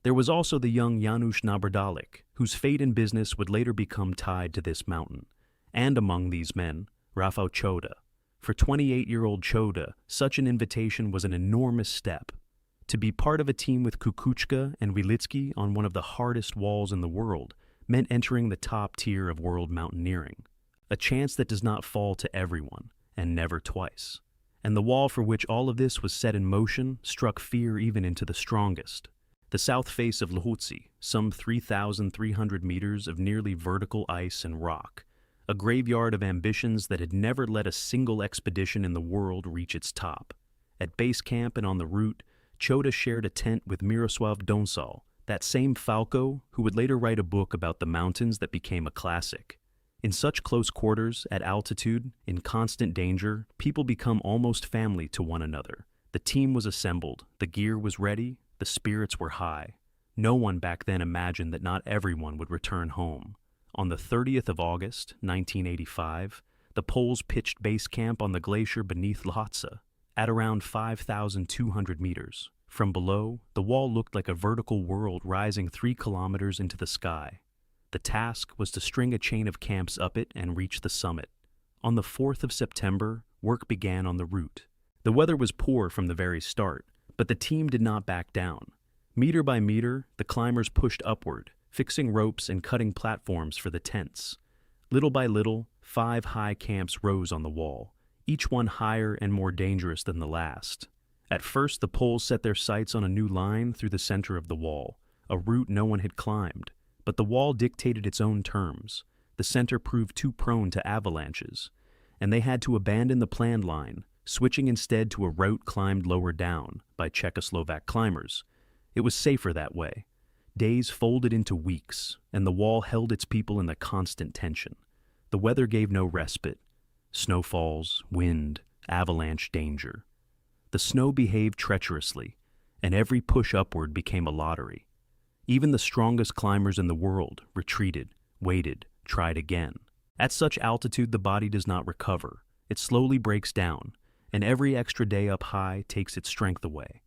Speaker 1: There was also the young Janusz Nabrdalik, whose fate in business would later become tied to this mountain. And among these men, Rafal Cholda. For 28-year-old Cholda, such an invitation was an enormous step. To be part of a team with Kukuczka and Wilicki on one of the hardest walls in the world meant entering the top tier of world mountaineering, a chance that does not fall to everyone, and never twice. And the wall for which all of this was set in motion struck fear even into the strongest. The south face of Lhotse, some 3,300 meters of nearly vertical ice and rock, a graveyard of ambitions that had never let a single expedition in the world reach its top. At base camp and on the route, Cholda shared a tent with Mirosław Donsal, that same Falco who would later write a book about the mountains that became a classic. In such close quarters, at altitude, in constant danger, people become almost family to one another. The team was assembled, the gear was ready, the spirits were high. No one back then imagined that not everyone would return home. On the 30th of August, 1985, the Poles pitched base camp on the glacier beneath Lhotse, at around 5,200 meters. From below, the wall looked like a vertical world rising 3 kilometers into the sky. The task was to string a chain of camps up it and reach the summit. On the 4th of September, work began on the route. The weather was poor from the very start, but the team did not back down. Meter by meter, the climbers pushed upward, fixing ropes and cutting platforms for the tents. Little by little, 5 high camps rose on the wall, each one higher and more dangerous than the last. At first, the Poles set their sights on a new line through the center of the wall, a route no one had climbed. But the wall dictated its own terms. The center proved too prone to avalanches, and they had to abandon the planned line, switching instead to a route climbed lower down by Czechoslovak climbers. It was safer that way. Days folded into weeks, and the wall held its people in the constant tension. The weather gave no respite. Snowfalls, wind, avalanche danger. The snow behaved treacherously, and every push upward became a lottery. Even the strongest climbers in the world retreated, waited, tried again. At such altitude, the body does not recover. It slowly breaks down, and every extra day up high takes its strength away.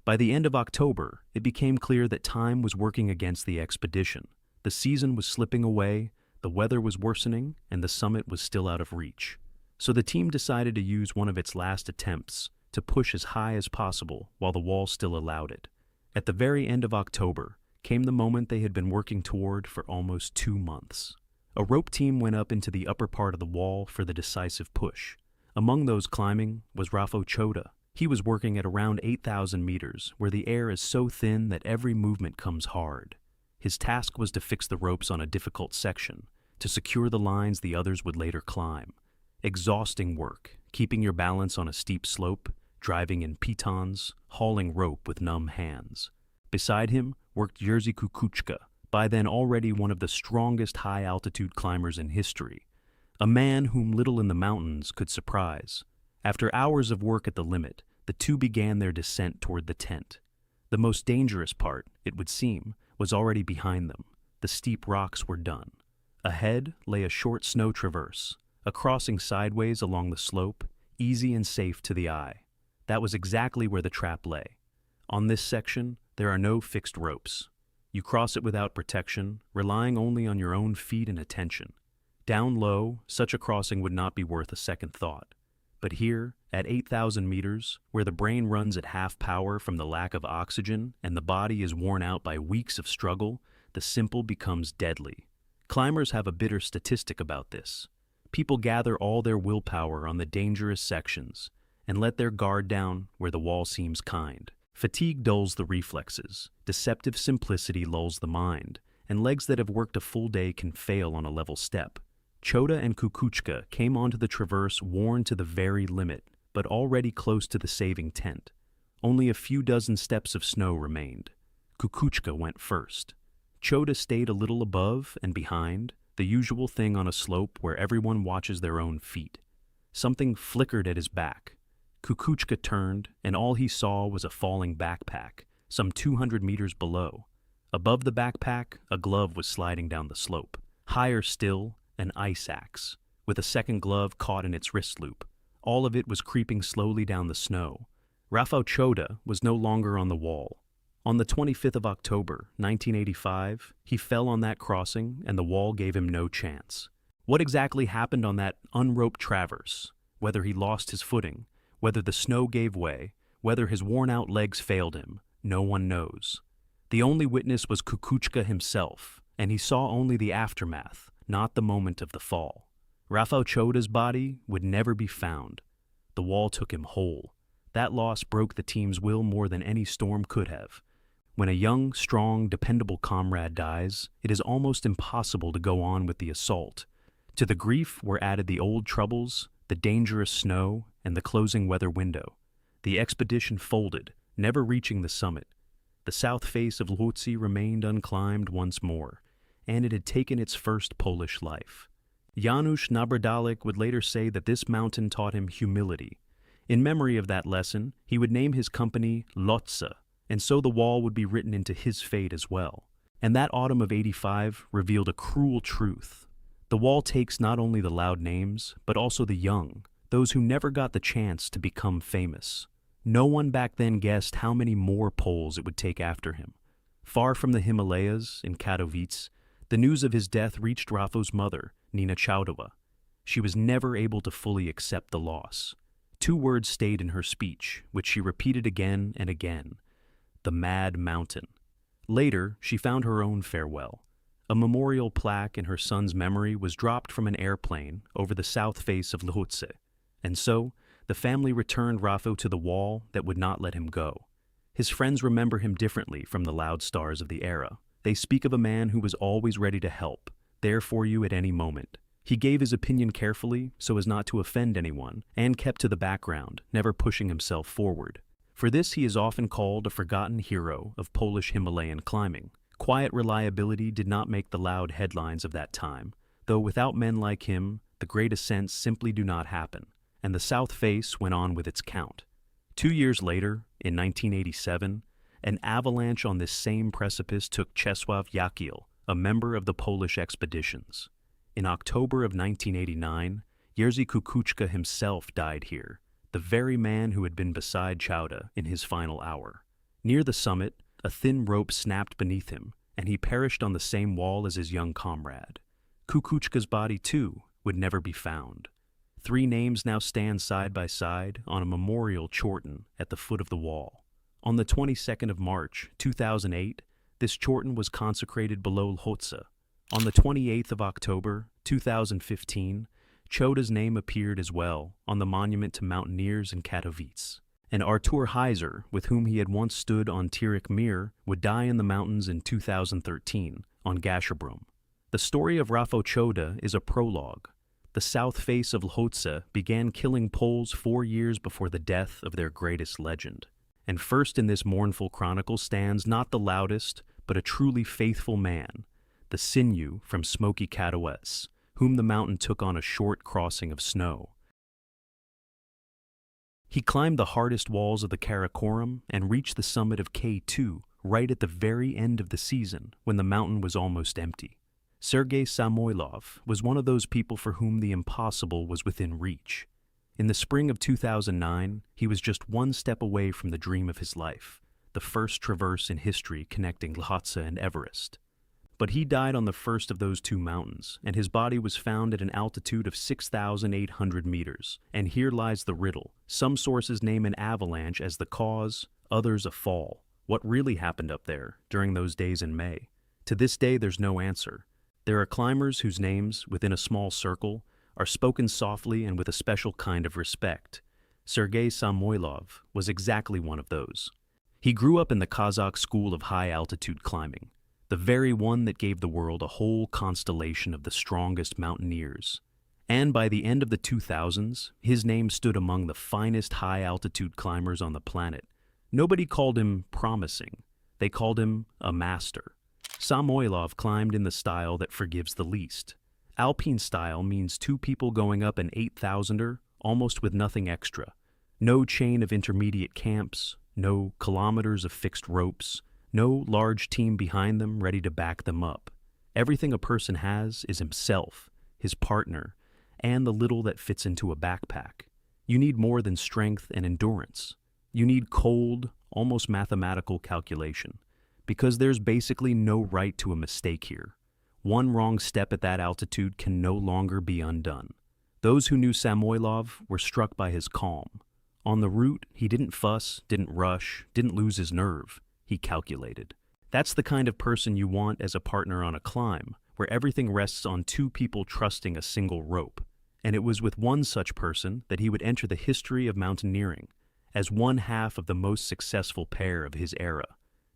Speaker 1: By the end of October, it became clear that time was working against the expedition. The season was slipping away, the weather was worsening, and the summit was still out of reach. So the team decided to use one of its last attempts to push as high as possible while the wall still allowed it. At the very end of October came the moment they had been working toward for almost 2 months. A rope team went up into the upper part of the wall for the decisive push. Among those climbing was Rafal Cholda. He was working at around 8,000 meters, where the air is so thin that every movement comes hard. His task was to fix the ropes on a difficult section, to secure the lines the others would later climb. Exhausting work, keeping your balance on a steep slope, driving in pitons, hauling rope with numb hands. Beside him worked Jerzy Kukuczka, by then already one of the strongest high-altitude climbers in history, a man whom little in the mountains could surprise. After hours of work at the limit, the two began their descent toward the tent. The most dangerous part, it would seem, was already behind them. The steep rocks were done. Ahead lay a short snow traverse, a crossing sideways along the slope, easy and safe to the eye. That was exactly where the trap lay. On this section, there are no fixed ropes. You cross it without protection, relying only on your own feet and attention. Down low, such a crossing would not be worth a second thought. But here, at 8,000 meters, where the brain runs at half power from the lack of oxygen and the body is worn out by weeks of struggle, the simple becomes deadly. Climbers have a bitter statistic about this. People gather all their willpower on the dangerous sections and let their guard down where the wall seems kind. Fatigue dulls the reflexes, deceptive simplicity lulls the mind, and legs that have worked a full day can fail on a level step. Cholda and Kukuczka came onto the traverse worn to the very limit, but already close to the saving tent. Only a few dozen steps of snow remained. Kukuczka went first. Cholda stayed a little above and behind, the usual thing on a slope where everyone watches their own feet. Something flickered at his back. Kukuczka turned, and all he saw was a falling backpack, some 200 meters below. Above the backpack, a glove was sliding down the slope. Higher still, an ice axe, with a second glove caught in its wrist loop. All of it was creeping slowly down the snow. Rafal Cholda was no longer on the wall. On the 25th of October, 1985, he fell on that crossing, and the wall gave him no chance. What exactly happened on that unroped traverse? Whether he lost his footing, whether the snow gave way, whether his worn-out legs failed him, no one knows. The only witness was Kukuczka himself, and he saw only the aftermath, not the moment of the fall. Rafal Cholda's body would never be found. The wall took him whole. That loss broke the team's will more than any storm could have. When a young, strong, dependable comrade dies, it is almost impossible to go on with the assault. To the grief were added the old troubles, the dangerous snow, and the closing weather window. The expedition folded, never reaching the summit. The south face of Lhotse remained unclimbed once more, and it had taken its first Polish life. Janusz Nabradalik would later say that this mountain taught him humility. In memory of that lesson, he would name his company Lhotse, and so the wall would be written into his fate as well. And that autumn of '85 revealed a cruel truth. The wall takes not only the loud names, but also the young, those who never got the chance to become famous. No one back then guessed how many more Poles it would take after him. Far from the Himalayas, in Katowice, the news of his death reached Rafal's mother, Nina Chowdova. She was never able to fully accept the loss. 2 words stayed in her speech, which she repeated again and again: the Mad Mountain. Later, she found her own farewell. A memorial plaque in her son's memory was dropped from an airplane over the south face of Lhotse, and so the family returned Rafal to the wall that would not let him go. His friends remember him differently from the loud stars of the era. They speak of a man who was always ready to help, there for you at any moment. He gave his opinion carefully so as not to offend anyone, and kept to the background, never pushing himself forward. For this he is often called a forgotten hero of Polish Himalayan climbing. Quiet reliability did not make the loud headlines of that time, though without men like him, the great ascents simply do not happen, and the South Face went on with its count. 2 years later, in 1987, an avalanche on this same precipice took Czesław Jakiel, a member of the Polish expeditions. In October of 1989, Jerzy Kukuczka himself died here, the very man who had been beside Chowda in his final hour. Near the summit, a thin rope snapped beneath him, and he perished on the same wall as his young comrade. Kukuczka's body, too, would never be found. 3 names now stand side by side on a memorial chorten at the foot of the wall. On the 22nd of March, 2008, this chorten was consecrated below Lhotse. On the 28th of October, 2015, Chowda's name appeared as well on the monument to mountaineers in Katowice. And Artur Heiser, with whom he had once stood on Tirik Mir, would die in the mountains in 2013 on Gasherbrum. The story of Rafal Cholda is a prologue. The south face of Lhotse began killing Poles 4 years before the death of their greatest legend. And first in this mournful chronicle stands not the loudest, but a truly faithful man, the sinew from smoky Katowice, whom the mountain took on a short crossing of snow. He climbed the hardest walls of the Karakoram and reached the summit of K2 right at the very end of the season when the mountain was almost empty. Sergey Samoylov was one of those people for whom the impossible was within reach. In the spring of 2009, he was just 1 step away from the dream of his life, the first traverse in history connecting Lhotse and Everest. But he died on the first of those 2 mountains, and his body was found at an altitude of 6,800 meters. And here lies the riddle. Some sources name an avalanche as the cause, others a fall. What really happened up there during those days in May? To this day, there's no answer. There are climbers whose names, within a small circle, are spoken softly and with a special kind of respect. Sergey Samoylov was exactly one of those. He grew up in the Kazakh school of high-altitude climbing, the very one that gave the world a whole constellation of the strongest mountaineers. And by the end of the 2000s, his name stood among the finest high-altitude climbers on the planet. Nobody called him promising. They called him a master. Samoylov climbed in the style that forgives the least. Alpine style means 2 people going up an 8,000er almost with nothing extra. No chain of intermediate camps, no kilometers of fixed ropes, no large team behind them ready to back them up. Everything a person has is himself, his partner, and the little that fits into a backpack. You need more than strength and endurance. You need cold, almost mathematical calculation, because there's basically no right to a mistake here. One wrong step at that altitude can no longer be undone. Those who knew Samoylov were struck by his calm. On the route, he didn't fuss, didn't rush, didn't lose his nerve. He calculated. That's the kind of person you want as a partner on a climb, where everything rests on two people trusting a single rope. And it was with one such person that he would enter the history of mountaineering, as one half of the most successful pair of his era.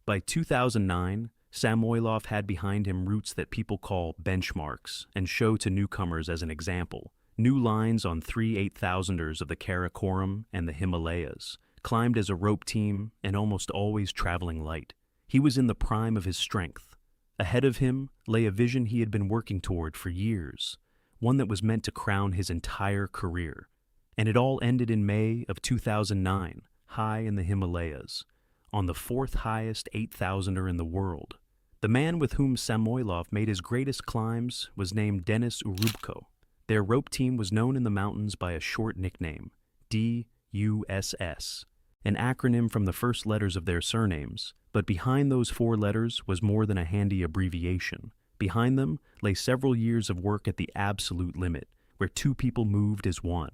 Speaker 1: By 2009, Samoylov had behind him routes that people call benchmarks and show to newcomers as an example. New lines on 3 8,000ers of the Karakoram and the Himalayas, climbed as a rope team and almost always traveling light. He was in the prime of his strength. Ahead of him lay a vision he had been working toward for years, one that was meant to crown his entire career. And it all ended in May of 2009, high in the Himalayas, on the fourth highest 8,000er in the world. The man with whom Samoylov made his greatest climbs was named Denis Urubko. Their rope team was known in the mountains by a short nickname, DUSS, an acronym from the first letters of their surnames, but behind those 4 letters was more than a handy abbreviation. Behind them lay several years of work at the absolute limit, where 2 people moved as one.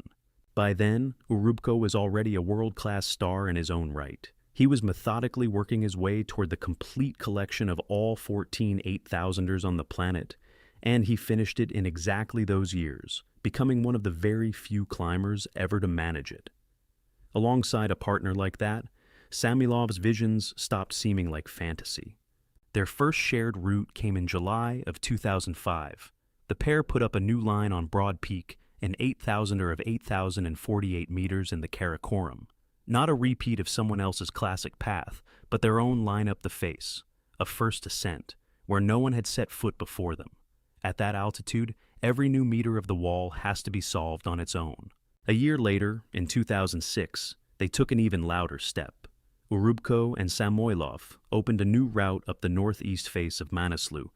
Speaker 1: By then, Urubko was already a world-class star in his own right. He was methodically working his way toward the complete collection of all 14 8,000ers on the planet, and he finished it in exactly those years, becoming one of the very few climbers ever to manage it. Alongside a partner like that, Samylov's visions stopped seeming like fantasy. Their first shared route came in July of 2005. The pair put up a new line on Broad Peak, an 8,000er of 8,048 meters in the Karakoram. Not a repeat of someone else's classic path, but their own line up the face, a first ascent, where no one had set foot before them. At that altitude, every new meter of the wall has to be solved on its own. A year later, in 2006, they took an even louder step. Urubko and Samoylov opened a new route up the northeast face of Manaslu,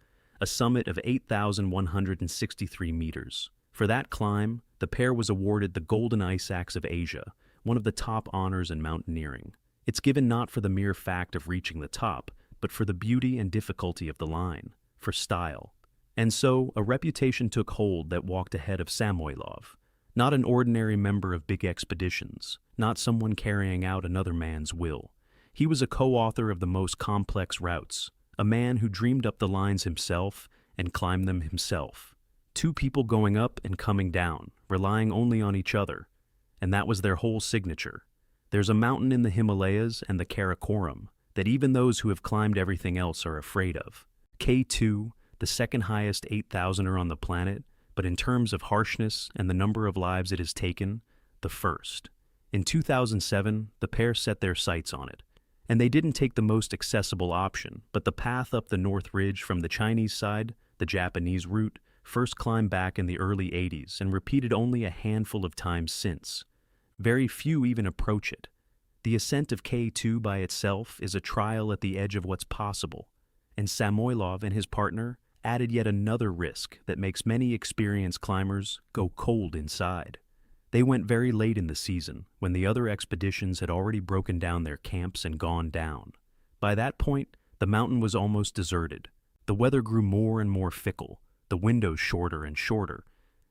Speaker 1: a summit of 8,163 meters. For that climb, the pair was awarded the Golden Ice Axe of Asia, one of the top honors in mountaineering. It's given not for the mere fact of reaching the top, but for the beauty and difficulty of the line, for style. And so, a reputation took hold that walked ahead of Samoylov. Not an ordinary member of big expeditions, not someone carrying out another man's will. He was a co-author of the most complex routes, a man who dreamed up the lines himself and climbed them himself. 2 people going up and coming down, relying only on each other. And that was their whole signature. There's a mountain in the Himalayas and the Karakoram that even those who have climbed everything else are afraid of. K2, the second highest 8,000er on the planet, but in terms of harshness and the number of lives it has taken, the first. In 2007, the pair set their sights on it. And they didn't take the most accessible option, but the path up the North Ridge from the Chinese side, the Japanese route, first climbed back in the early 80s and repeated only a handful of times since. Very few even approach it. The ascent of K2 by itself is a trial at the edge of what's possible, and Samoylov and his partner added yet another risk that makes many experienced climbers go cold inside. They went very late in the season, when the other expeditions had already broken down their camps and gone down. By that point, the mountain was almost deserted. The weather grew more and more fickle, the windows shorter and shorter,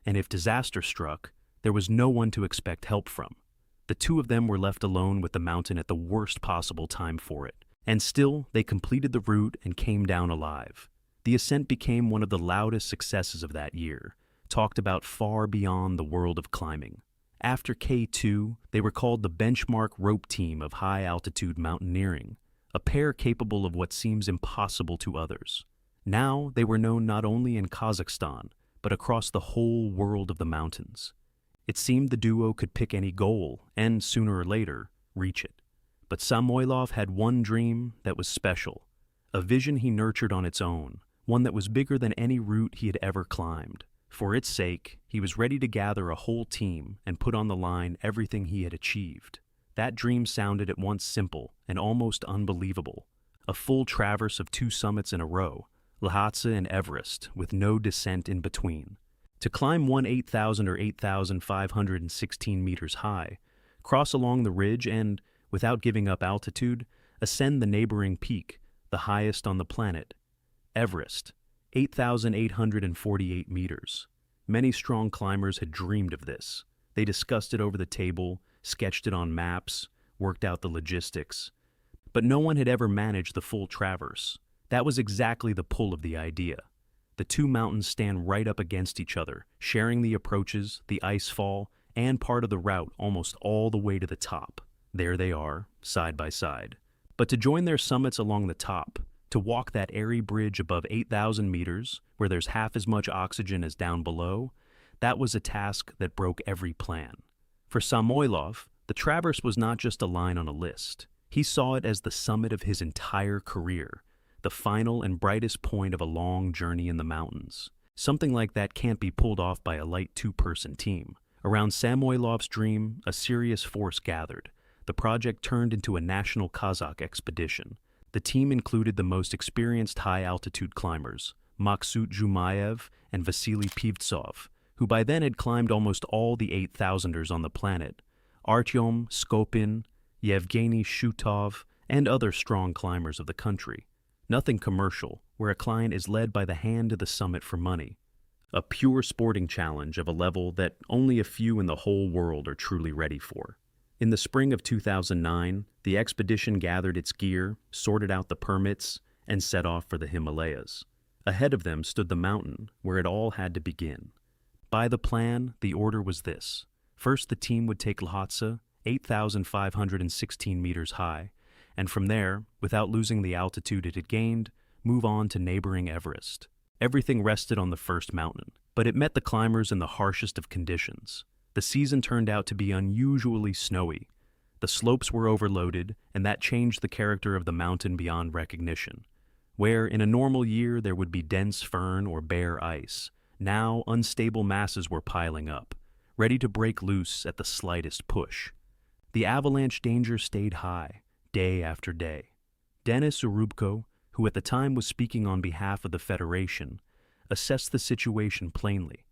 Speaker 1: and if disaster struck, there was no one to expect help from. The 2 of them were left alone with the mountain at the worst possible time for it, and still they completed the route and came down alive. The ascent became one of the loudest successes of that year, talked about far beyond the world of climbing. After K2, they were called the benchmark rope team of high-altitude mountaineering, a pair capable of what seems impossible to others. Now they were known not only in Kazakhstan, but across the whole world of the mountains. It seemed the duo could pick any goal and, sooner or later, reach it. But Samoylov had one dream that was special, a vision he nurtured on its own, one that was bigger than any route he had ever climbed. For its sake, he was ready to gather a whole team and put on the line everything he had achieved. That dream sounded at once simple and almost unbelievable. A full traverse of 2 summits in a row, Lhotse and Everest, with no descent in between. To climb one 8,000 or 8,516 meters high, cross along the ridge and, without giving up altitude, ascend the neighboring peak, the highest on the planet. Everest, 8,848 meters. Many strong climbers had dreamed of this. They discussed it over the table, sketched it on maps, worked out the logistics. But no one had ever managed the full traverse. That was exactly the pull of the idea. The 2 mountains stand right up against each other, sharing the approaches, the ice fall, and part of the route almost all the way to the top. There they are, side by side. But to join their summits along the top, to walk that airy bridge above 8,000 meters, where there's half as much oxygen as down below, that was a task that broke every plan. For Samoylov, the traverse was not just a line on a list. He saw it as the summit of his entire career, the final and brightest point of a long journey in the mountains. Something like that can't be pulled off by a light 2-person team. Around Samoylov's dream, a serious force gathered. The project turned into a national Kazakh expedition. The team included the most experienced high-altitude climbers, Maksut Jumayev and Vasily Pivtsov, who by then had climbed almost all the 8,000ers on the planet, Artyom Skopin, Yevgeny Shutov, and other strong climbers of the country. Nothing commercial, where a client is led by the hand to the summit for money. A pure sporting challenge of a level that only a few in the whole world are truly ready for. In the spring of 2009, the expedition gathered its gear, sorted out the permits, and set off for the Himalayas. Ahead of them stood the mountain, where it all had to begin. By the plan, the order was this. First, the team would take Lhotse, 8,516 meters high, and from there, without losing the altitude it had gained, move on to neighboring Everest. Everything rested on the first mountain, but it met the climbers in the harshest of conditions. The season turned out to be unusually snowy. The slopes were overloaded, and that changed the character of the mountain beyond recognition. Where, in a normal year, there would be dense fern or bare ice, now unstable masses were piling up, ready to break loose at the slightest push. The avalanche danger stayed high, day after day. Denis Urubko, who at the time was speaking on behalf of the Federation, assessed the situation plainly.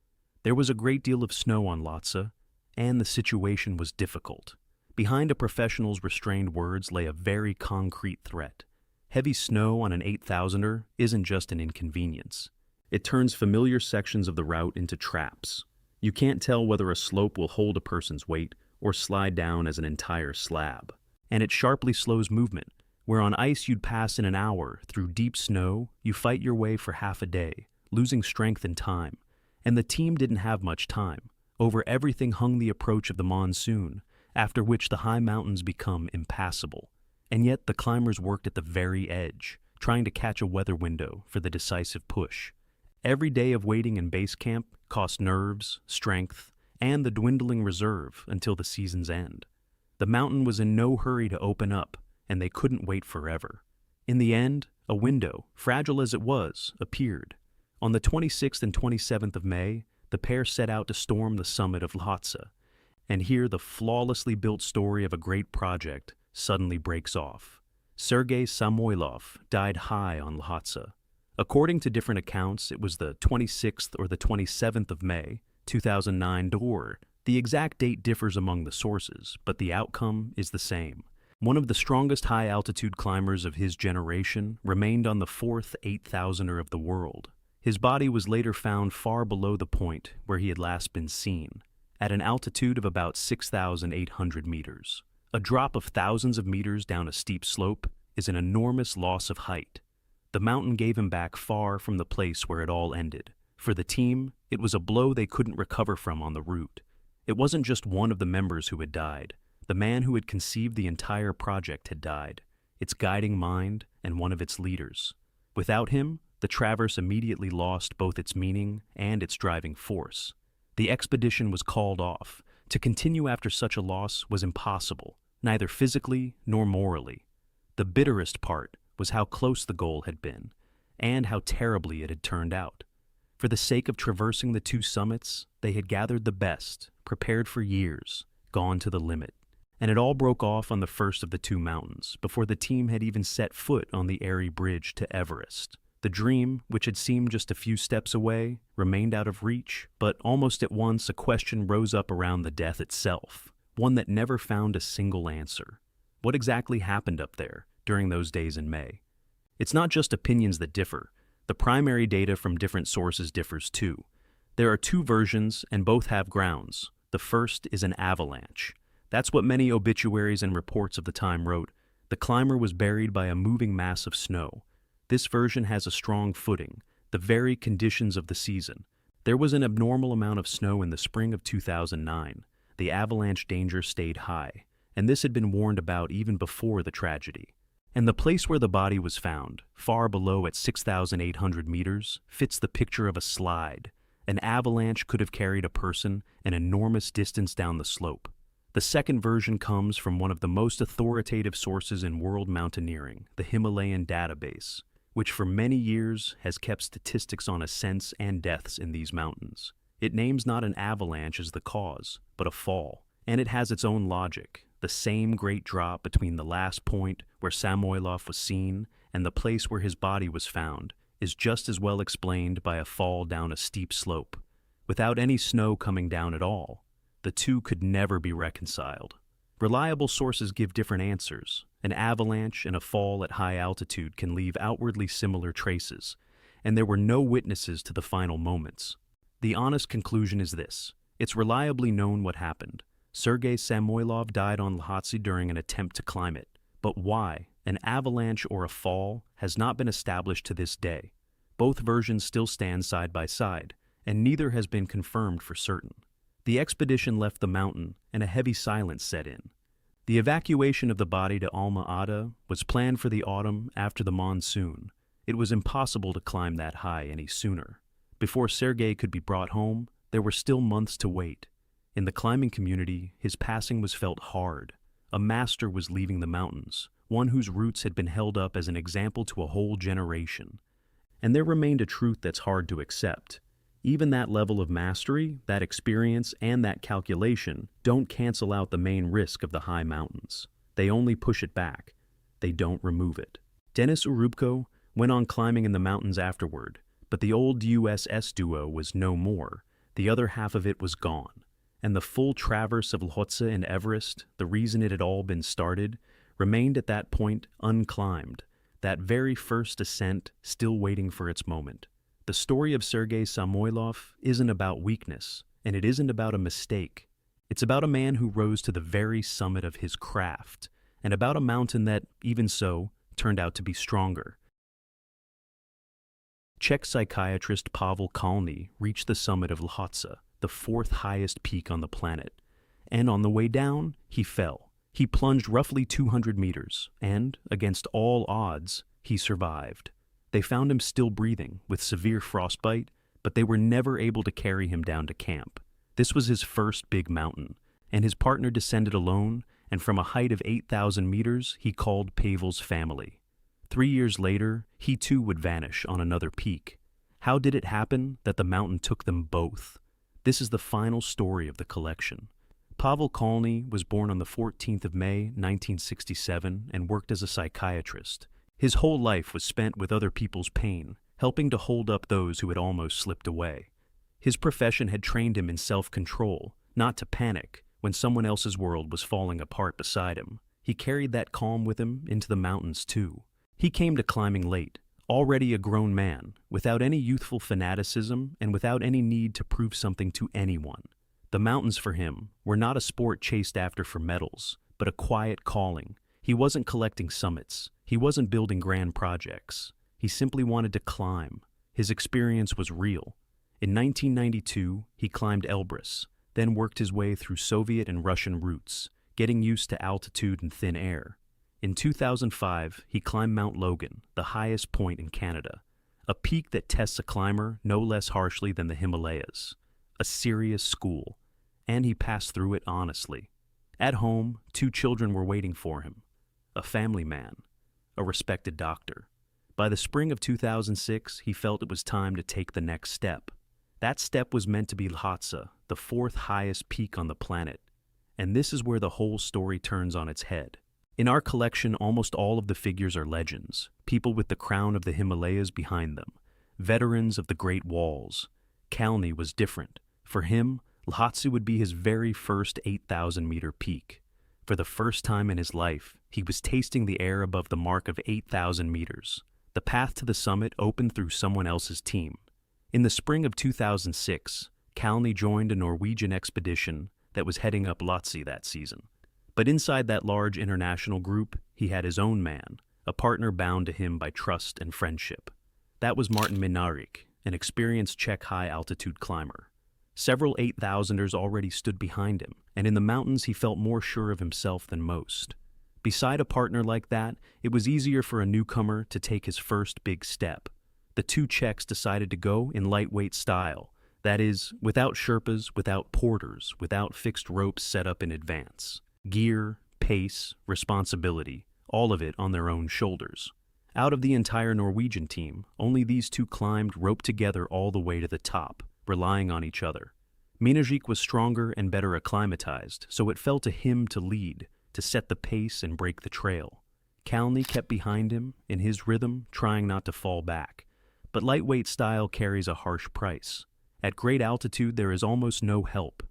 Speaker 1: There was a great deal of snow on Lhotse, and the situation was difficult. Behind a professional's restrained words lay a very concrete threat. Heavy snow on an 8,000er isn't just an inconvenience. It turns familiar sections of the route into traps. You can't tell whether a slope will hold a person's weight or slide down as an entire slab. And it sharply slows movement. Where on ice you'd pass in an hour, through deep snow, you fight your way for half a day, losing strength and time. And the team didn't have much time. Over everything hung the approach of the monsoon, after which the high mountains become impassable. And yet the climbers worked at the very edge, trying to catch a weather window for the decisive push. Every day of waiting in base camp cost nerves, strength, and the dwindling reserve until the season's end. The mountain was in no hurry to open up, and they couldn't wait forever. In the end, a window, fragile as it was, appeared. On the 26th and 27th of May, the pair set out to storm the summit of Lhotse, and here the flawlessly built story of a great project suddenly breaks off. Sergey Samoylov died high on Lhotse. According to different accounts, it was the 26th or the 27th of May, 2009 or the exact date differs among the sources, but the outcome is the same. One of the strongest high-altitude climbers of his generation remained on the 4th 8,000er of the world. His body was later found far below the point where he had last been seen, at an altitude of about 6,800 meters. A drop of thousands of meters down a steep slope is an enormous loss of height. The mountain gave him back far from the place where it all ended. For the team, it was a blow they couldn't recover from on the route. It wasn't just one of the members who had died. The man who had conceived the entire project had died, its guiding mind and one of its leaders. Without him, the traverse immediately lost both its meaning and its driving force. The expedition was called off. To continue after such a loss was impossible, neither physically nor morally. The bitterest part was how close the goal had been, and how terribly it had turned out. For the sake of traversing the two summits, they had gathered the best, prepared for years, gone to the limit. And it all broke off on the first of the two mountains, before the team had even set foot on the airy bridge to Everest. The dream, which had seemed just a few steps away, remained out of reach, but almost at once a question rose up around the death itself, one that never found a single answer. What exactly happened up there during those days in May? It's not just opinions that differ. The primary data from different sources differs too. There are two versions, and both have grounds. The first is an avalanche. That's what many obituaries and reports of the time wrote. The climber was buried by a moving mass of snow. This version has a strong footing, the very conditions of the season. There was an abnormal amount of snow in the spring of 2009. The avalanche danger stayed high, and this had been warned about even before the tragedy. And the place where the body was found, far below at 6,800 meters, fits the picture of a slide. An avalanche could have carried a person an enormous distance down the slope. The second version comes from one of the most authoritative sources in world mountaineering, the Himalayan database, which for many years has kept statistics on ascents and deaths in these mountains. It names not an avalanche as the cause, but a fall, and it has its own logic. The same great drop between the last point where Samoylov was seen and the place where his body was found is just as well explained by a fall down a steep slope. Without any snow coming down at all, the two could never be reconciled. Reliable sources give different answers. An avalanche and a fall at high altitude can leave outwardly similar traces, and there were no witnesses to the final moments. The honest conclusion is this: it's reliably known what happened. Sergey Samoylov died on Lhotse during an attempt to climb it. But why, an avalanche or a fall, has not been established to this day. Both versions still stand side by side, and neither has been confirmed for certain. The expedition left the mountain, and a heavy silence set in. The evacuation of the body to Alma-Ata was planned for the autumn after the monsoon. It was impossible to climb that high any sooner. Before Sergey could be brought home, there were still months to wait. In the climbing community, his passing was felt hard. A master was leaving the mountains, one whose roots had been held up as an example to a whole generation. And there remained a truth that's hard to accept. Even that level of mastery, that experience, and that calculation don't cancel out the main risk of the high mountains. They only push it back. They don't remove it. Denis Urubko went on climbing in the mountains afterward, but the old USS duo was no more. The other half of it was gone. And the full traverse of Lhotse and Everest, the reason it had all been started, remained at that point unclimbed, that very first ascent still waiting for its moment. The story of Sergey Samoylov isn't about weakness, and it isn't about a mistake. It's about a man who rose to the very summit of his craft, and about a mountain that, even so, turned out to be stronger. Czech psychiatrist Pavel Kalny reached the summit of Lhotse, the fourth highest peak on the planet. And on the way down, he fell. He plunged roughly 200 meters, and, against all odds, he survived. They found him still breathing, with severe frostbite, but they were never able to carry him down to camp. This was his first big mountain, and his partner descended alone, and from a height of 8,000 meters, he called Pavel's family. 3 years later, he too would vanish on another peak. How did it happen that the mountain took them both? This is the final story of the collection. Pavel Kalny was born on the 14th of May, 1967, and worked as a psychiatrist. His whole life was spent with other people's pain, helping to hold up those who had almost slipped away. His profession had trained him in self-control, not to panic when someone else's world was falling apart beside him. He carried that calm with him into the mountains too. He came to climbing late, already a grown man, without any youthful fanaticism and without any need to prove something to anyone. The mountains for him were not a sport chased after for medals, but a quiet calling. He wasn't collecting summits. He wasn't building grand projects. He simply wanted to climb. His experience was real. In 1992, he climbed Elbrus, then worked his way through Soviet and Russian routes, getting used to altitude and thin air. In 2005, he climbed Mount Logan, the highest point in Canada, a peak that tests a climber no less harshly than the Himalayas, a serious school, and he passed through it honestly. At home, 2 children were waiting for him, a family man, a respected doctor. By the spring of 2006, he felt it was time to take the next step. That step was meant to be Lhotse, the fourth highest peak on the planet. And this is where the whole story turns on its head. In our collection, almost all of the figures are legends, people with the crown of the Himalayas behind them, veterans of the Great Walls. Kalny was different. For him, Lhotse would be his very first 8,000-meter peak. For the first time in his life, he was tasting the air above the mark of 8,000 meters. The path to the summit opened through someone else's team. In the spring of 2006, Kalny joined a Norwegian expedition that was heading up Lhotse that season. But inside that large international group, he had his own man, a partner bound to him by trust and friendship. That was Martin Minarik, an experienced Czech high-altitude climber. Several 8,000ers already stood behind him, and in the mountains he felt more sure of himself than most. Beside a partner like that, it was easier for a newcomer to take his first big step. The two Czechs decided to go in lightweight style, that is, without Sherpas, without porters, without fixed ropes set up in advance. Gear, pace, responsibility, all of it on their own shoulders. Out of the entire Norwegian team, only these two climbed roped together all the way to the top, relying on each other. Minarik was stronger and better acclimatized, so it fell to him to lead, to set the pace and break the trail. Kalny kept behind him, in his rhythm, trying not to fall back. But lightweight style carries a harsh price. At great altitude, there is almost no help.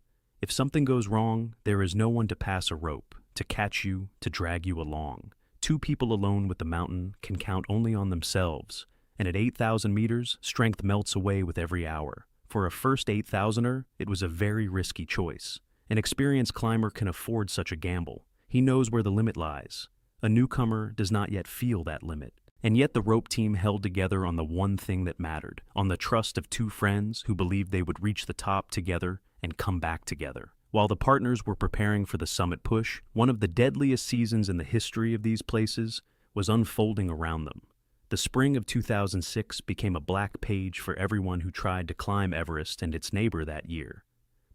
Speaker 1: If something goes wrong, there is no one to pass a rope, to catch you, to drag you along. Two people alone with the mountain can count only on themselves, and at 8,000 meters, strength melts away with every hour. For a first 8,000er, it was a very risky choice. An experienced climber can afford such a gamble. He knows where the limit lies. A newcomer does not yet feel that limit. And yet the rope team held together on the one thing that mattered, on the trust of two friends who believed they would reach the top together and come back together. While the partners were preparing for the summit push, one of the deadliest seasons in the history of these places was unfolding around them. The spring of 2006 became a black page for everyone who tried to climb Everest and its neighbor that year.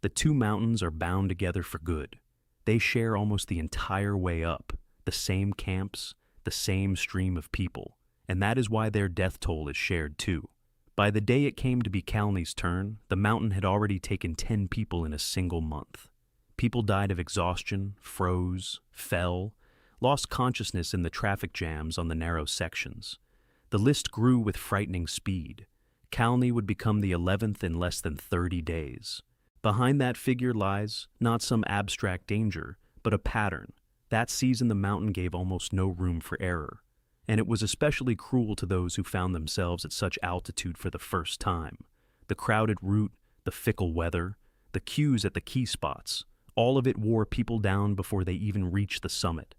Speaker 1: The two mountains are bound together for good. They share almost the entire way up, the same camps, the same stream of people, and that is why their death toll is shared too. By the day it came to be Kalny's turn, the mountain had already taken 10 people in a single month. People died of exhaustion, froze, fell, lost consciousness in the traffic jams on the narrow sections. The list grew with frightening speed. Kalny would become the 11th in less than 30 days. Behind that figure lies not some abstract danger, but a pattern. That season the mountain gave almost no room for error, and it was especially cruel to those who found themselves at such altitude for the first time. The crowded route, the fickle weather, the queues at the key spots, all of it wore people down before they even reached the summit,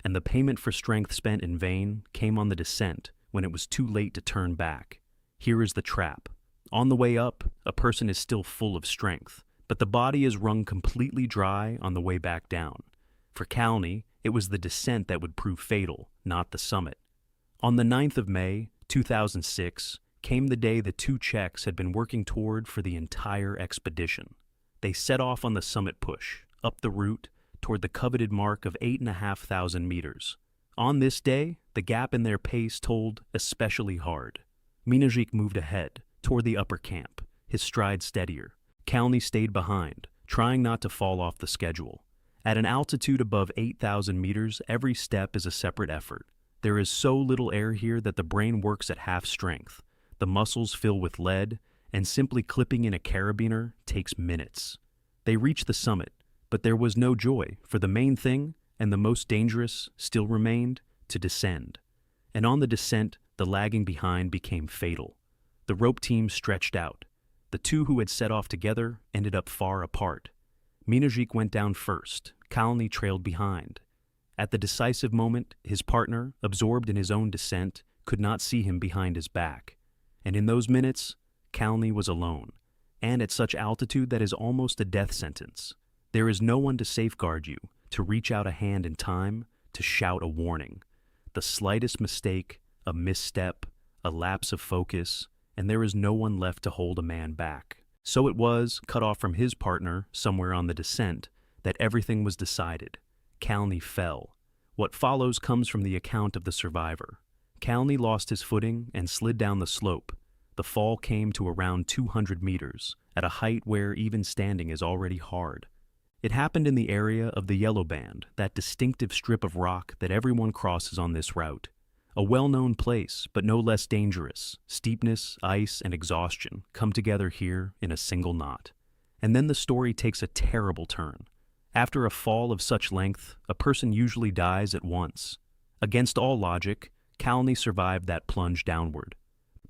Speaker 1: and the payment for strength spent in vain came on the descent when it was too late to turn back. Here is the trap. On the way up, a person is still full of strength, but the body is wrung completely dry on the way back down. For Kalny, it was the descent that would prove fatal, not the summit. On the 9th of May, 2006, came the day the two Czechs had been working toward for the entire expedition. They set off on the summit push, up the route, toward the coveted mark of 8,500 meters. On this day, the gap in their pace told especially hard. Minarik moved ahead, toward the upper camp, his stride steadier. Kalny stayed behind, trying not to fall off the schedule. At an altitude above 8,000 meters, every step is a separate effort. There is so little air here that the brain works at half strength. The muscles fill with lead, and simply clipping in a carabiner takes minutes. They reached the summit, but there was no joy, for the main thing, and the most dangerous, still remained, to descend. And on the descent, the lagging behind became fatal. The rope team stretched out. The two who had set off together ended up far apart. Minarik went down first. Kalny trailed behind. At the decisive moment, his partner, absorbed in his own descent, could not see him behind his back. And in those minutes, Kalny was alone, and at such altitude that is almost a death sentence. There is no one to safeguard you, to reach out a hand in time, to shout a warning. The slightest mistake, a misstep, a lapse of focus, and there is no one left to hold a man back. So it was, cut off from his partner, somewhere on the descent, that everything was decided. Kalny fell. What follows comes from the account of the survivor. Kalny lost his footing and slid down the slope. The fall came to around 200 meters, at a height where even standing is already hard. It happened in the area of the Yellow Band, that distinctive strip of rock that everyone crosses on this route. A well-known place, but no less dangerous. Steepness, ice, and exhaustion come together here in a single knot. And then the story takes a terrible turn. After a fall of such length, a person usually dies at once. Against all logic, Kalny survived that plunge downward.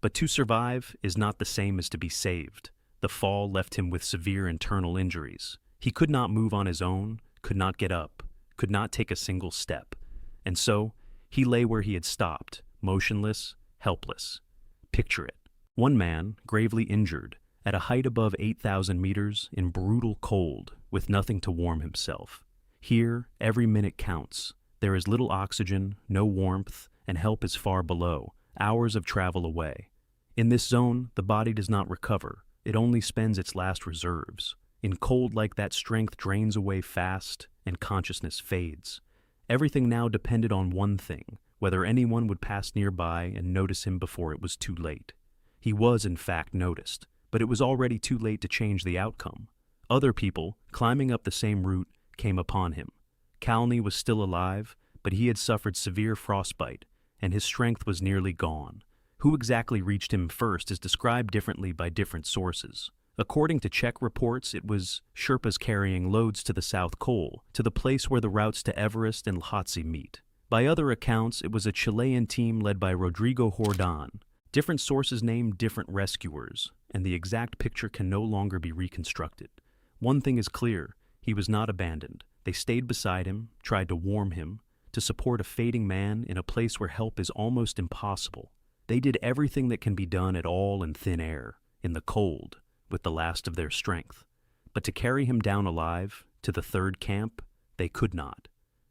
Speaker 1: But to survive is not the same as to be saved. The fall left him with severe internal injuries. He could not move on his own, could not get up, could not take a single step. And so, he lay where he had stopped, motionless, helpless. Picture it. One man, gravely injured, at a height above 8,000 meters, in brutal cold, with nothing to warm himself. Here, every minute counts. There is little oxygen, no warmth, and help is far below, hours of travel away. In this zone, the body does not recover. It only spends its last reserves. In cold like that, strength drains away fast, and consciousness fades. Everything now depended on one thing, whether anyone would pass nearby and notice him before it was too late. He was, in fact, noticed, but it was already too late to change the outcome. Other people, climbing up the same route, came upon him. Kalny was still alive, but he had suffered severe frostbite, and his strength was nearly gone. Who exactly reached him first is described differently by different sources. According to Czech reports, it was Sherpas carrying loads to the South Col, to the place where the routes to Everest and Lhotse meet. By other accounts, it was a Chilean team led by Rodrigo Jordan. Different sources named different rescuers, and the exact picture can no longer be reconstructed. One thing is clear, he was not abandoned. They stayed beside him, tried to warm him, to support a fading man in a place where help is almost impossible. They did everything that can be done at all in thin air, in the cold, with the last of their strength. But to carry him down alive, to the third camp, they could not.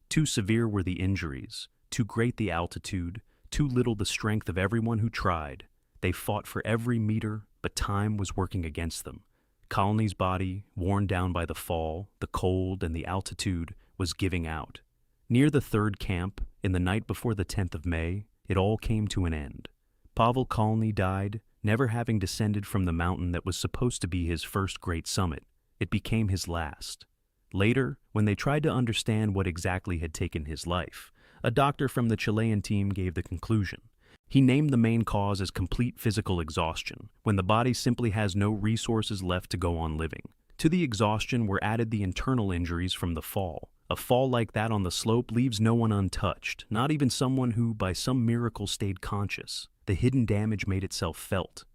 Speaker 1: Too severe were the injuries, too great the altitude, too little the strength of everyone who tried. They fought for every meter, but time was working against them. Kalny's body, worn down by the fall, the cold, and the altitude, was giving out. Near the third camp, in the night before the 10th of May, it all came to an end. Pavel Kalny died, never having descended from the mountain that was supposed to be his first great summit. It became his last. Later, when they tried to understand what exactly had taken his life, a doctor from the Chilean team gave the conclusion. He named the main cause as complete physical exhaustion, when the body simply has no resources left to go on living. To the exhaustion were added the internal injuries from the fall. A fall like that on the slope leaves no one untouched, not even someone who, by some miracle, stayed conscious. The hidden damage made itself felt.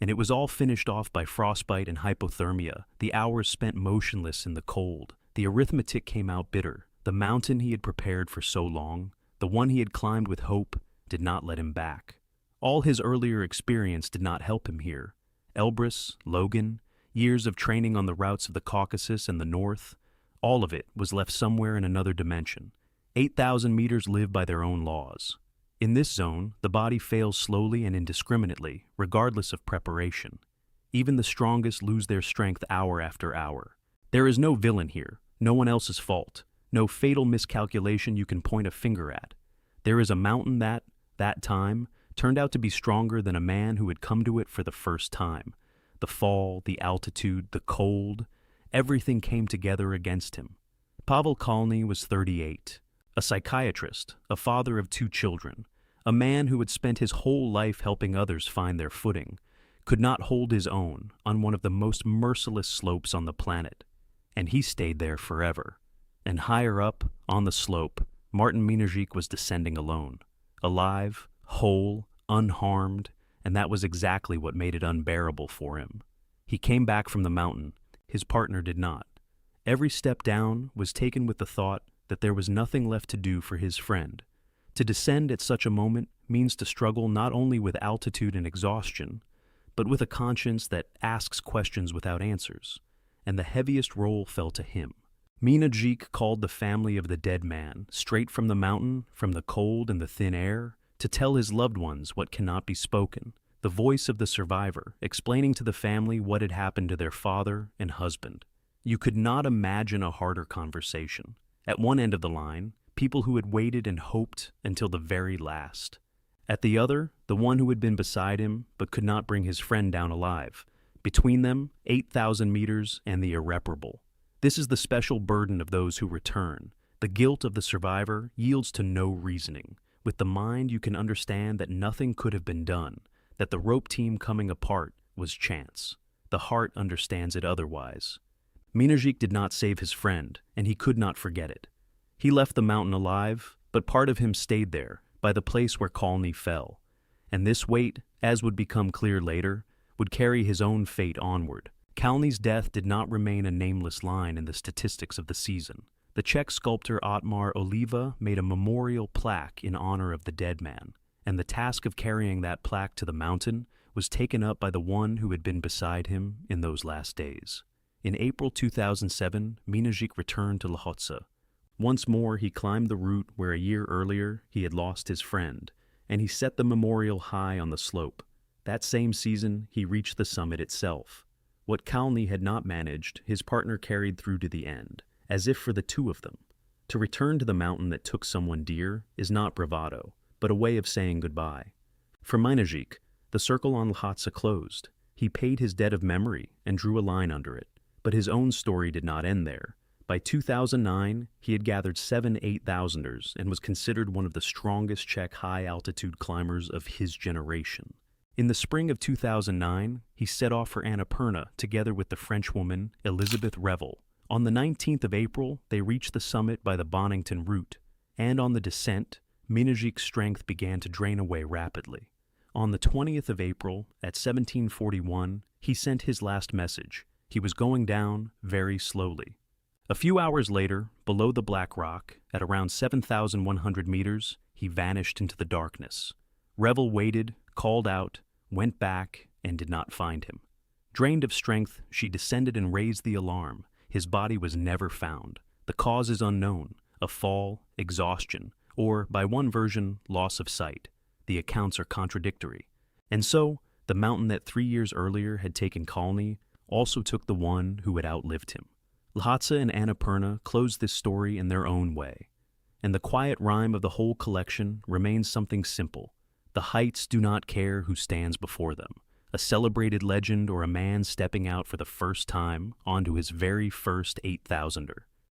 Speaker 1: And it was all finished off by frostbite and hypothermia, the hours spent motionless in the cold. The arithmetic came out bitter. The mountain he had prepared for so long, the one he had climbed with hope, did not let him back. All his earlier experience did not help him here. Elbrus, Logan, years of training on the routes of the Caucasus and the North, all of it was left somewhere in another dimension. 8,000 meters live by their own laws. In this zone, the body fails slowly and indiscriminately, regardless of preparation. Even the strongest lose their strength hour after hour. There is no villain here, no one else's fault, no fatal miscalculation you can point a finger at. There is a mountain that time, turned out to be stronger than a man who had come to it for the first time. The fall, the altitude, the cold, everything came together against him. Pavel Kalny was 38. A psychiatrist, a father of 2 children, a man who had spent his whole life helping others find their footing, could not hold his own on one of the most merciless slopes on the planet. And he stayed there forever. And higher up, on the slope, Martin Minajic was descending alone, alive, whole, unharmed, and that was exactly what made it unbearable for him. He came back from the mountain. His partner did not. Every step down was taken with the thought that there was nothing left to do for his friend. To descend at such a moment means to struggle not only with altitude and exhaustion, but with a conscience that asks questions without answers, and the heaviest role fell to him. Minajic called the family of the dead man, straight from the mountain, from the cold and the thin air, to tell his loved ones what cannot be spoken, the voice of the survivor, explaining to the family what had happened to their father and husband. You could not imagine a harder conversation. At one end of the line, people who had waited and hoped until the very last. At the other, the one who had been beside him but could not bring his friend down alive. Between them, 8,000 meters and the irreparable. This is the special burden of those who return. The guilt of the survivor yields to no reasoning. With the mind, you can understand that nothing could have been done, that the rope team coming apart was chance. The heart understands it otherwise. Minajik did not save his friend, and he could not forget it. He left the mountain alive, but part of him stayed there, by the place where Kalny fell. And this weight, as would become clear later, would carry his own fate onward. Kalny's death did not remain a nameless line in the statistics of the season. The Czech sculptor Otmar Oliva made a memorial plaque in honor of the dead man, and the task of carrying that plaque to the mountain was taken up by the one who had been beside him in those last days. In April 2007, Minajik returned to Lhotse. Once more, he climbed the route where a year earlier he had lost his friend, and he set the memorial high on the slope. That same season, he reached the summit itself. What Kalny had not managed, his partner carried through to the end, as if for the two of them. To return to the mountain that took someone dear is not bravado, but a way of saying goodbye. For Minajik, the circle on Lhotse closed. He paid his debt of memory and drew a line under it. But his own story did not end there. By 2009, he had gathered 7 8,000ers and was considered one of the strongest Czech high-altitude climbers of his generation. In the spring of 2009, he set off for Annapurna together with the Frenchwoman Elisabeth Revel. On the 19th of April, they reached the summit by the Bonington route, and on the descent, Minajik's strength began to drain away rapidly. On the 20th of April, at 1741, he sent his last message. He was going down very slowly. A few hours later, below the Black Rock, at around 7,100 meters, he vanished into the darkness. Revel waited, called out, went back, and did not find him. Drained of strength, she descended and raised the alarm. His body was never found. The cause is unknown, a fall, exhaustion, or, by one version, loss of sight. The accounts are contradictory. And so, the mountain that 3 years earlier had taken Kalny also took the one who had outlived him. Lhotse and Annapurna close this story in their own way. And the quiet rhyme of the whole collection remains something simple. The heights do not care who stands before them. A celebrated legend or a man stepping out for the first time onto his very first 8,000er.